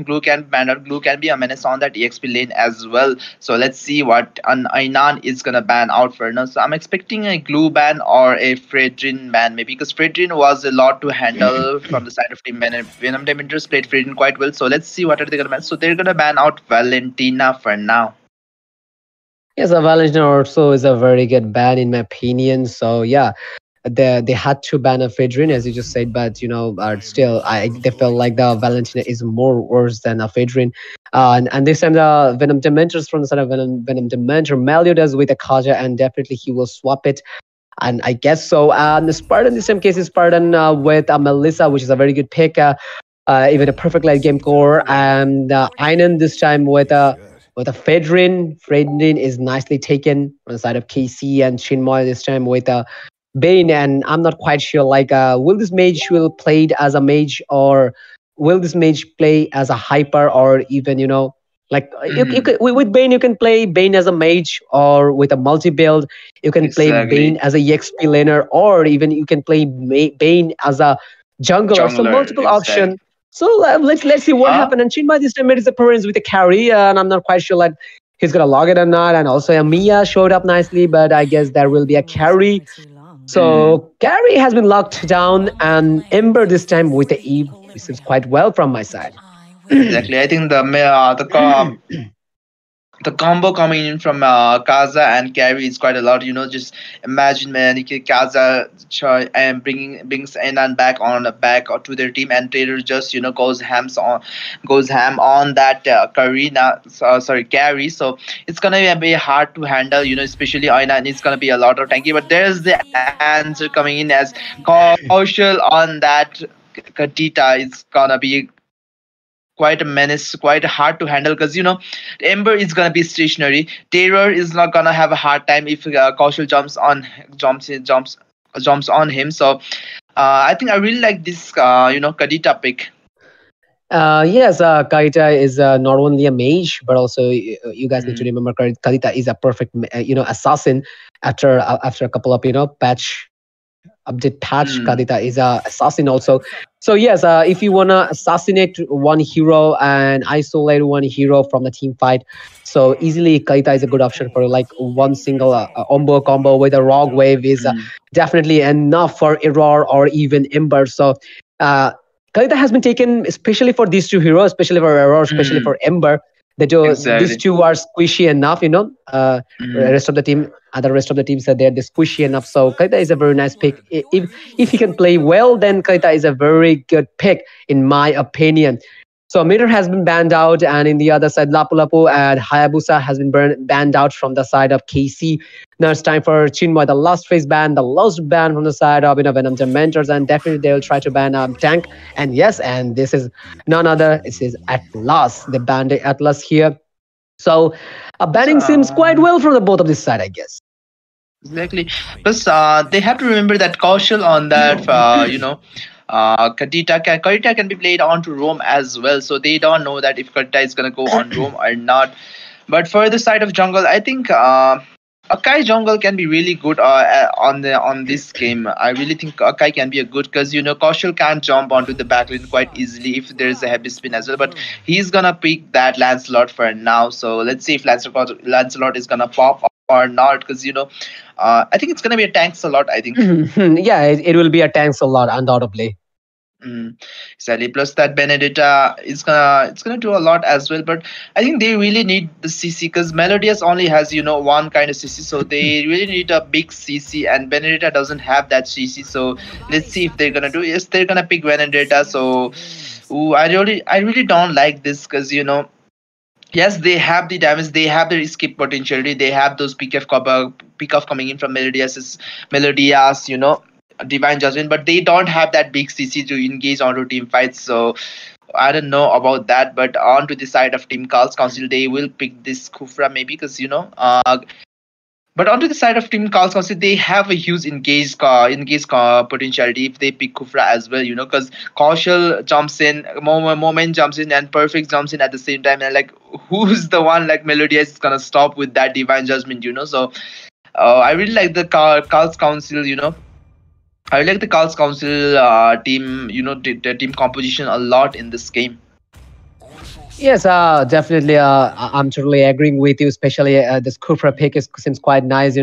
Speaker 4: Glue can be banned out. Glue can be a menace on that EXP lane as well. So let's see what an Ainan is gonna ban out for now. So I'm expecting a Glue ban or a Fredrin ban, maybe, because Fredrin was a lot to handle from the side of Team Venom. Venom Dementors played Fredrin quite well. So let's see what are they gonna ban. So they're gonna ban out Valentina for now.
Speaker 3: Yes, a Valentina also is a very good ban in my opinion. So yeah, they had to ban a Fedrin, as you just said, but still they felt like the Valentina is more worse than a Fedrin. And this time the Venom Dementors from the side of Venom Dementor, Melio does with a Kaja, and definitely he will swap it. And I guess so. And Spartan in the same case is Spartan with Melissa, which is a very good pick. Even a perfect late game core, and Einan this time with a Fedrin. Fedrin is nicely taken on the side of KC, and Chinmay this time with a Bane. And I'm not quite sure, like, will this mage will played as a mage, or will this mage play as a hyper, or even like you could, with Bane you can play Bane as a mage, or with a multi build you can play Bane as a EXP laner, or even you can play Bane as a jungler. So multiple option. So let's see what happened. And Chinmay this time made his appearance with a carry, and I'm not quite sure like he's gonna log it or not. And also Mia showed up nicely, but I guess there will be a carry. So carry has been locked down, and Ember this time with the Eve, which is quite well from my side.
Speaker 4: Exactly, I think the combo coming in from Kaza and carry is quite a lot. Just imagine, man, Kaza brings Enan back or to their team, and Taylor just goes ham on that carry. So it's gonna be hard to handle. Especially Enan is gonna be a lot of tanky. But there's the answer coming in as Kaushal on that Katita is gonna be quite a menace, quite hard to handle, because Ember is gonna be stationary. Terror is not gonna have a hard time if Kaushal jumps on him. So I think I really like this, Kadita pick.
Speaker 3: Yes, Kaita is not only a mage, but also you guys need to remember Kadita is a perfect, assassin. After a couple of update patch, Kadita is a assassin also. So yes, if you wanna assassinate one hero and isolate one hero from the team fight, so easily Kadita is a good option for like one single combo with a rogue wave is definitely enough for Error or even Ember. So. Kalita has been taken especially for these two heroes, especially for Error, especially for Ember. These two are squishy enough, the rest of the team, the rest of the teams are there, they're squishy enough. So Kalita is a very nice pick. If he can play well, then Kalita is a very good pick, in my opinion. So Meter has been banned out, and in the other side, Lapu Lapu and Hayabusa has been banned out from the side of KC. Now it's time for Chinmoy, the last phase ban, the last ban from the side of Venom Dementors, and definitely they will try to ban Tank. And yes, and this is none other. This is Atlas. They banned Atlas here. So banning seems quite well from the both of this side, I guess.
Speaker 4: Exactly. Plus, they have to remember that Kaushal on that, Kadita can be played onto Rome as well. So they don't know that if Kadita is going to go on Rome or not. But for the side of jungle, I think Akai jungle can be really good on this game. I really think Akai can be a good, because Kaushal can't jump onto the backlane quite easily if there is a heavy spin as well. But he's gonna pick that Lancelot for now. So let's see if Lancelot is gonna pop or not, because I think it's gonna be a tanks a lot. I think.
Speaker 3: Yeah, it will be a tanks a lot, undoubtedly.
Speaker 4: Exactly. Plus that Benedetta it's gonna do a lot as well. But I think they really need the CC, because Melodious only has one kind of CC, so they really need a big CC, and Benedetta doesn't have that CC. So let's see if they're gonna do. Yes, they're gonna pick Benedetta. So I really don't like this, because yes, they have the damage, they have the escape potentiality, they have those pick off coming in from Melodious, Divine Judgment, but they don't have that big CC to engage onto team fights. So I don't know about that. But on to the side of Team Khal's Council, they will pick this Khufra maybe, because but onto the side of Team Khal's Council, they have a huge engage potentiality if they pick Khufra as well, because Kaushal jumps in, Moment jumps in, and Perfect jumps in at the same time, and like who's the one like Melodious is gonna stop with that Divine Judgment, So I really like the Khal's Council, I like the Khal's Council team, the team composition a lot in this game.
Speaker 3: Yes, definitely. I'm totally agreeing with you. Especially this Khufra pick seems quite nice.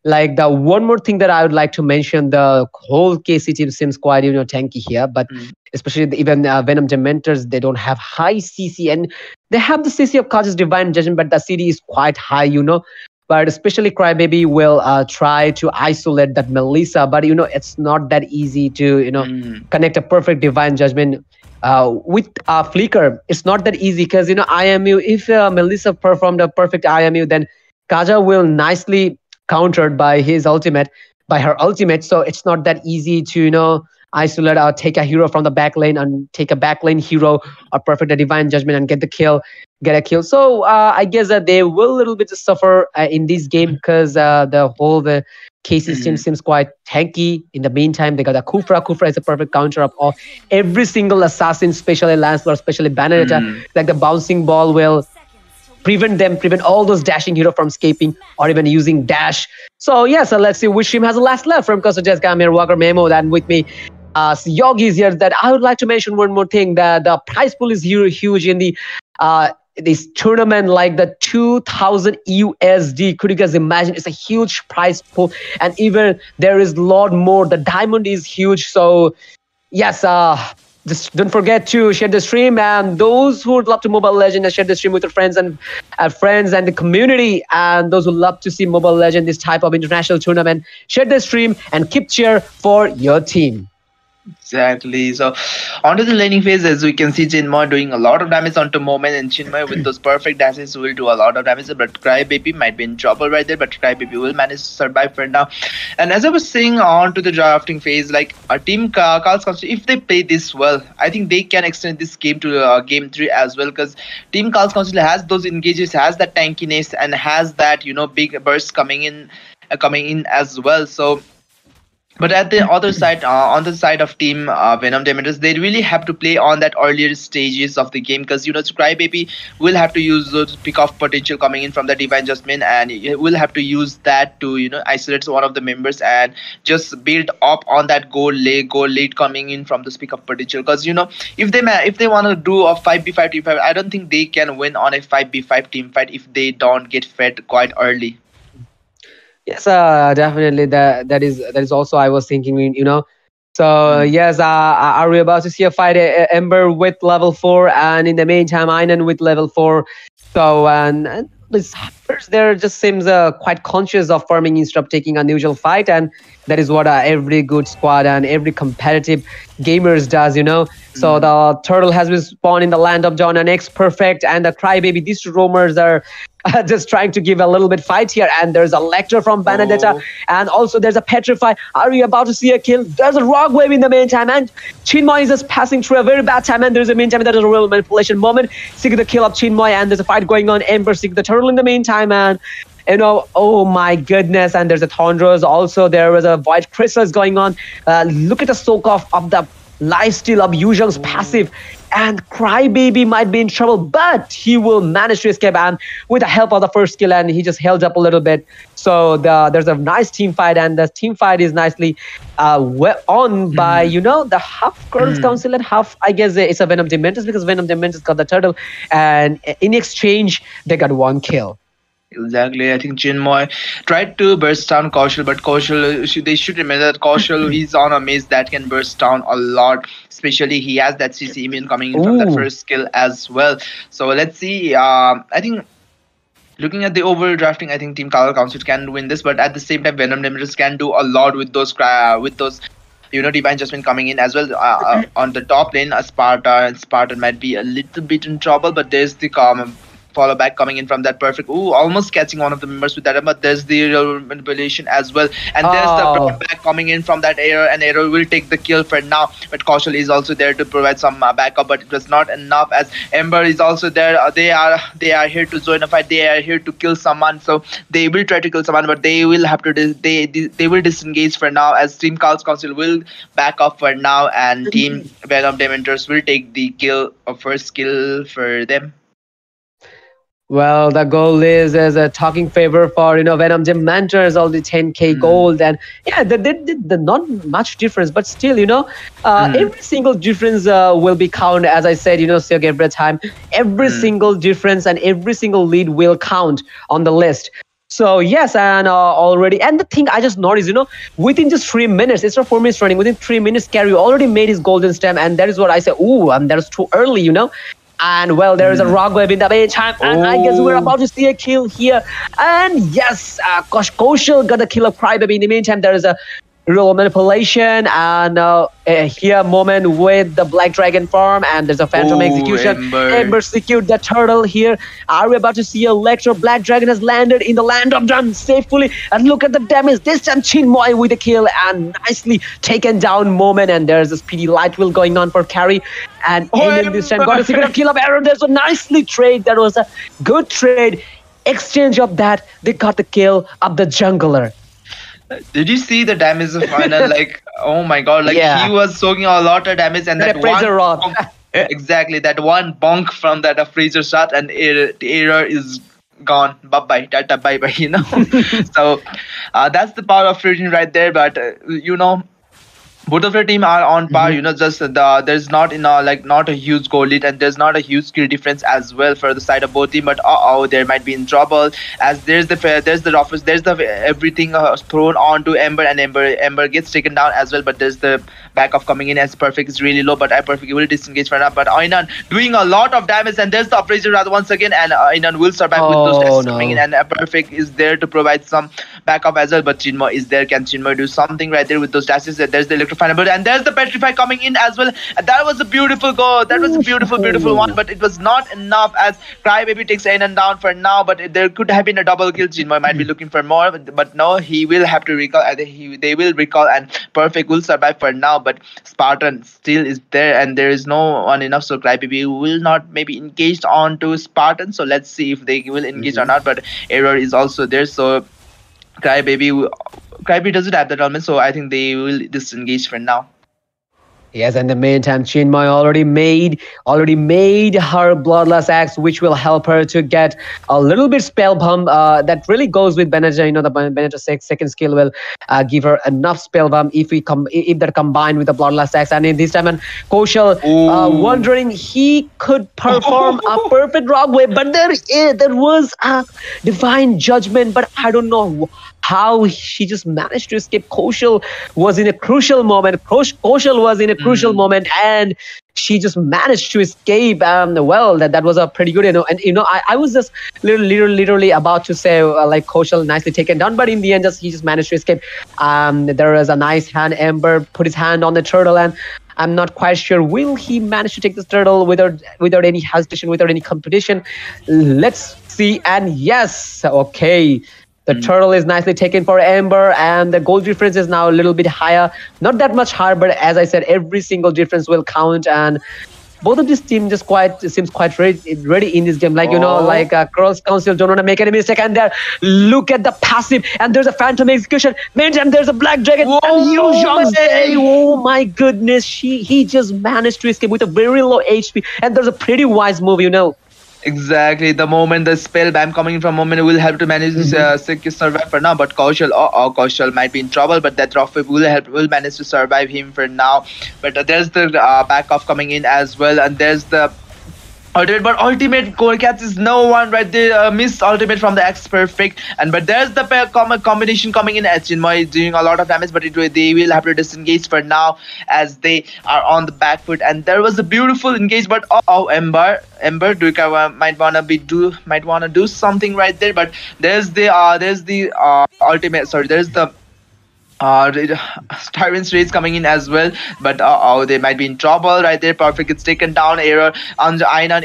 Speaker 3: Like the one more thing that I would like to mention, the whole KC team seems quite tanky here. But especially even Venom Dementors, they don't have high CC, and they have the CC of Kaj's Divine Judgment, but the CD is quite high. But especially Crybaby will try to isolate that Melissa, but it's not that easy to connect a perfect Divine Judgment with Flicker. It's not that easy, because IMU, if Melissa performed a perfect IMU, then Kaja will nicely countered by her ultimate. So it's not that easy to isolate or take a hero from the back lane and take a back lane hero or perfect a Divine Judgment and get a kill. So I guess that they will a little bit suffer in this game, because the KC team seems quite tanky. In the meantime, they got a Khufra. Khufra is a perfect counter of every single assassin, especially Lancelot, especially Benedetta. Like the bouncing ball will prevent all those dashing hero from escaping or even using dash. So let's see which team has the last left from Costa Jessica, Amir, Walker, Memo, and with me. Yogi is here. That I would like to mention one more thing, that the prize pool is huge in the this tournament, like the 2,000 USD. Could you guys imagine? It's a huge prize pool, and even there is a lot more. The diamond is huge. So yes, just don't forget to share the stream, and those who would love to Mobile Legend, and share the stream with your friends and the community, and those who love to see Mobile Legend, this type of international tournament, share the stream and keep cheer for your team.
Speaker 4: Exactly. So onto the laning phase, as we can see, Chinmoy doing a lot of damage onto Moment, and Chinmoy with those perfect dashes will do a lot of damage. But Crybaby might be in trouble right there, but Crybaby will manage to survive for now. And as I was saying, onto the drafting phase, like a team Khal's Council, if they play this well, I think they can extend this game to game 3 as well, because team Khal's Council has those engages, has that tankiness, and has that big burst coming in as well. So But at the other side, on the side of team Venom Dementors, they really have to play on that earlier stages of the game, because Crybaby will have to use those pick off potential coming in from the Divine Jasmine, and he will have to use that to isolate one of the members and just build up on that goal late coming in from the pick off potential. Because if they want to do a 5v5 team fight, I don't think they can win on a 5v5 team fight if they don't get fed quite early.
Speaker 3: Yes, definitely. That is also I was thinking. So yes, are we about to see a fight? Ember with level 4, and in the meantime, Einan with level 4. So and this first there just seems quite conscious of farming instead of taking unusual fight, and that is what every good squad and every competitive gamers does. So the turtle has been spawned in the land of John and X Perfect and the Crybaby. These two roamers are just trying to give a little bit fight here, and there's a lecture from Benedetta, and also there's a petrify. Are we about to see a kill? There's a rock wave in the meantime, and Chinmoy is just passing through a very bad time, and there's a meantime there's a real manipulation moment. Seek the kill of Chinmoy, and there's a fight going on. Ember seek the turtle in the meantime, and oh my goodness, and there's a Thunders also. There was a Void Crystals going on. Look at the soak off of the lifesteal of Yuzhong's passive, and Crybaby might be in trouble, but he will manage to escape, and with the help of the first skill, and he just held up a little bit. So there's a nice team fight, and the team fight is nicely on by the half Girls Council and half, I guess it's a Venom Dementors, because Venom Dementors got the turtle, and in exchange they got 1 kill.
Speaker 4: Exactly. I think Chinmoy tried to burst down Kaushal, but Kaushal, they should remember that Kaushal, he's on a maze that can burst down a lot. Especially he has that CC immune coming in from that first skill as well. So let's see. I think looking at the overall drafting, I think Team Kral Council can win this, but at the same time, Venom Dementors can do a lot with those Divine Jasmine coming in as well. On the top lane, Spartan might be a little bit in trouble, but there's the follow back coming in from that perfect. Almost catching one of the members with that, but there's the manipulation as well, and there's the back coming in from that arrow, and arrow will take the kill for now, but Kaushal is also there to provide some backup, but it was not enough, as Ember is also there. They are here to join a fight, they are here to kill someone, so they will try to kill someone, but they will have to they will disengage for now, as Team Kral Council will back up for now, and Team Venom Dementors will take the kill of first kill for them.
Speaker 3: Well, the goal is as a talking favor for Venom Dementors, all the 10k gold, and yeah, the not much difference, but still every single difference will be counted. As I said, Seo every time, every single difference and every single lead will count on the list. So yes, and already, and the thing I just noticed, within just 3 minutes, it's not 4 minutes running. Within 3 minutes, Carry already made his golden stem, and that is what I said. That was too early, And well, there is a rock wave in the meantime, and I guess we're about to see a kill here. And yes, Kaushal got a kill of Crybaby. In the meantime, there is a real manipulation, and here moment with the Black Dragon farm, and there's a Phantom execution. Ember secured the turtle here. Are we about to see a lecture? Black Dragon has landed in the land of Dun safely, and look at the damage. This time Chinmoy with a kill, and nicely taken down moment, and there's a speedy light wheel going on for Carry, and Aiden this time got a secret kill of Aaron. There's a nicely trade. That was a good trade. Exchange of that, they got the kill of the jungler.
Speaker 4: Did you see the damage of final? Like, oh my god, like he was soaking a lot of damage, and that one bonk, exactly, that one bonk from that freezer shot, and the error is gone. Bye bye, tata, bye bye. So that's the power of freezing right there. But both of your team are on par. Just there's not not a huge goal lead, and there's not a huge skill difference as well for the side of both team. But there might be in trouble, as there's the Ruffles, there's the everything thrown on to Ember, and Ember gets taken down as well. But there's the backup coming in, as Perfect is really low, but I Perfect will disengage for now. But Einan doing a lot of damage, and there's the Uprager rather once again, and Einan will survive with those dashes coming in, and Perfect is there to provide some backup as well. But Chinmoy is there. Can Chinmoy do something right there with those dashes? There's the Electrofineable, and there's the Petrify coming in as well. And that was a beautiful goal. That was a beautiful one, but it was not enough, as Crybaby takes Einan down for now. But there could have been a double kill. Chinmoy might be looking for more, but no, he will have to recall. They will recall, and Perfect will survive for now. But Spartan still is there, and there is no one enough, so Crybaby will not maybe engage onto Spartan. So let's see if they will engage or not. But error is also there, so Crybaby Crybaby doesn't have that element, so I think they will disengage for now.
Speaker 3: Yes, in the meantime, Chinmay already made her Bloodlust Axe, which will help her to get a little bit spell bump. That really goes with Benedetta. You know, the Benedetta second skill will give her enough spell bump if that combined with the Bloodlust Axe. And in this time, and Kaushal wondering he could perform a perfect rock wave, but there was a divine judgment. But I don't know how she just managed to escape. Kaushal was in a crucial moment. Kaushal was in a crucial moment, and she just managed to escape. Well, that was a pretty good, And I was just literally about to say like Kaushal nicely taken down, but in the end, he just managed to escape. There was a nice hand. Ember put his hand on the turtle, and I'm not quite sure will he manage to take this turtle without any hesitation, without any competition. Let's see. And yes, okay. The turtle is nicely taken for Ember, and the goal difference is now a little bit higher. Not that much higher, but as I said, every single difference will count. And both of this team just seems quite ready in this game. Like, Kral's Council don't want to make any mistake. And there, look at the passive. And there's a Phantom Execution. Meantime, there's a Black Dragon.
Speaker 4: Whoa,
Speaker 3: and Yu Zhang's oh my goodness. He just managed to escape with a very low HP. And there's a pretty wise move,
Speaker 4: Exactly. The moment the spell bam coming from moment will help to manage this survive for now. But Kaushal might be in trouble. But that rough will manage to survive him for now. But there's the back off coming in as well, and there's the ultimate. But ultimate core catch is no one right there. Missed ultimate from the X perfect, but there's the combination coming in. As Chinmay is doing a lot of damage, but they will have to disengage for now as they are on the back foot. And there was a beautiful engage, but Ember might wanna do something right there. But there's the ultimate. Sorry, there's the Tyrant's Rage coming in as well, but they might be in trouble right there. Perfect gets taken down. Error on the Einan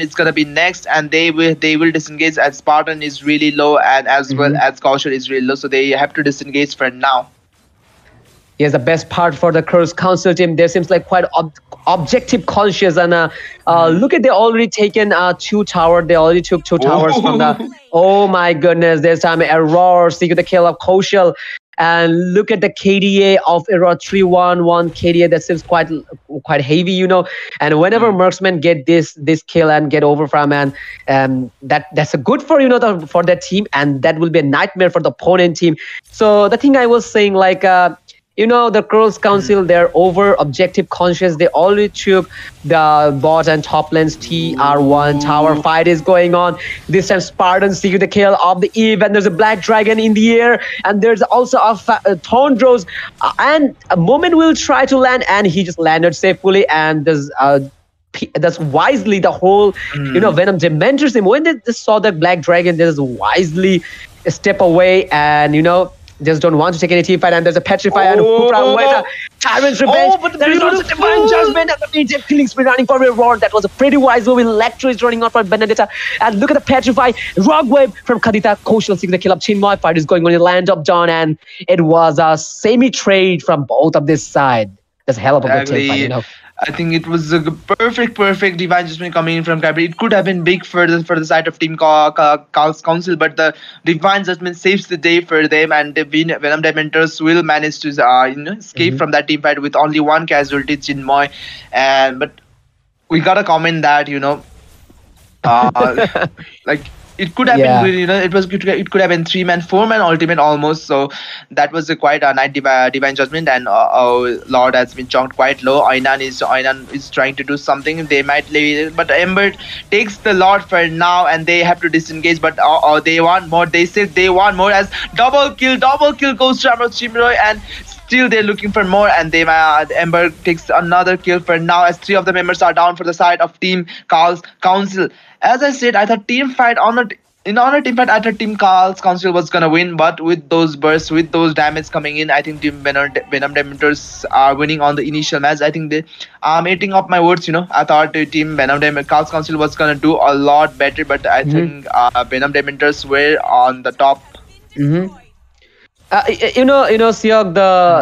Speaker 4: is gonna be next, and they will disengage as Spartan is really low, and as well as Kaushal is really low, so they have to disengage for now.
Speaker 3: Yes, the best part for the Kral's Council team, they seems like quite objective conscious, and look at they already taken 2 tower. They already took 2 towers from the. Oh my goodness! This time Error seeking the kill of Kaushal. And look at the KDA of Error 311 KDA. That seems quite heavy, And whenever marksmen get this kill and get over from, and that's a good for for that team, and that will be a nightmare for the opponent team. So the thing I was saying, like. The Kral's Council, they're over objective conscious. They already took the bot and top lanes. TR1 tower fight is going on. This time Spartan seeking the kill of the Eve, and there's a Black Dragon in the air, and there's also a Thorndros, and a moment will try to land, and he just landed safely. And that's wisely the whole Venom Dementor team. When they saw that Black Dragon, they just wisely step away, and just don't want to take any team fight. And there's a Petrify and Kufra with a Tyrant's Revenge.
Speaker 4: But
Speaker 3: there is also Divine Judgment and the Major Killing Spree running for a Roar. That was a pretty wise move. Electro is running on for Benedetta. And look at the Petrify. Rock Wave from Kadita. Kaushal seeking the kill of Chinmay. Fight is going on in the land of Dawn. And it was a semi-trade from both of this side. That's a hell of a good team fight,
Speaker 4: I think it was a perfect Divine Judgment coming in from Crybaby. It could have been big for the side of Team Kral's Council, but the Divine Judgment saves the day for them, and the Venom Dementors will manage to escape from that team fight with only 1 casualty, Chinmay. But we gotta comment that like. It could have been, it could have been 3-man, 4-man ultimate almost. So that was quite a nice divine judgment, and Lord has been chunked quite low. Einan is trying to do something. They might leave it, but Ember takes the Lord for now, and they have to disengage. But they want more. They said they want more as double kill goes to Chimroy, and still they're looking for more, and Ember takes another kill for now as 3 of the members are down for the side of Team Kral's Council. As I said, I thought team fight I thought Team Kral's Council was gonna win, but with those bursts, with those damage coming in, I think Team Venom Dementors are winning on the initial match. I think I'm eating up my words, I thought Team Kral's Council was gonna do a lot better, but I think Venom Dementors were on the top.
Speaker 3: Siok,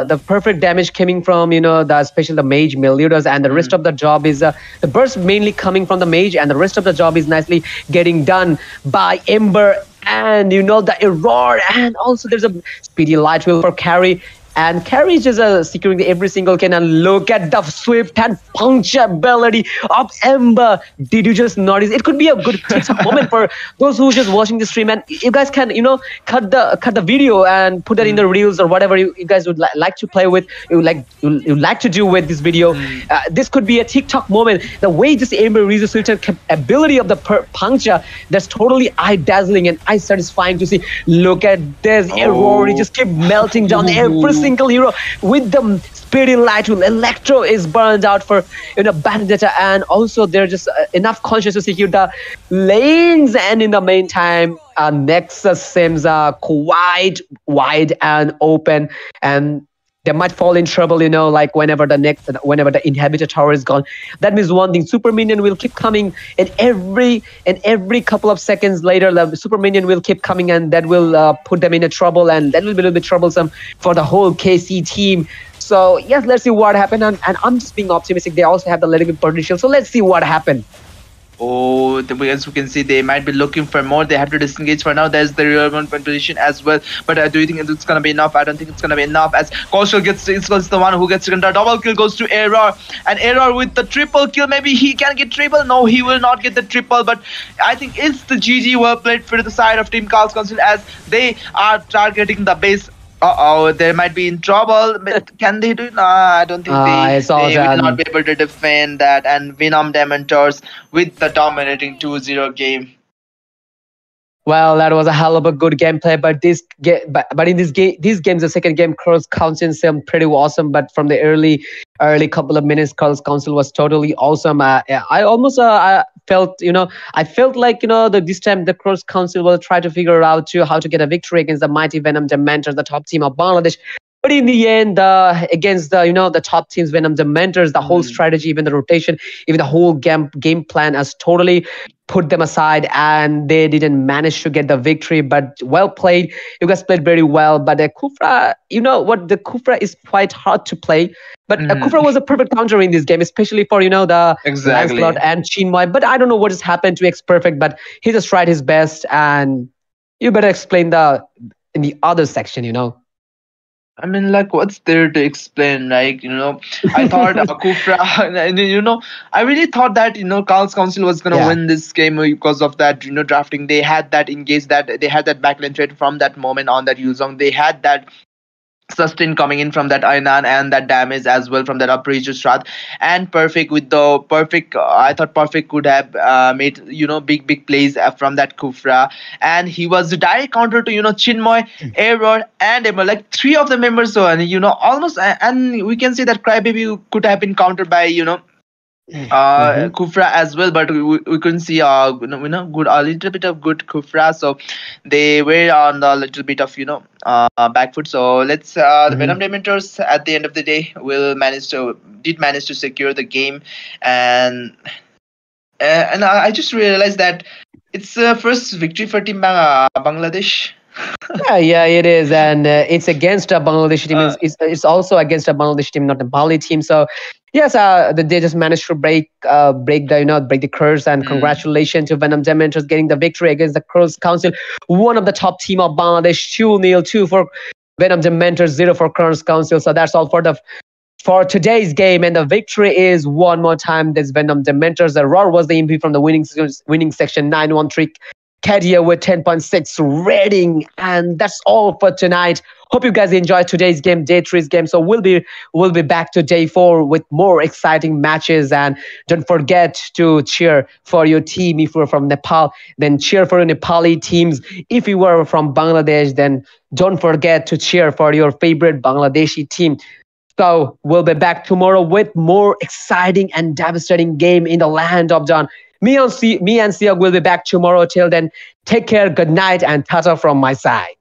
Speaker 3: the perfect damage coming from, especially the mage Meliodas, and the rest of the job is, the burst mainly coming from the mage, and the rest of the job is nicely getting done by Ember and the error, and also there's a speedy light wheel for Carry. And Carry is just securing every single can. And look at the swift and punch ability of Ember. Did you just notice? It could be a good TikTok moment for those who are just watching the stream. And you guys can, cut the video and put that in the reels or whatever you guys would like to play with. You like to do with this video. This could be a TikTok moment. The way this Ember uses swift ability of the puncture, that's totally eye dazzling and eye satisfying to see. Look at this error. He just keep melting down every single hero with the speedy light wheel. Electro is burned out for Bandita, and also they're just enough conscious to secure the lanes. And in the meantime, Nexus seems quite wide and open, and they might fall in trouble, like whenever the inhibitor tower is gone. That means one thing: super minion will keep coming, and every couple of seconds later, the super minion will keep coming, and that will put them in a trouble, and that will be a little bit troublesome for the whole KC team. So yes, let's see what happened, and I'm just being optimistic. They also have the little bit potential, so let's see what happened.
Speaker 4: Oh, as we can see, they might be looking for more. They have to disengage for now. There's the real one position as well. But do you think it's gonna be enough? I don't think it's gonna be enough. As Kaushal gets the one who gets into a double kill, goes to Error, and Error with the triple kill. Maybe he can get triple. No, he will not get the triple. But I think it's the GG well played for the side of Team Kral Council, as they are targeting the base. They might be in trouble. But can they do it? Nah, I don't think they will not be able to defend that. And Venom Dementors with the dominating 2-0 game.
Speaker 3: Well, that was a hell of a good gameplay, but in these games, the second game, Kral Council seemed pretty awesome. But from the early couple of minutes, Kral Council was totally awesome. I almost felt like that this time the Kral Council will try to figure out how to get a victory against the mighty Venom Dementors, the top team of Bangladesh. But in the end, against the top teams, Venom Dementors, the whole strategy, even the rotation, even the whole game plan has totally put them aside, and they didn't manage to get the victory. But well played. You guys played very well. But the Kufra, the Kufra is quite hard to play. But Kufra was a perfect counter in this game, especially for the Lancelot and Chinmoy. But I don't know what has happened to X Perfect, but he just tried his best. And you better explain in the other section,
Speaker 4: I mean, like, what's there to explain? Like, I thought Kufra, I really thought that, Kral Council was going to win this game because of that, drafting. They had that engaged, that they had that backline trade from that moment on, that Yuzong. They had that sustain coming in from that Ainan, and that damage as well from that Uprager Strat. And Perfect with the Perfect, I thought Perfect could have made big plays from that Kufra, and he was the direct counter to Chinmoy, Error, and Emma, like three of the members. So, and almost, and we can say that Crybaby could have been countered by Kufra as well, but we couldn't see a little bit of good Kufra, so they were on a little bit of back foot. So let's the Venom Dementors at the end of the day did manage to secure the game, and I just realized that it's the first victory for Team Bangladesh.
Speaker 3: Yeah, it is, and it's against a Bangladeshi team. It's also against a Bangladeshi team, not a Bali team. So yes, they just managed to break the curse, and congratulations to Venom Dementors getting the victory against the Kral Council, one of the top team of Bangladesh. 2-0, 2 for Venom Dementors, 0 for Kral Council. So that's all for today's game, and the victory is one more time this Venom Dementors. The Roar was the MVP from the winning section, 9-1 Kadia with 10.6 rating, and that's all for tonight. Hope you guys enjoyed today's game, day 3's game. So we'll be back to day 4 with more exciting matches, and don't forget to cheer for your team. If you're from Nepal, then cheer for your Nepali teams. If you were from Bangladesh, then don't forget to cheer for your favorite Bangladeshi team. So we'll be back tomorrow with more exciting and devastating game in the land of Dawn. Me and Siak will be back tomorrow. Till then, take care, good night, and tata from my side.